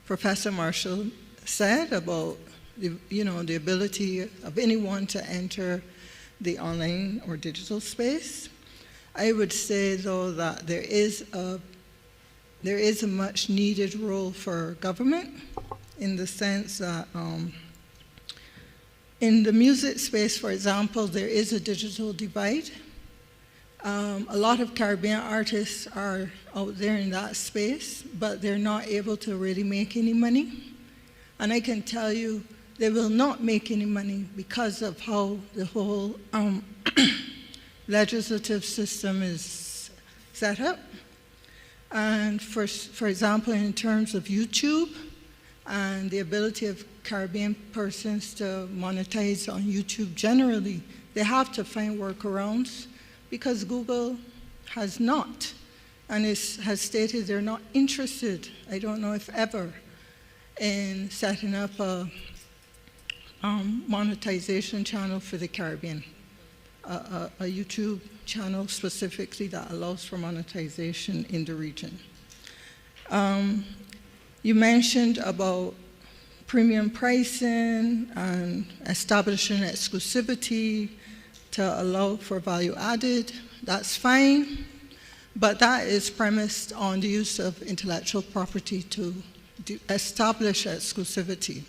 Professor Marshall said about the ability of anyone to enter the online or digital space. I would say, though, that there is a much needed role for government, in the sense that in the music space, for example, there is a digital divide. A lot of Caribbean artists are out there in that space, but they're not able to really make any money. And I can tell you, they will not make any money because of how the whole legislative system is set up. And for example, in terms of YouTube and the ability of Caribbean persons to monetize on YouTube generally, they have to find workarounds, because Google has not, and has stated they're not interested, I don't know if ever, in setting up a monetization channel for the Caribbean. a YouTube channel specifically that allows for monetization in the region. You mentioned about premium pricing and establishing exclusivity to allow for value added. That's fine, but that is premised on the use of intellectual property to establish exclusivity.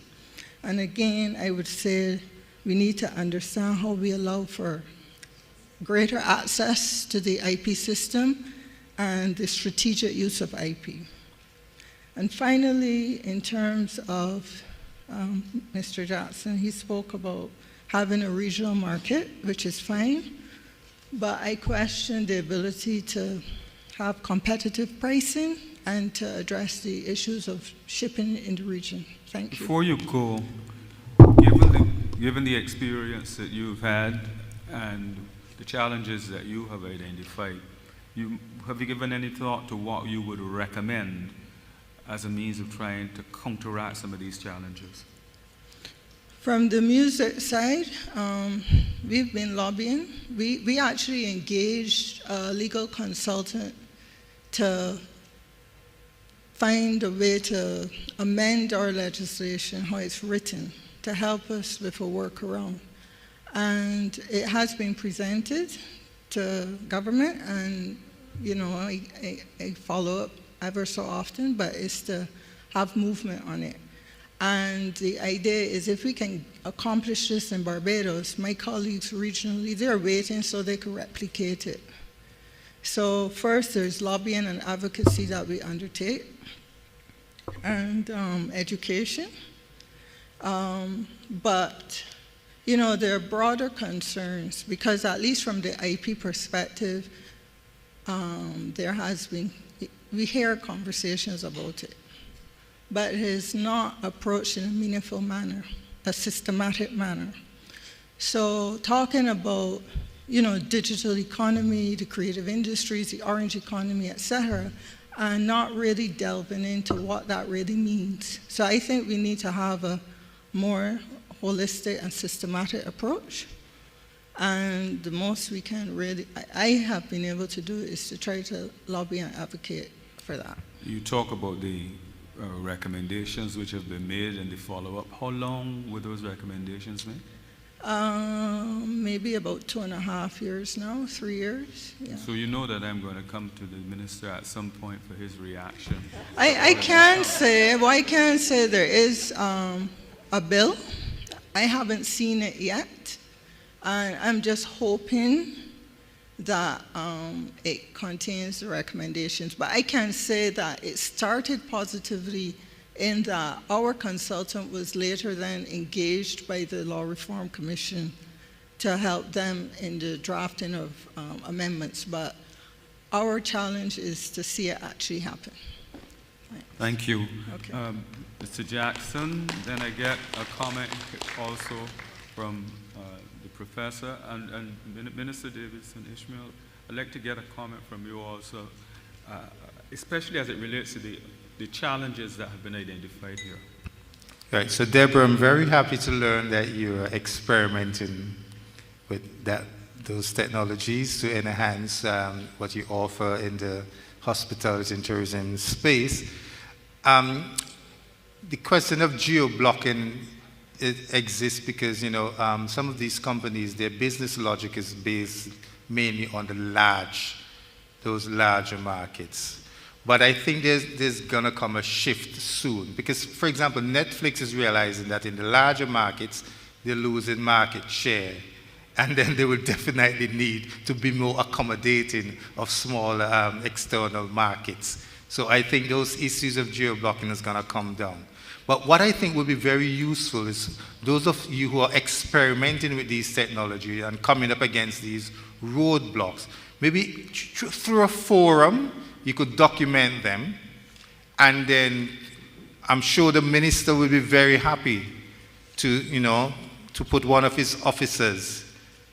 And again, I would say we need to understand how we allow for greater access to the IP system and the strategic use of IP. And finally, in terms of Mr. Jackson, he spoke about having a regional market, which is fine, but I question the ability to have competitive pricing and to address the issues of shipping in the region. Thank you. Before you go, given the experience that you've had and the challenges that you have identified, have you given any thought to what you would recommend as a means of trying to counteract some of these challenges? From the music side, we've been lobbying. We actually engaged a legal consultant to find a way to amend our legislation, how it's written, to help us with a workaround. And it has been presented to government, and I follow up ever so often, but it's to have movement on it. And the idea is if we can accomplish this in Barbados, my colleagues regionally, they're waiting so they can replicate it. So first there's lobbying and advocacy that we undertake, and education. But there are broader concerns because at least from the IP perspective, there has been, we hear conversations about it, but it is not approached in a meaningful manner, a systematic manner. So talking about, digital economy, the creative industries, the orange economy, et cetera, and not really delving into what that really means. So I think we need to have a more holistic and systematic approach. And the most we can really, I have been able to do is to try to lobby and advocate for that. You talk about the recommendations which have been made and the follow-up. How long were those recommendations made? Maybe about 2.5 years now, 3 years. Yeah. So you know that I'm going to come to the minister at some point for his reaction. I can say there is a bill. I haven't seen it yet. And I'm just hoping that it contains the recommendations. But I can say that it started positively in that our consultant was later then engaged by the Law Reform Commission to help them in the drafting of amendments. But our challenge is to see it actually happen. Thank you. Okay. Mr. Jackson, then I get a comment also from the professor and Minister Davidson Ishmael. I'd like to get a comment from you also, especially as it relates to the challenges that have been identified here. Right, so Deborah, I'm very happy to learn that you're experimenting with those technologies to enhance what you offer in the hospitality and tourism space. The question of geo-blocking exists because, some of these companies, their business logic is based mainly on those larger markets. But I think there's going to come a shift soon because, for example, Netflix is realizing that in the larger markets, they're losing market share. And then they will definitely need to be more accommodating of smaller external markets. So I think those issues of geo-blocking is going to come down. But what I think would be very useful is those of you who are experimenting with these technology and coming up against these roadblocks, maybe through a forum, you could document them, and then I'm sure the minister will be very happy to put one of his officers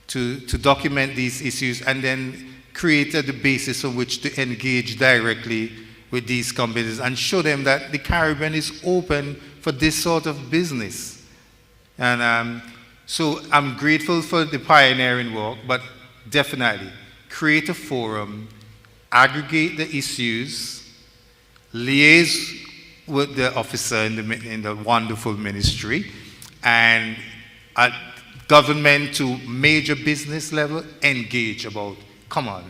to document these issues and then create the basis on which to engage directly with these companies and show them that the Caribbean is open for this sort of business. And So I'm grateful for the pioneering work, but definitely create a forum, aggregate the issues, liaise with the officer in the wonderful ministry, and at government to major business level, engage about, come on,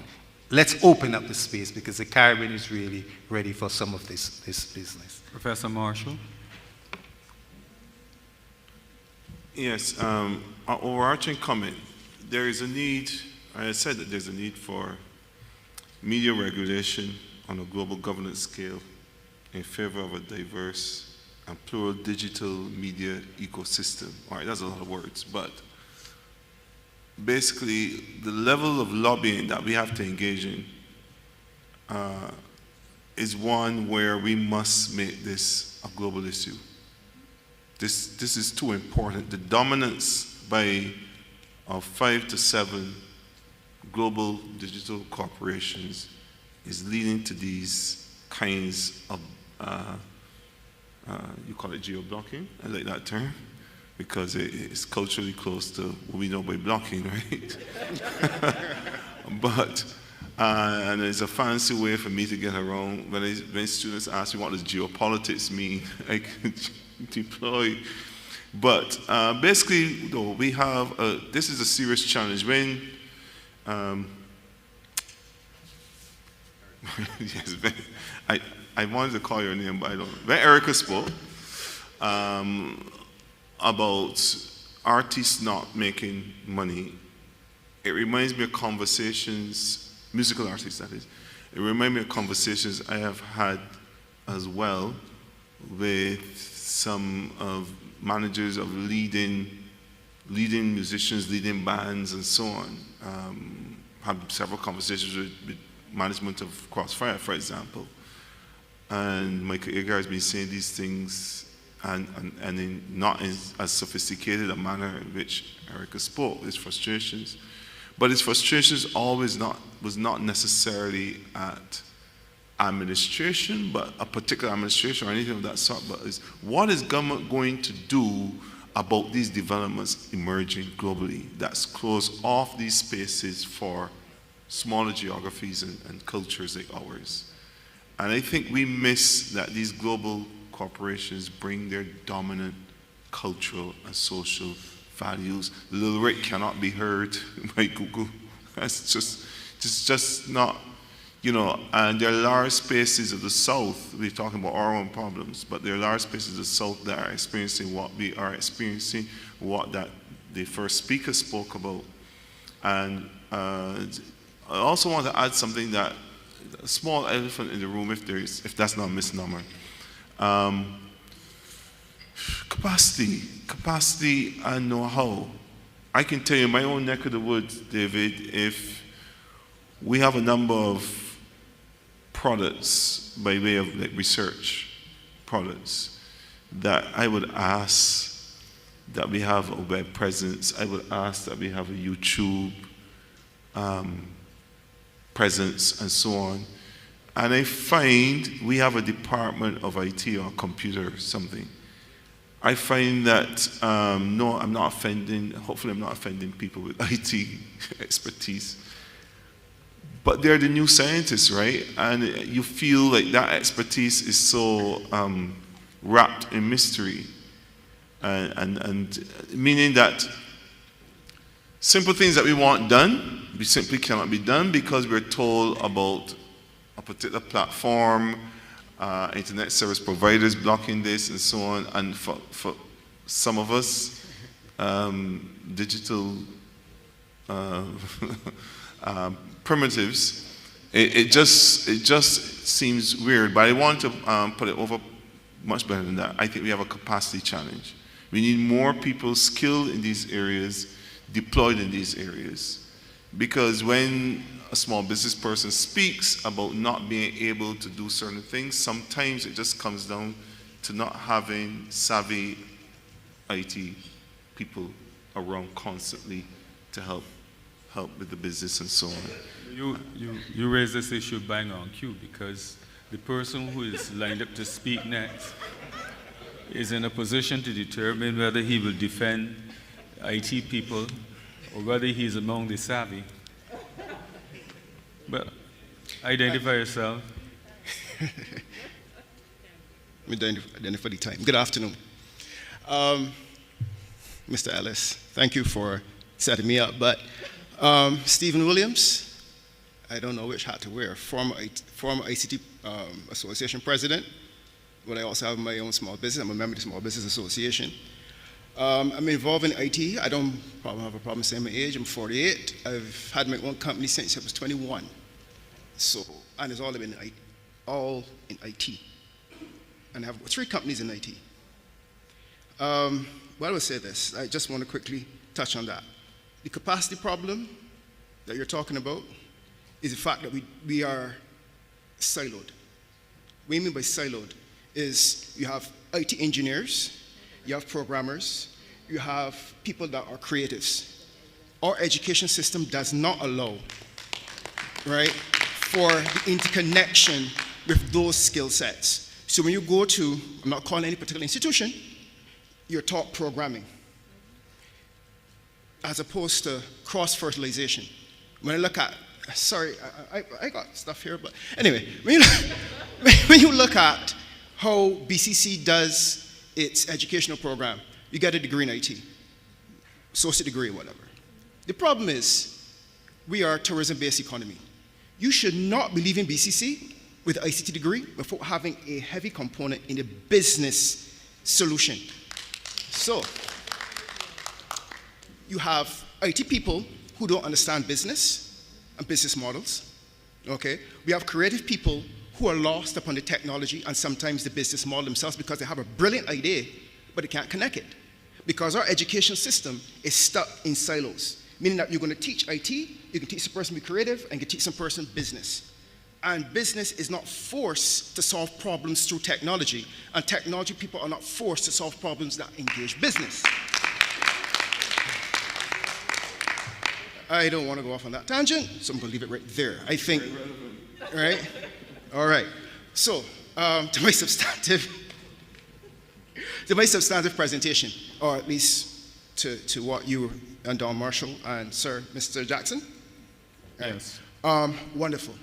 let's open up the space because the Caribbean is really ready for some of this business. Professor Marshall? Yes, our overarching comment, there is a need, I said that there's a need for media regulation on a global governance scale in favor of a diverse and plural digital media ecosystem. All right, that's a lot of words, but basically the level of lobbying that we have to engage in is one where we must make this a global issue. This is too important. The dominance of 5 to 7 global digital corporations is leading to these kinds of, you call it geo-blocking, I like that term, because it's culturally close to what we know by blocking, right? But, and it's a fancy way for me to get around. When students ask me what does geopolitics mean, I can deploy. But basically, though, we have, this is a serious challenge. When, yes, I wanted to call your name, but I don't. When Erica spoke about artists not making money, it reminds me of conversations, musical artists that is, it reminds me of conversations I have had as well with some of managers of leading musicians, leading bands, and so on. Had several conversations with management of Crossfire, for example. And Michael Agar has been saying these things and not in as sophisticated a manner in which Erica spoke, his frustrations. But his frustrations always was not necessarily at administration, but a particular administration or anything of that sort, but is what is government going to do about these developments emerging globally that's closed off these spaces for smaller geographies and cultures like ours. And I think we miss that these global corporations bring their dominant cultural and social values. Little Rick cannot be heard by Google. That's just not, you know, and there are large spaces of the South, we're talking about our own problems, but there are large spaces of the South that are experiencing what we are experiencing, what that the first speaker spoke about. And I also want to add something that, a small elephant in the room, if that's not a misnomer. Capacity and know-how. I can tell you in my own neck of the woods, David, if we have a number of products by way of like research products that I would ask that we have a web presence, I would ask that we have a YouTube presence and so on. And I find we have a department of IT or computer or something. I find that, no, I'm not offending, hopefully I'm not offending people with IT expertise, but they're the new scientists, right? And you feel like that expertise is so wrapped in mystery. And meaning that simple things that we want done, we simply cannot be done because we're told about a particular platform, internet service providers blocking this and so on. And for some of us, digital primitives, it just seems weird. But I want to put it over much better than that. I think we have a capacity challenge. We need more people skilled in these areas, deployed in these areas. Because when a small business person speaks about not being able to do certain things, sometimes it just comes down to not having savvy IT people around constantly to help with the business and so on. You raise this issue bang on cue because the person who is lined up to speak next is in a position to determine whether he will defend IT people, or whether he's among the savvy. But identify yourself. Identify the time. Good afternoon. Mr. Ellis, thank you for setting me up. But Stephen Williams, I don't know which hat to wear, former ICT Association president, but I also have my own small business. I'm a member of the Small Business Association. I'm involved in IT. I don't have a problem saying my age. I'm 48. I've had my own company since I was 21. So, and it's all in IT. And I have 3 companies in IT. Well, I would say this. I just want to quickly touch on that. The capacity problem that you're talking about is the fact that we are siloed. What we mean by siloed is you have IT engineers, you have programmers, you have people that are creatives. Our education system does not allow, right, for the interconnection with those skill sets. So when you go to, I'm not calling any particular institution, you're taught programming as opposed to cross-fertilization. When I look at, sorry, I got stuff here, but anyway, when you look at how BCC does its educational program, you get a degree in IT, associate degree or whatever. The problem is, we are a tourism-based economy. You should not be leaving BCC with an ICT degree before having a heavy component in the business solution. So, you have IT people who don't understand business and business models, okay? We have creative people who are lost upon the technology and sometimes the business model themselves because they have a brilliant idea, but they can't connect it. Because our education system is stuck in silos, meaning that you're going to teach IT, you can teach a person to be creative, and you can teach some person business. And business is not forced to solve problems through technology, and technology people are not forced to solve problems that engage business. I don't want to go off on that tangent, so I'm going to leave it right there. I think, right? All right. So, to my substantive presentation, or at least to what you and Don Marshall and Sir Mr. Jackson. Right? Yes. Wonderful.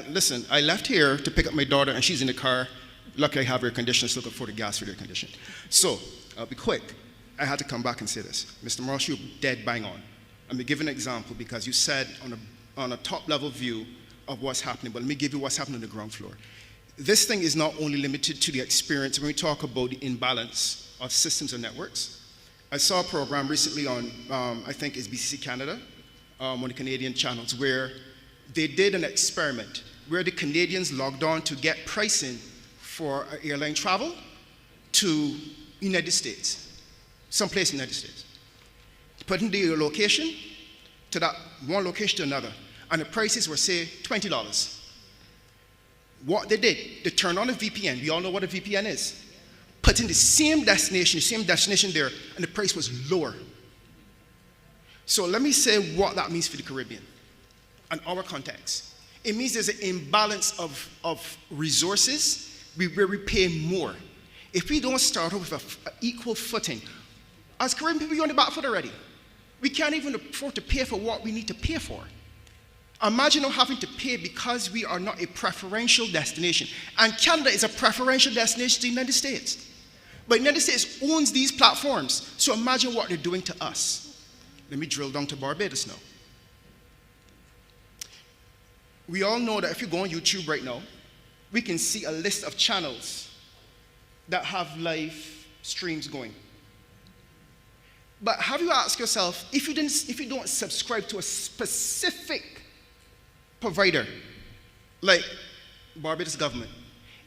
Listen, I left here to pick up my daughter, and she's in the car. Luckily, I have air conditioning, so looking for the gas for the air conditioning. So, I'll be quick. I had to come back and say this. Mr. Marshall, you're dead bang on. Let me give an example because you said on a top-level view of what's happening, but let me give you what's happening on the ground floor. This thing is not only limited to the experience when we talk about the imbalance of systems and networks. I saw a program recently on, I think it's BCC Canada, on the Canadian channels, where they did an experiment where the Canadians logged on to get pricing for airline travel to United States, someplace in the United States. Put in the location to that one location to another, and the prices were, say, $20. What they did, they turned on a VPN. We all know what a VPN is. Put in the same destination there, and the price was lower. So let me say what that means for the Caribbean and our context. It means there's an imbalance of resources where we pay more. If we don't start off with an equal footing, as Caribbean people, we're on the back foot already. We can't even afford to pay for what we need to pay for. Imagine not having to pay because we are not a preferential destination. And Canada is a preferential destination to the United States. But the United States owns these platforms, so imagine what they're doing to us. Let me drill down to Barbados now. We all know that if you go on YouTube right now, we can see a list of channels that have live streams going. But have you asked yourself, if you don't subscribe to a specific provider, like Barbados government,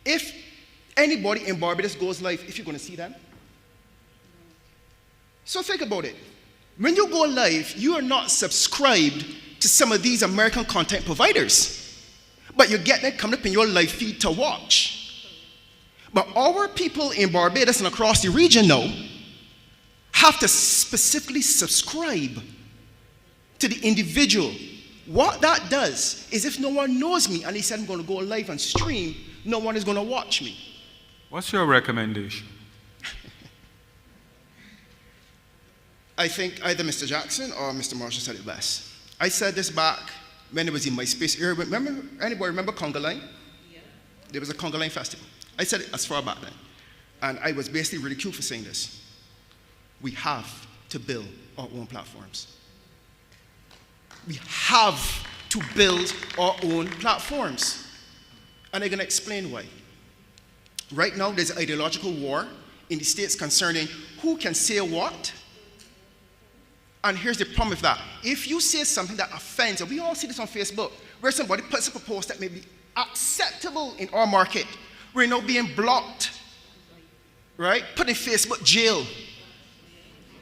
if anybody in Barbados goes live, if you're going to see them? So think about it. When you go live, you are not subscribed to some of these American content providers, but you're getting it coming up in your live feed to watch. But our people in Barbados and across the region now have to specifically subscribe to the individual. What that does is if no one knows me and he said I'm going to go live and stream, no one is going to watch me. What's your recommendation? I think either Mr. Jackson or Mr. Marshall said it best. I said this back when it was in my space area. Anybody remember Conga Line? Yeah. There was a Conga Line festival. I said it as far back then. And I was basically ridiculed for saying this. We have to build our own platforms. We have to build our own platforms. And I'm going to explain why. Right now, there's an ideological war in the States concerning who can say what. And here's the problem with that. If you say something that offends, and we all see this on Facebook, where somebody puts up a post that may be acceptable in our market, we're now being blocked, right? Put in Facebook jail.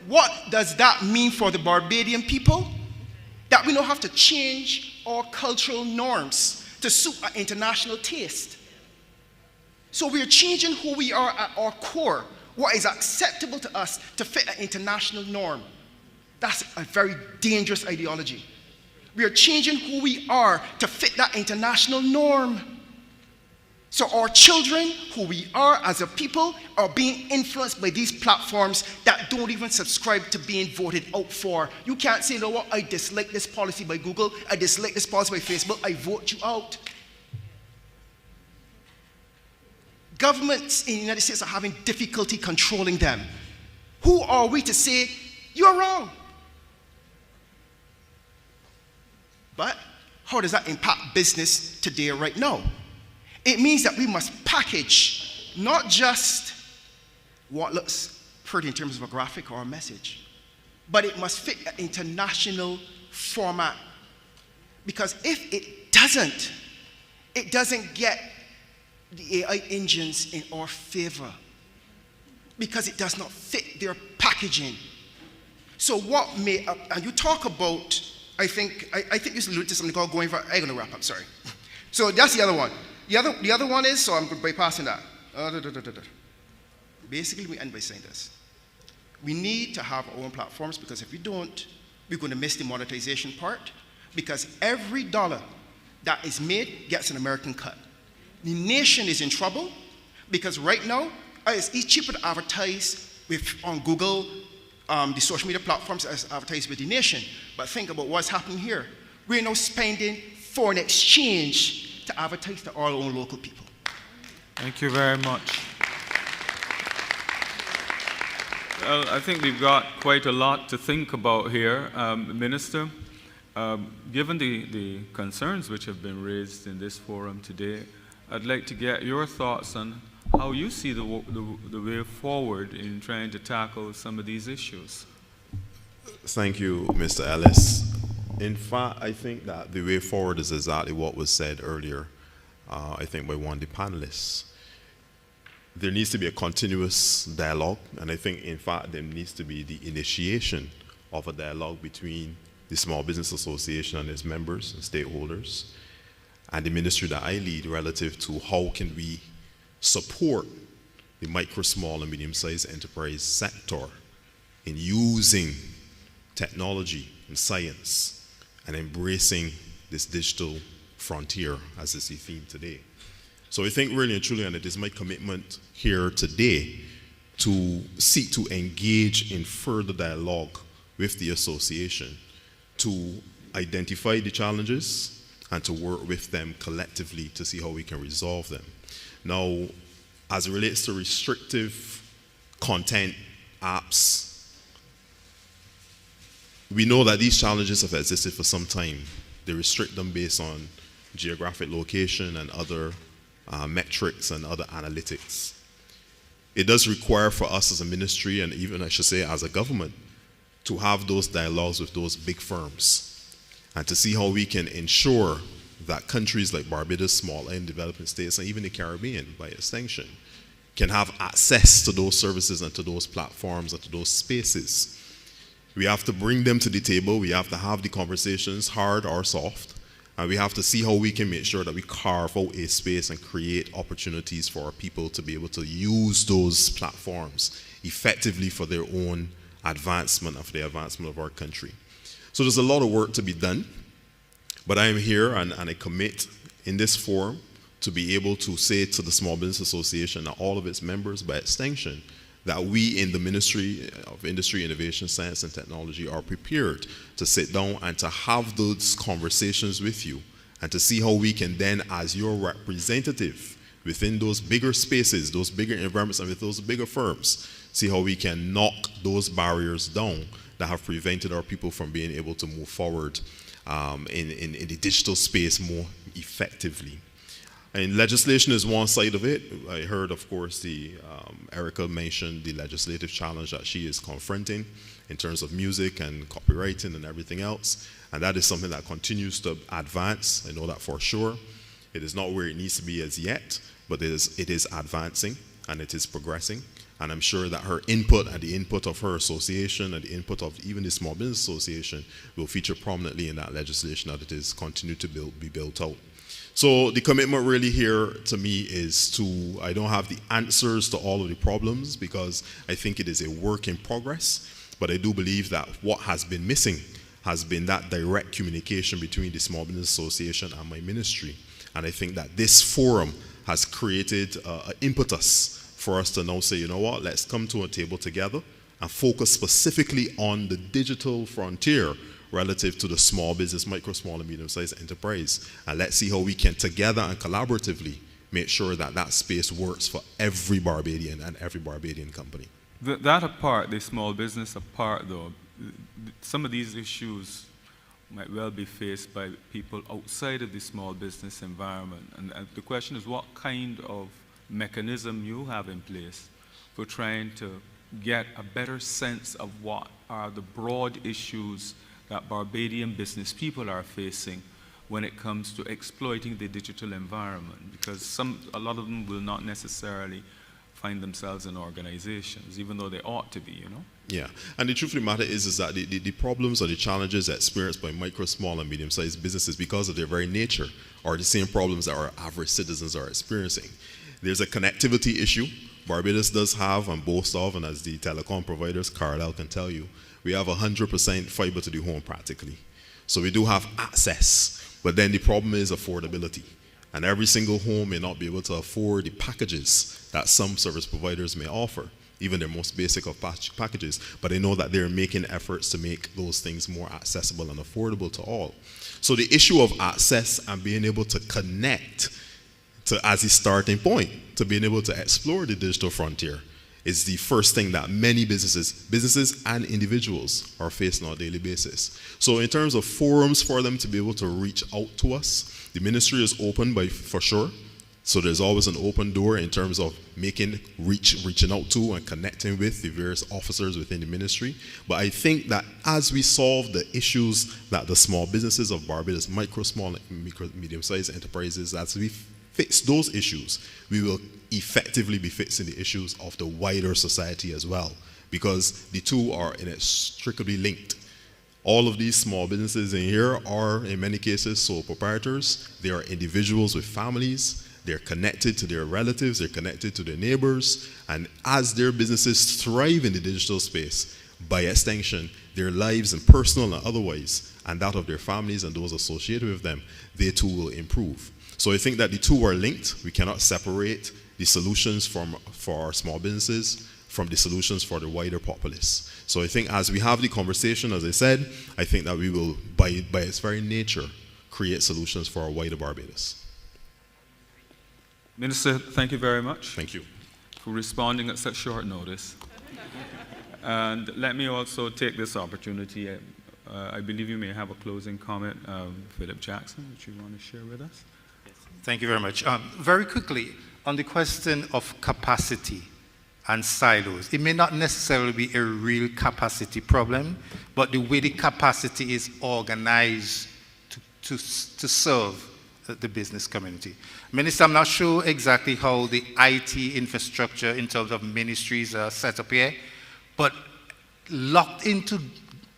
What does that mean for the Barbadian people? That we now have to change our cultural norms to suit our international taste. So we're changing who we are at our core, what is acceptable to us to fit an international norm. That's a very dangerous ideology. We are changing who we are to fit that international norm. So our children, who we are as a people, are being influenced by these platforms that don't even subscribe to being voted out for. You can't say, you know what, I dislike this policy by Google, I dislike this policy by Facebook, I vote you out. Governments in the United States are having difficulty controlling them. Who are we to say, you're wrong? But how does that impact business today, right now? It means that we must package not just what looks pretty in terms of a graphic or a message, but it must fit an international format. Because if it doesn't get the AI engines in our favor, because it does not fit their packaging. So what may, and you talk about, I think you alluded to something called going for, I'm going to wrap up, sorry. So that's the other one. The other one is, so I'm bypassing that. Basically, we end by saying this. We need to have our own platforms, because if we don't, we're going to miss the monetization part, because every dollar that is made gets an American cut. The nation is in trouble, because right now, it's cheaper to advertise on Google, the social media platforms, as advertise with the nation. But think about what's happening here. We're now spending foreign exchange to advertise to our own local people. Thank you very much. Well, I think we've got quite a lot to think about here. Minister, given the concerns which have been raised in this forum today, I'd like to get your thoughts on how you see the way forward in trying to tackle some of these issues. Thank you, Mr. Ellis. In fact, I think that the way forward is exactly what was said earlier, I think by one of the panelists. There needs to be a continuous dialogue, and I think, in fact, there needs to be the initiation of a dialogue between the Small Business Association and its members and stakeholders, and the ministry that I lead relative to how can we support the micro, small, and medium-sized enterprise sector in using technology and science and embracing this digital frontier, as is the theme today. So I think really and truly, and it is my commitment here today, to seek to engage in further dialogue with the association, to identify the challenges and to work with them collectively to see how we can resolve them. Now, as it relates to restrictive content apps, we know that these challenges have existed for some time. They restrict them based on geographic location and other metrics and other analytics. It does require for us as a ministry, and even I should say as a government, to have those dialogues with those big firms and to see how we can ensure that countries like Barbados, small and developing states, and even the Caribbean by extension, can have access to those services and to those platforms and to those spaces. We have to bring them to the table. We have to have the conversations, hard or soft, and we have to see how we can make sure that we carve out a space and create opportunities for our people to be able to use those platforms effectively for their own advancement, of the advancement of our country. So there's a lot of work to be done, but I am here and I commit in this forum to be able to say to the Small Business Association and all of its members by extension that we in the Ministry of Industry, Innovation, Science and Technology are prepared to sit down and to have those conversations with you and to see how we can then, as your representative within those bigger spaces, those bigger environments and with those bigger firms, see how we can knock those barriers down that have prevented our people from being able to move forward in the digital space more effectively. And legislation is one side of it. I heard, of course, Erica mentioned the legislative challenge that she is confronting in terms of music and copywriting and everything else. And that is something that continues to advance. I know that for sure. It is not where it needs to be as yet, but it is advancing and it is progressing. And I'm sure that her input and the input of her association and the input of even the Small Business Association will feature prominently in that legislation that it is continued to be built out. So the commitment really here to me is I don't have the answers to all of the problems because I think it is a work in progress, but I do believe that what has been missing has been that direct communication between the Small Business Association and my ministry. And I think that this forum has created an impetus for us to now say, you know what, let's come to a table together and focus specifically on the digital frontier relative to the small business, micro, small, and medium-sized enterprise. And let's see how we can together and collaboratively make sure that that space works for every Barbadian and every Barbadian company. That apart, the small business apart though, some of these issues might well be faced by people outside of the small business environment. And the question is what kind of mechanism you have in place for trying to get a better sense of what are the broad issues that Barbadian business people are facing when it comes to exploiting the digital environment, because a lot of them will not necessarily find themselves in organizations, even though they ought to be, you know? Yeah, and the truth of the matter is that the problems or the challenges experienced by micro, small, and medium-sized businesses because of their very nature are the same problems that our average citizens are experiencing. There's a connectivity issue. Barbados does have and boasts of, and as the telecom providers, Carlisle can tell you, we have 100% fiber to the home practically. So we do have access, but then the problem is affordability. And every single home may not be able to afford the packages that some service providers may offer, even their most basic of packages, but they know that they're making efforts to make those things more accessible and affordable to all. So the issue of access and being able to connect as a starting point, to being able to explore the digital frontier is the first thing that many businesses and individuals are facing on a daily basis. So in terms of forums for them to be able to reach out to us, the ministry is open for sure. So there's always an open door in terms of reaching out to and connecting with the various officers within the ministry. But I think that as we solve the issues that the small businesses of Barbados, micro, small, and medium-sized enterprises, as we fix those issues, we will effectively be fixing the issues of the wider society as well, because the two are inextricably linked. All of these small businesses in here are, in many cases, sole proprietors. They are individuals with families. They're connected to their relatives. They're connected to their neighbors. And as their businesses thrive in the digital space, by extension, their lives and personal and otherwise, and that of their families and those associated with them, they too will improve. So I think that the two are linked. We cannot separate the solutions for our small businesses from the solutions for the wider populace. So I think as we have the conversation, as I said, I think that we will, by its very nature, create solutions for our wider Barbados. Minister, thank you very much. Thank you. For responding at such short notice. And let me also take this opportunity. I believe you may have a closing comment, Philip Jackson, which you want to share with us. Thank you very much. Very quickly, on the question of capacity and silos, it may not necessarily be a real capacity problem, but the way the capacity is organized to serve the business community. Minister, I'm not sure exactly how the IT infrastructure in terms of ministries are set up here, but locked in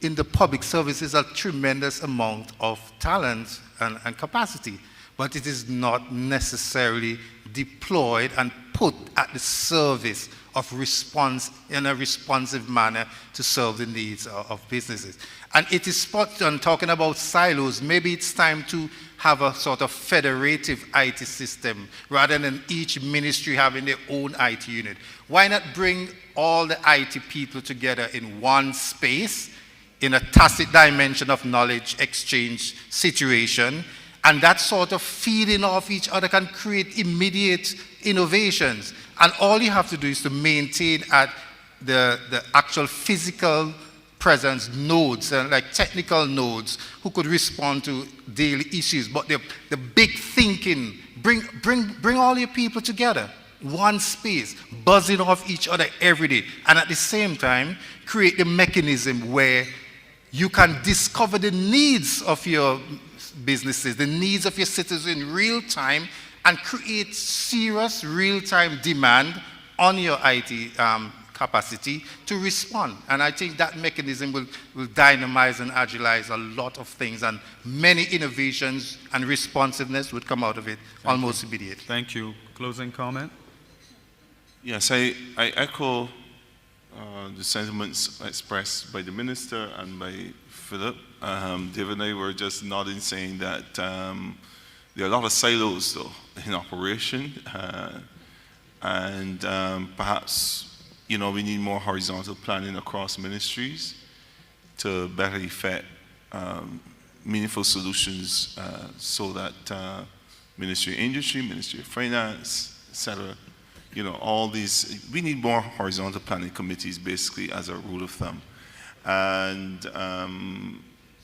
the public service is a tremendous amount of talent and capacity, but it is not necessarily deployed and put at the service of response in a responsive manner to serve the needs of businesses. And it is spot on talking about silos. Maybe it's time to have a sort of federative IT system rather than each ministry having their own IT unit. Why not bring all the IT people together in one space, in a tacit dimension of knowledge exchange situation, and that sort of feeding off each other can create immediate innovations. And all you have to do is to maintain at the actual physical presence nodes, like technical nodes, who could respond to daily issues. But the big thinking, bring all your people together, one space, buzzing off each other every day. And at the same time, create the mechanism where you can discover the needs of your businesses, the needs of your citizens in real time, and create serious real-time demand on your IT capacity to respond. And I think that mechanism will dynamize and agilize a lot of things, and many innovations and responsiveness would come out of it almost immediately. Thank you. Closing comment? Yes, I echo the sentiments expressed by the minister and by Philip. David and I were just nodding, saying that there are a lot of silos, though, in operation, and perhaps, you know, we need more horizontal planning across ministries to better effect meaningful solutions, so that Ministry of Industry, Ministry of Finance, etc., you know, all these, we need more horizontal planning committees, basically, as a rule of thumb. And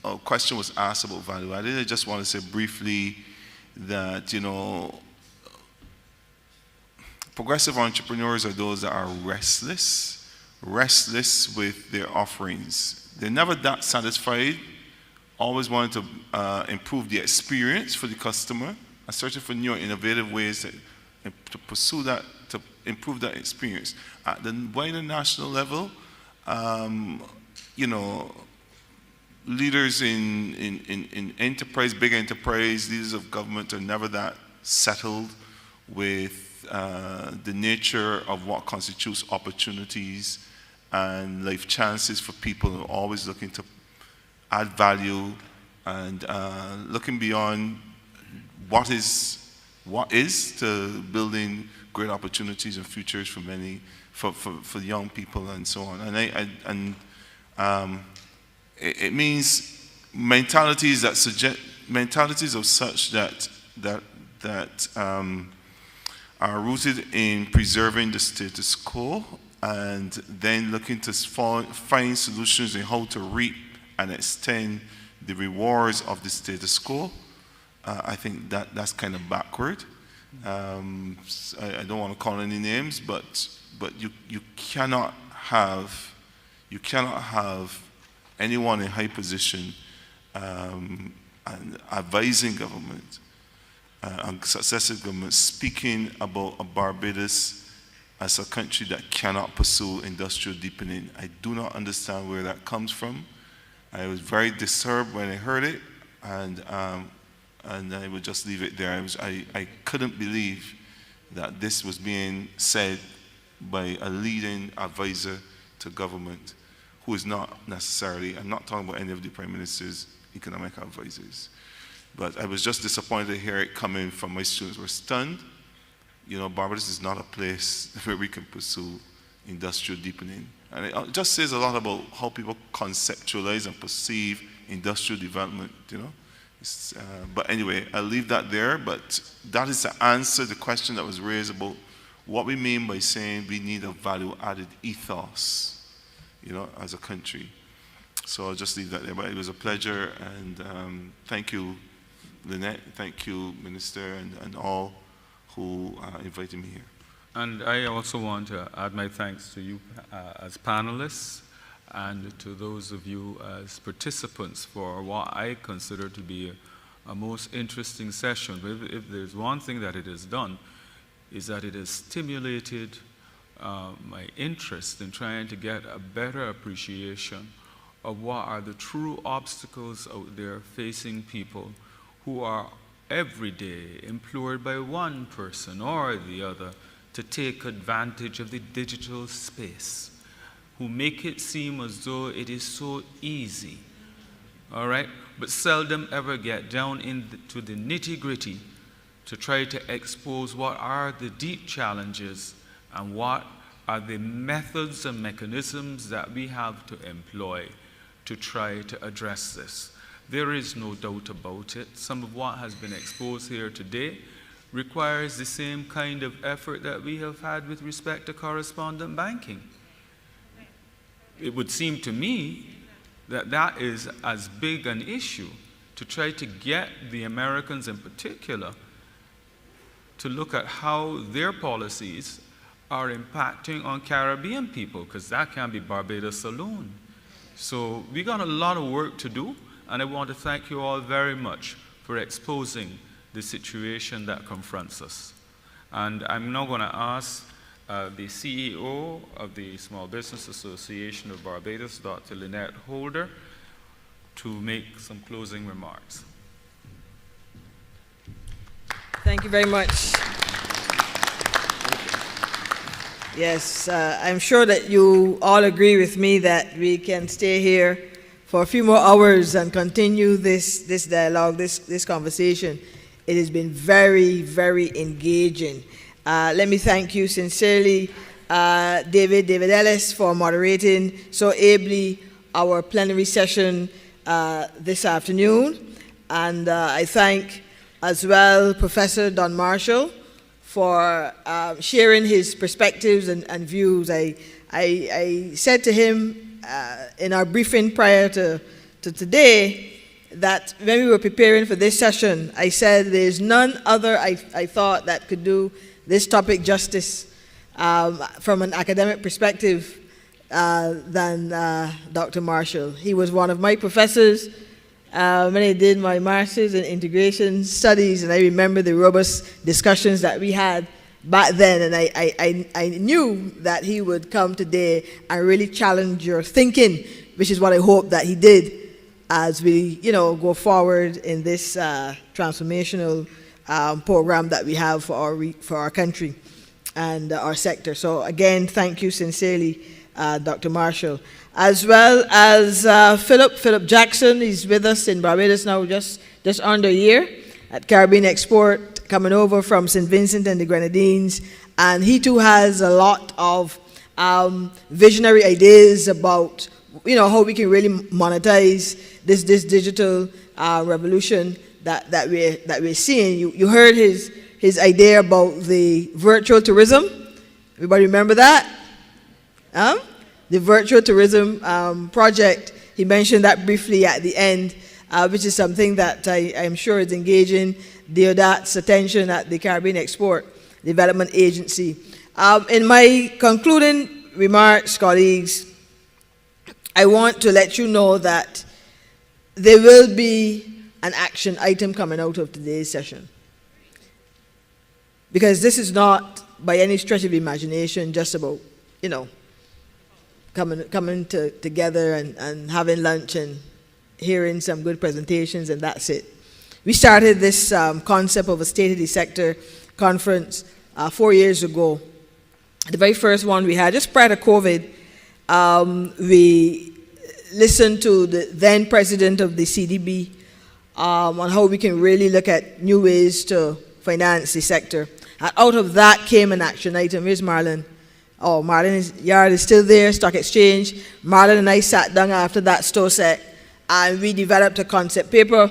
a question was asked about value added. I just want to say briefly that, you know, progressive entrepreneurs are those that are restless with their offerings. They're never that satisfied, always wanting to improve the experience for the customer, and searching for new and innovative ways to pursue that, to improve that experience. At the wider national level, you know, leaders in enterprise, big enterprise, leaders of government are never that settled with the nature of what constitutes opportunities and life chances for people who are always looking to add value and looking beyond what is to building great opportunities and futures for many, for young people and so on. And it means mentalities that suggest, mentalities of such that are rooted in preserving the status quo and then looking to find solutions in how to reap and extend the rewards of the status quo. I think that's kind of backward. I don't want to call any names, but you cannot have anyone in high position and advising government and successive governments speaking about a Barbados as a country that cannot pursue industrial deepening. I do not understand where that comes from. I was very disturbed when I heard it, and I would just leave it there. I couldn't believe that this was being said by a leading advisor to government who is not necessarily, I'm not talking about any of the Prime Minister's economic advisors, but I was just disappointed to hear it coming from my students who were stunned. You know, Barbados is not a place where we can pursue industrial deepening. And it just says a lot about how people conceptualize and perceive industrial development, you know. But anyway, I'll leave that there, but that is to answer the question that was raised about what we mean by saying we need a value-added ethos, you know, as a country. So I'll just leave that there, but it was a pleasure, and thank you, Lynette, thank you, Minister, and all who invited me here. And I also want to add my thanks to you as panelists and to those of you as participants for what I consider to be a most interesting session. If there's one thing that it has done, is that it has stimulated my interest in trying to get a better appreciation of what are the true obstacles out there facing people who are every day implored by one person or the other to take advantage of the digital space, who make it seem as though it is so easy, all right, but seldom ever get down into the nitty-gritty to try to expose what are the deep challenges and what are the methods and mechanisms that we have to employ to try to address this. There is no doubt about it. Some of what has been exposed here today requires the same kind of effort that we have had with respect to correspondent banking. It would seem to me that that is as big an issue to try to get the Americans in particular to look at how their policies are impacting on Caribbean people, because that can't be Barbados alone. So we got a lot of work to do, and I want to thank you all very much for exposing the situation that confronts us. And I'm now going to ask the CEO of the Small Business Association of Barbados, Dr. Lynette Holder, to make some closing remarks. Thank you very much. Yes, I'm sure that you all agree with me that we can stay here for a few more hours and continue this dialogue, this conversation. It has been very, very engaging. Let me thank you sincerely, David Ellis, for moderating so ably our plenary session this afternoon. And I thank as well Professor Don Marshall for sharing his perspectives and views. I said to him in our briefing prior to today that when we were preparing for this session, I said there's none other I thought that could do this topic justice from an academic perspective than Dr. Marshall. He was one of my professors when I did my master's in integration studies, and I remember the robust discussions that we had back then, and I knew that he would come today and really challenge your thinking, which is what I hope that he did as we, go forward in this transformational program that we have for our country and our sector. So again, thank you sincerely, Dr. Marshall. As well as Philip Jackson. He's with us in Barbados now just under a year at Caribbean Export, coming over from St. Vincent and the Grenadines. And he too has a lot of visionary ideas about how we can really monetize this digital revolution that we're seeing. You heard his idea about the virtual tourism. Everybody remember that? The virtual tourism project, he mentioned that briefly at the end, which is something that I'm sure is engaging Deodat's attention at the Caribbean Export Development Agency. In my concluding remarks, colleagues, I want to let you know that there will be an action item coming out of today's session. Because this is not, by any stretch of imagination, just about, coming together and having lunch and hearing some good presentations, and that's it. We started this concept of a State of the Sector conference 4 years ago. The very first one we had, just prior to COVID, we listened to the then president of the CDB on how we can really look at new ways to finance the sector. And out of that came an action item. Here's Marlon. Oh, Marlon Yard is still there, Stock Exchange. Marlon and I sat down after that store set, and we developed a concept paper,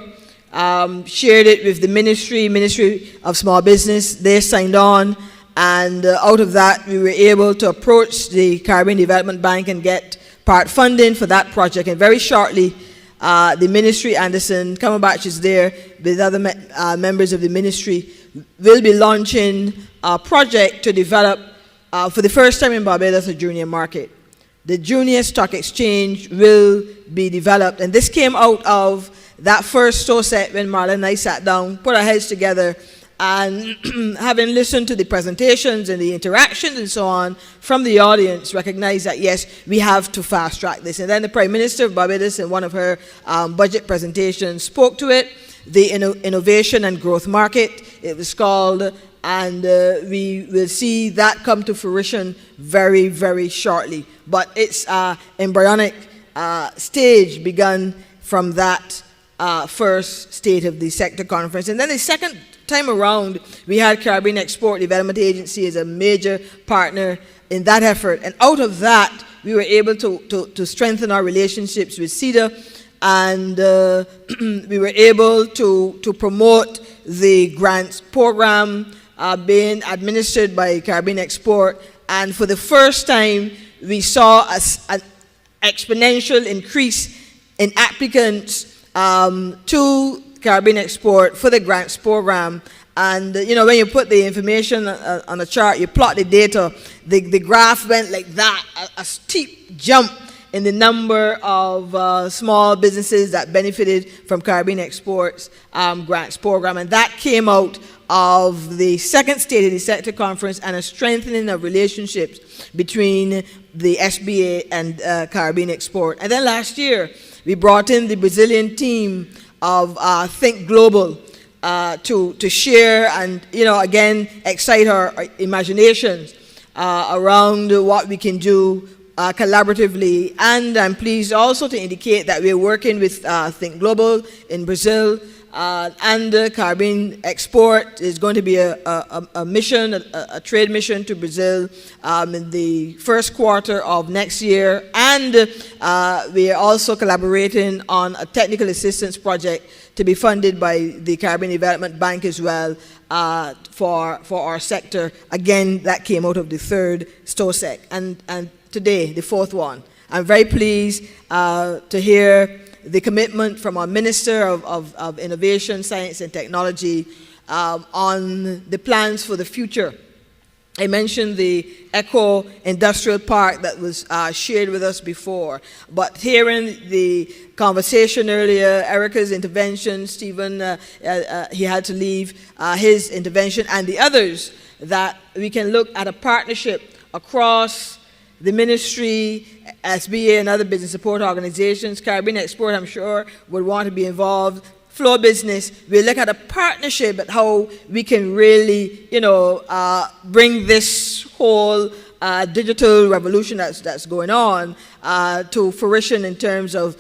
shared it with the Ministry of Small Business. They signed on, and out of that, we were able to approach the Caribbean Development Bank and get part funding for that project. And very shortly, the ministry, Anderson Cumberbatch is there with other members of the ministry, will be launching a project to develop for the first time in Barbados, a junior market. The junior stock exchange will be developed, and this came out of that first store set when Marlon and I sat down, put our heads together, and having listened to the presentations and the interactions and so on from the audience, recognized that yes, we have to fast track this. And then the Prime Minister of Barbados, in one of her budget presentations, spoke to it, the Innovation and Growth Market, it was called, and we will see that come to fruition very, very shortly. But it's embryonic stage begun from that first State of the Sector conference. And then the second time around, we had Caribbean Export Development Agency as a major partner in that effort. And out of that, we were able to strengthen our relationships with CEDA, and we were able to promote the grants program being administered by Caribbean Export. And for the first time, we saw an exponential increase in applicants to Caribbean Export for the grants program. And you know, when you put the information on a chart, you plot the data, the graph went like that, a steep jump in the number of small businesses that benefited from Caribbean Export's grants program. And that came out of the second State of the Sector Conference and a strengthening of relationships between the SBA and Caribbean Export. And then last year, we brought in the Brazilian team of Think Global to share and, you know, again, excite our imaginations around what we can do collaboratively. And I'm pleased also to indicate that we're working with Think Global in Brazil, and Caribbean Export is going to be a mission, a trade mission to Brazil in the first quarter of next year. And we are also collaborating on a technical assistance project to be funded by the Caribbean Development Bank as well for our sector. Again, that came out of the third STOSEC. And today, the fourth one. I'm very pleased to hear the commitment from our Minister of Innovation, Science and Technology on the plans for the future. I mentioned the Eco Industrial Park that was shared with us before, but hearing the conversation earlier, Erica's intervention, Stephen, he had to leave his intervention, and the others, that we can look at a partnership across the ministry, SBA, and other business support organizations. Caribbean Export, I'm sure, would want to be involved. Flow Business, we look at a partnership at how we can really, you know, bring this whole digital revolution that's going on to fruition in terms of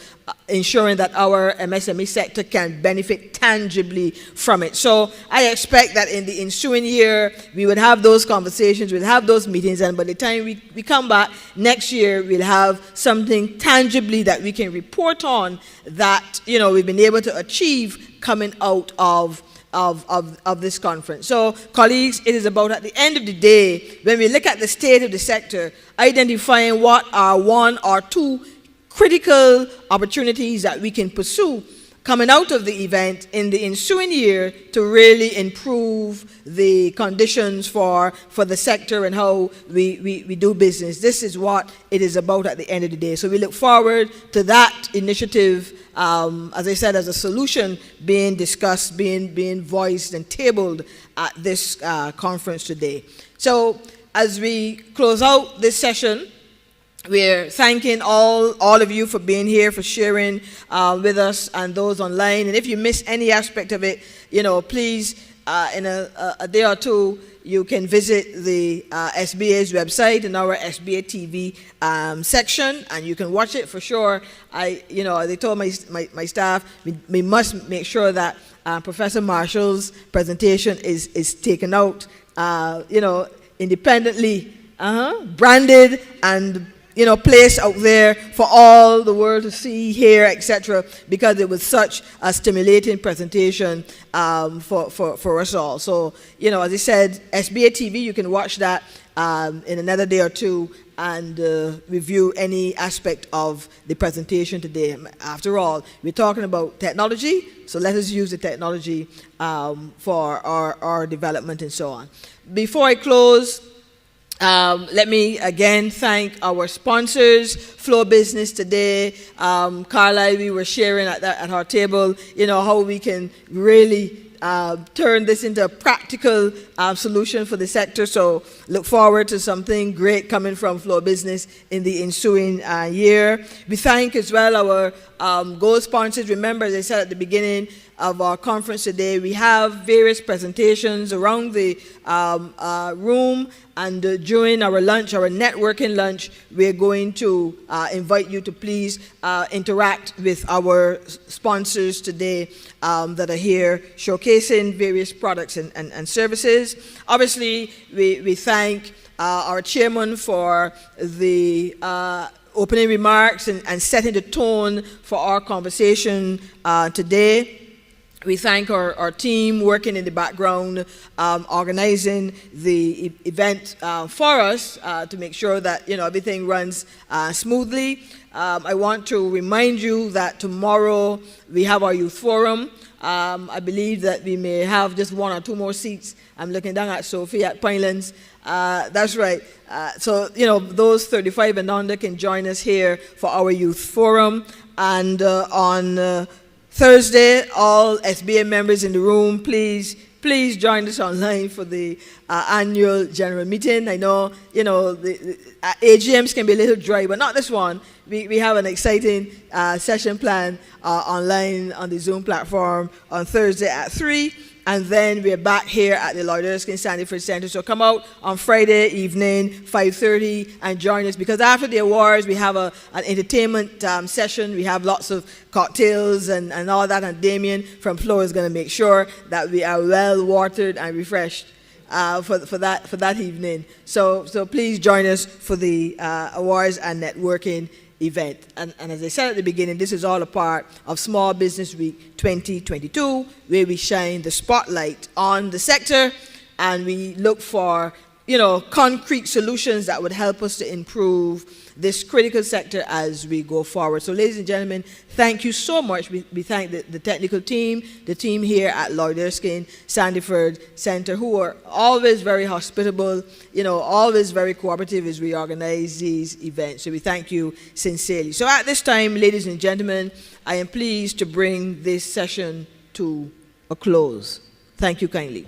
ensuring that our MSME sector can benefit tangibly from it. So I expect that in the ensuing year, we would have those conversations, we'll have those meetings, and by the time we come back next year, we'll have something tangibly that we can report on that, you know, we've been able to achieve coming out of this conference. So, colleagues, it is about, at the end of the day, when we look at the state of the sector, identifying what are one or two critical opportunities that we can pursue coming out of the event in the ensuing year to really improve the conditions for the sector and how we do business. This is what it is about at the end of the day. So we look forward to that initiative, as I said, as a solution being discussed, being voiced and tabled at this conference today. So as we close out this session, we're thanking all of you for being here, for sharing with us and those online. And if you miss any aspect of it, you know, please, in a day or two, you can visit the SBA's website in our SBA TV section, and you can watch it for sure. They told my staff, we must make sure that Professor Marshall's presentation is taken out, independently, branded and placed out there for all the world to see, hear, etc., because it was such a stimulating presentation for us all. So, as I said, SBA TV, you can watch that in another day or two and review any aspect of the presentation today. After all, we're talking about technology, so let us use the technology for our development and so on. Before I close, let me again thank our sponsors, Flow Business today. Carla, we were sharing at our table, how we can really turn this into a practical solution for the sector. So look forward to something great coming from Flow Business in the ensuing year. We thank as well our gold sponsors. Remember, as I said at the beginning of our conference today, we have various presentations around the room, and during our lunch, our networking lunch, we're going to invite you to please interact with our sponsors today that are here showcasing various products and services. Obviously, we thank our chairman for the opening remarks and setting the tone for our conversation today. We thank our team working in the background, organizing the event for us to make sure that everything runs smoothly. I want to remind you that tomorrow we have our youth forum. I believe that we may have just 1 or 2 more seats. I'm looking down at Sophie at Pinelands. That's right. So those 35 and under can join us here for our youth forum. And on Thursday, all SBA members in the room, please join us online for the annual general meeting. I know, the AGMs can be a little dry, but not this one. We have an exciting session planned online on the Zoom platform on Thursday at 3. And then we're back here at the Lloyd Erskine Sandyford Center. So come out on Friday evening, 5:30, and join us. Because after the awards, we have an entertainment session. We have lots of cocktails and all that. And Damien from Flow is going to make sure that we are well watered and refreshed for that evening. So please join us for the awards and networking event. And as I said at the beginning, this is all a part of Small Business Week 2022, where we shine the spotlight on the sector and we look for, concrete solutions that would help us to improve this critical sector as we go forward. So ladies and gentlemen, thank you so much. We thank the technical team, the team here at Lloyd Erskine Sandyford Center, who are always very hospitable, always very cooperative as we organize these events. So we thank you sincerely. So at this time, ladies and gentlemen, I am pleased to bring this session to a close. Thank you kindly.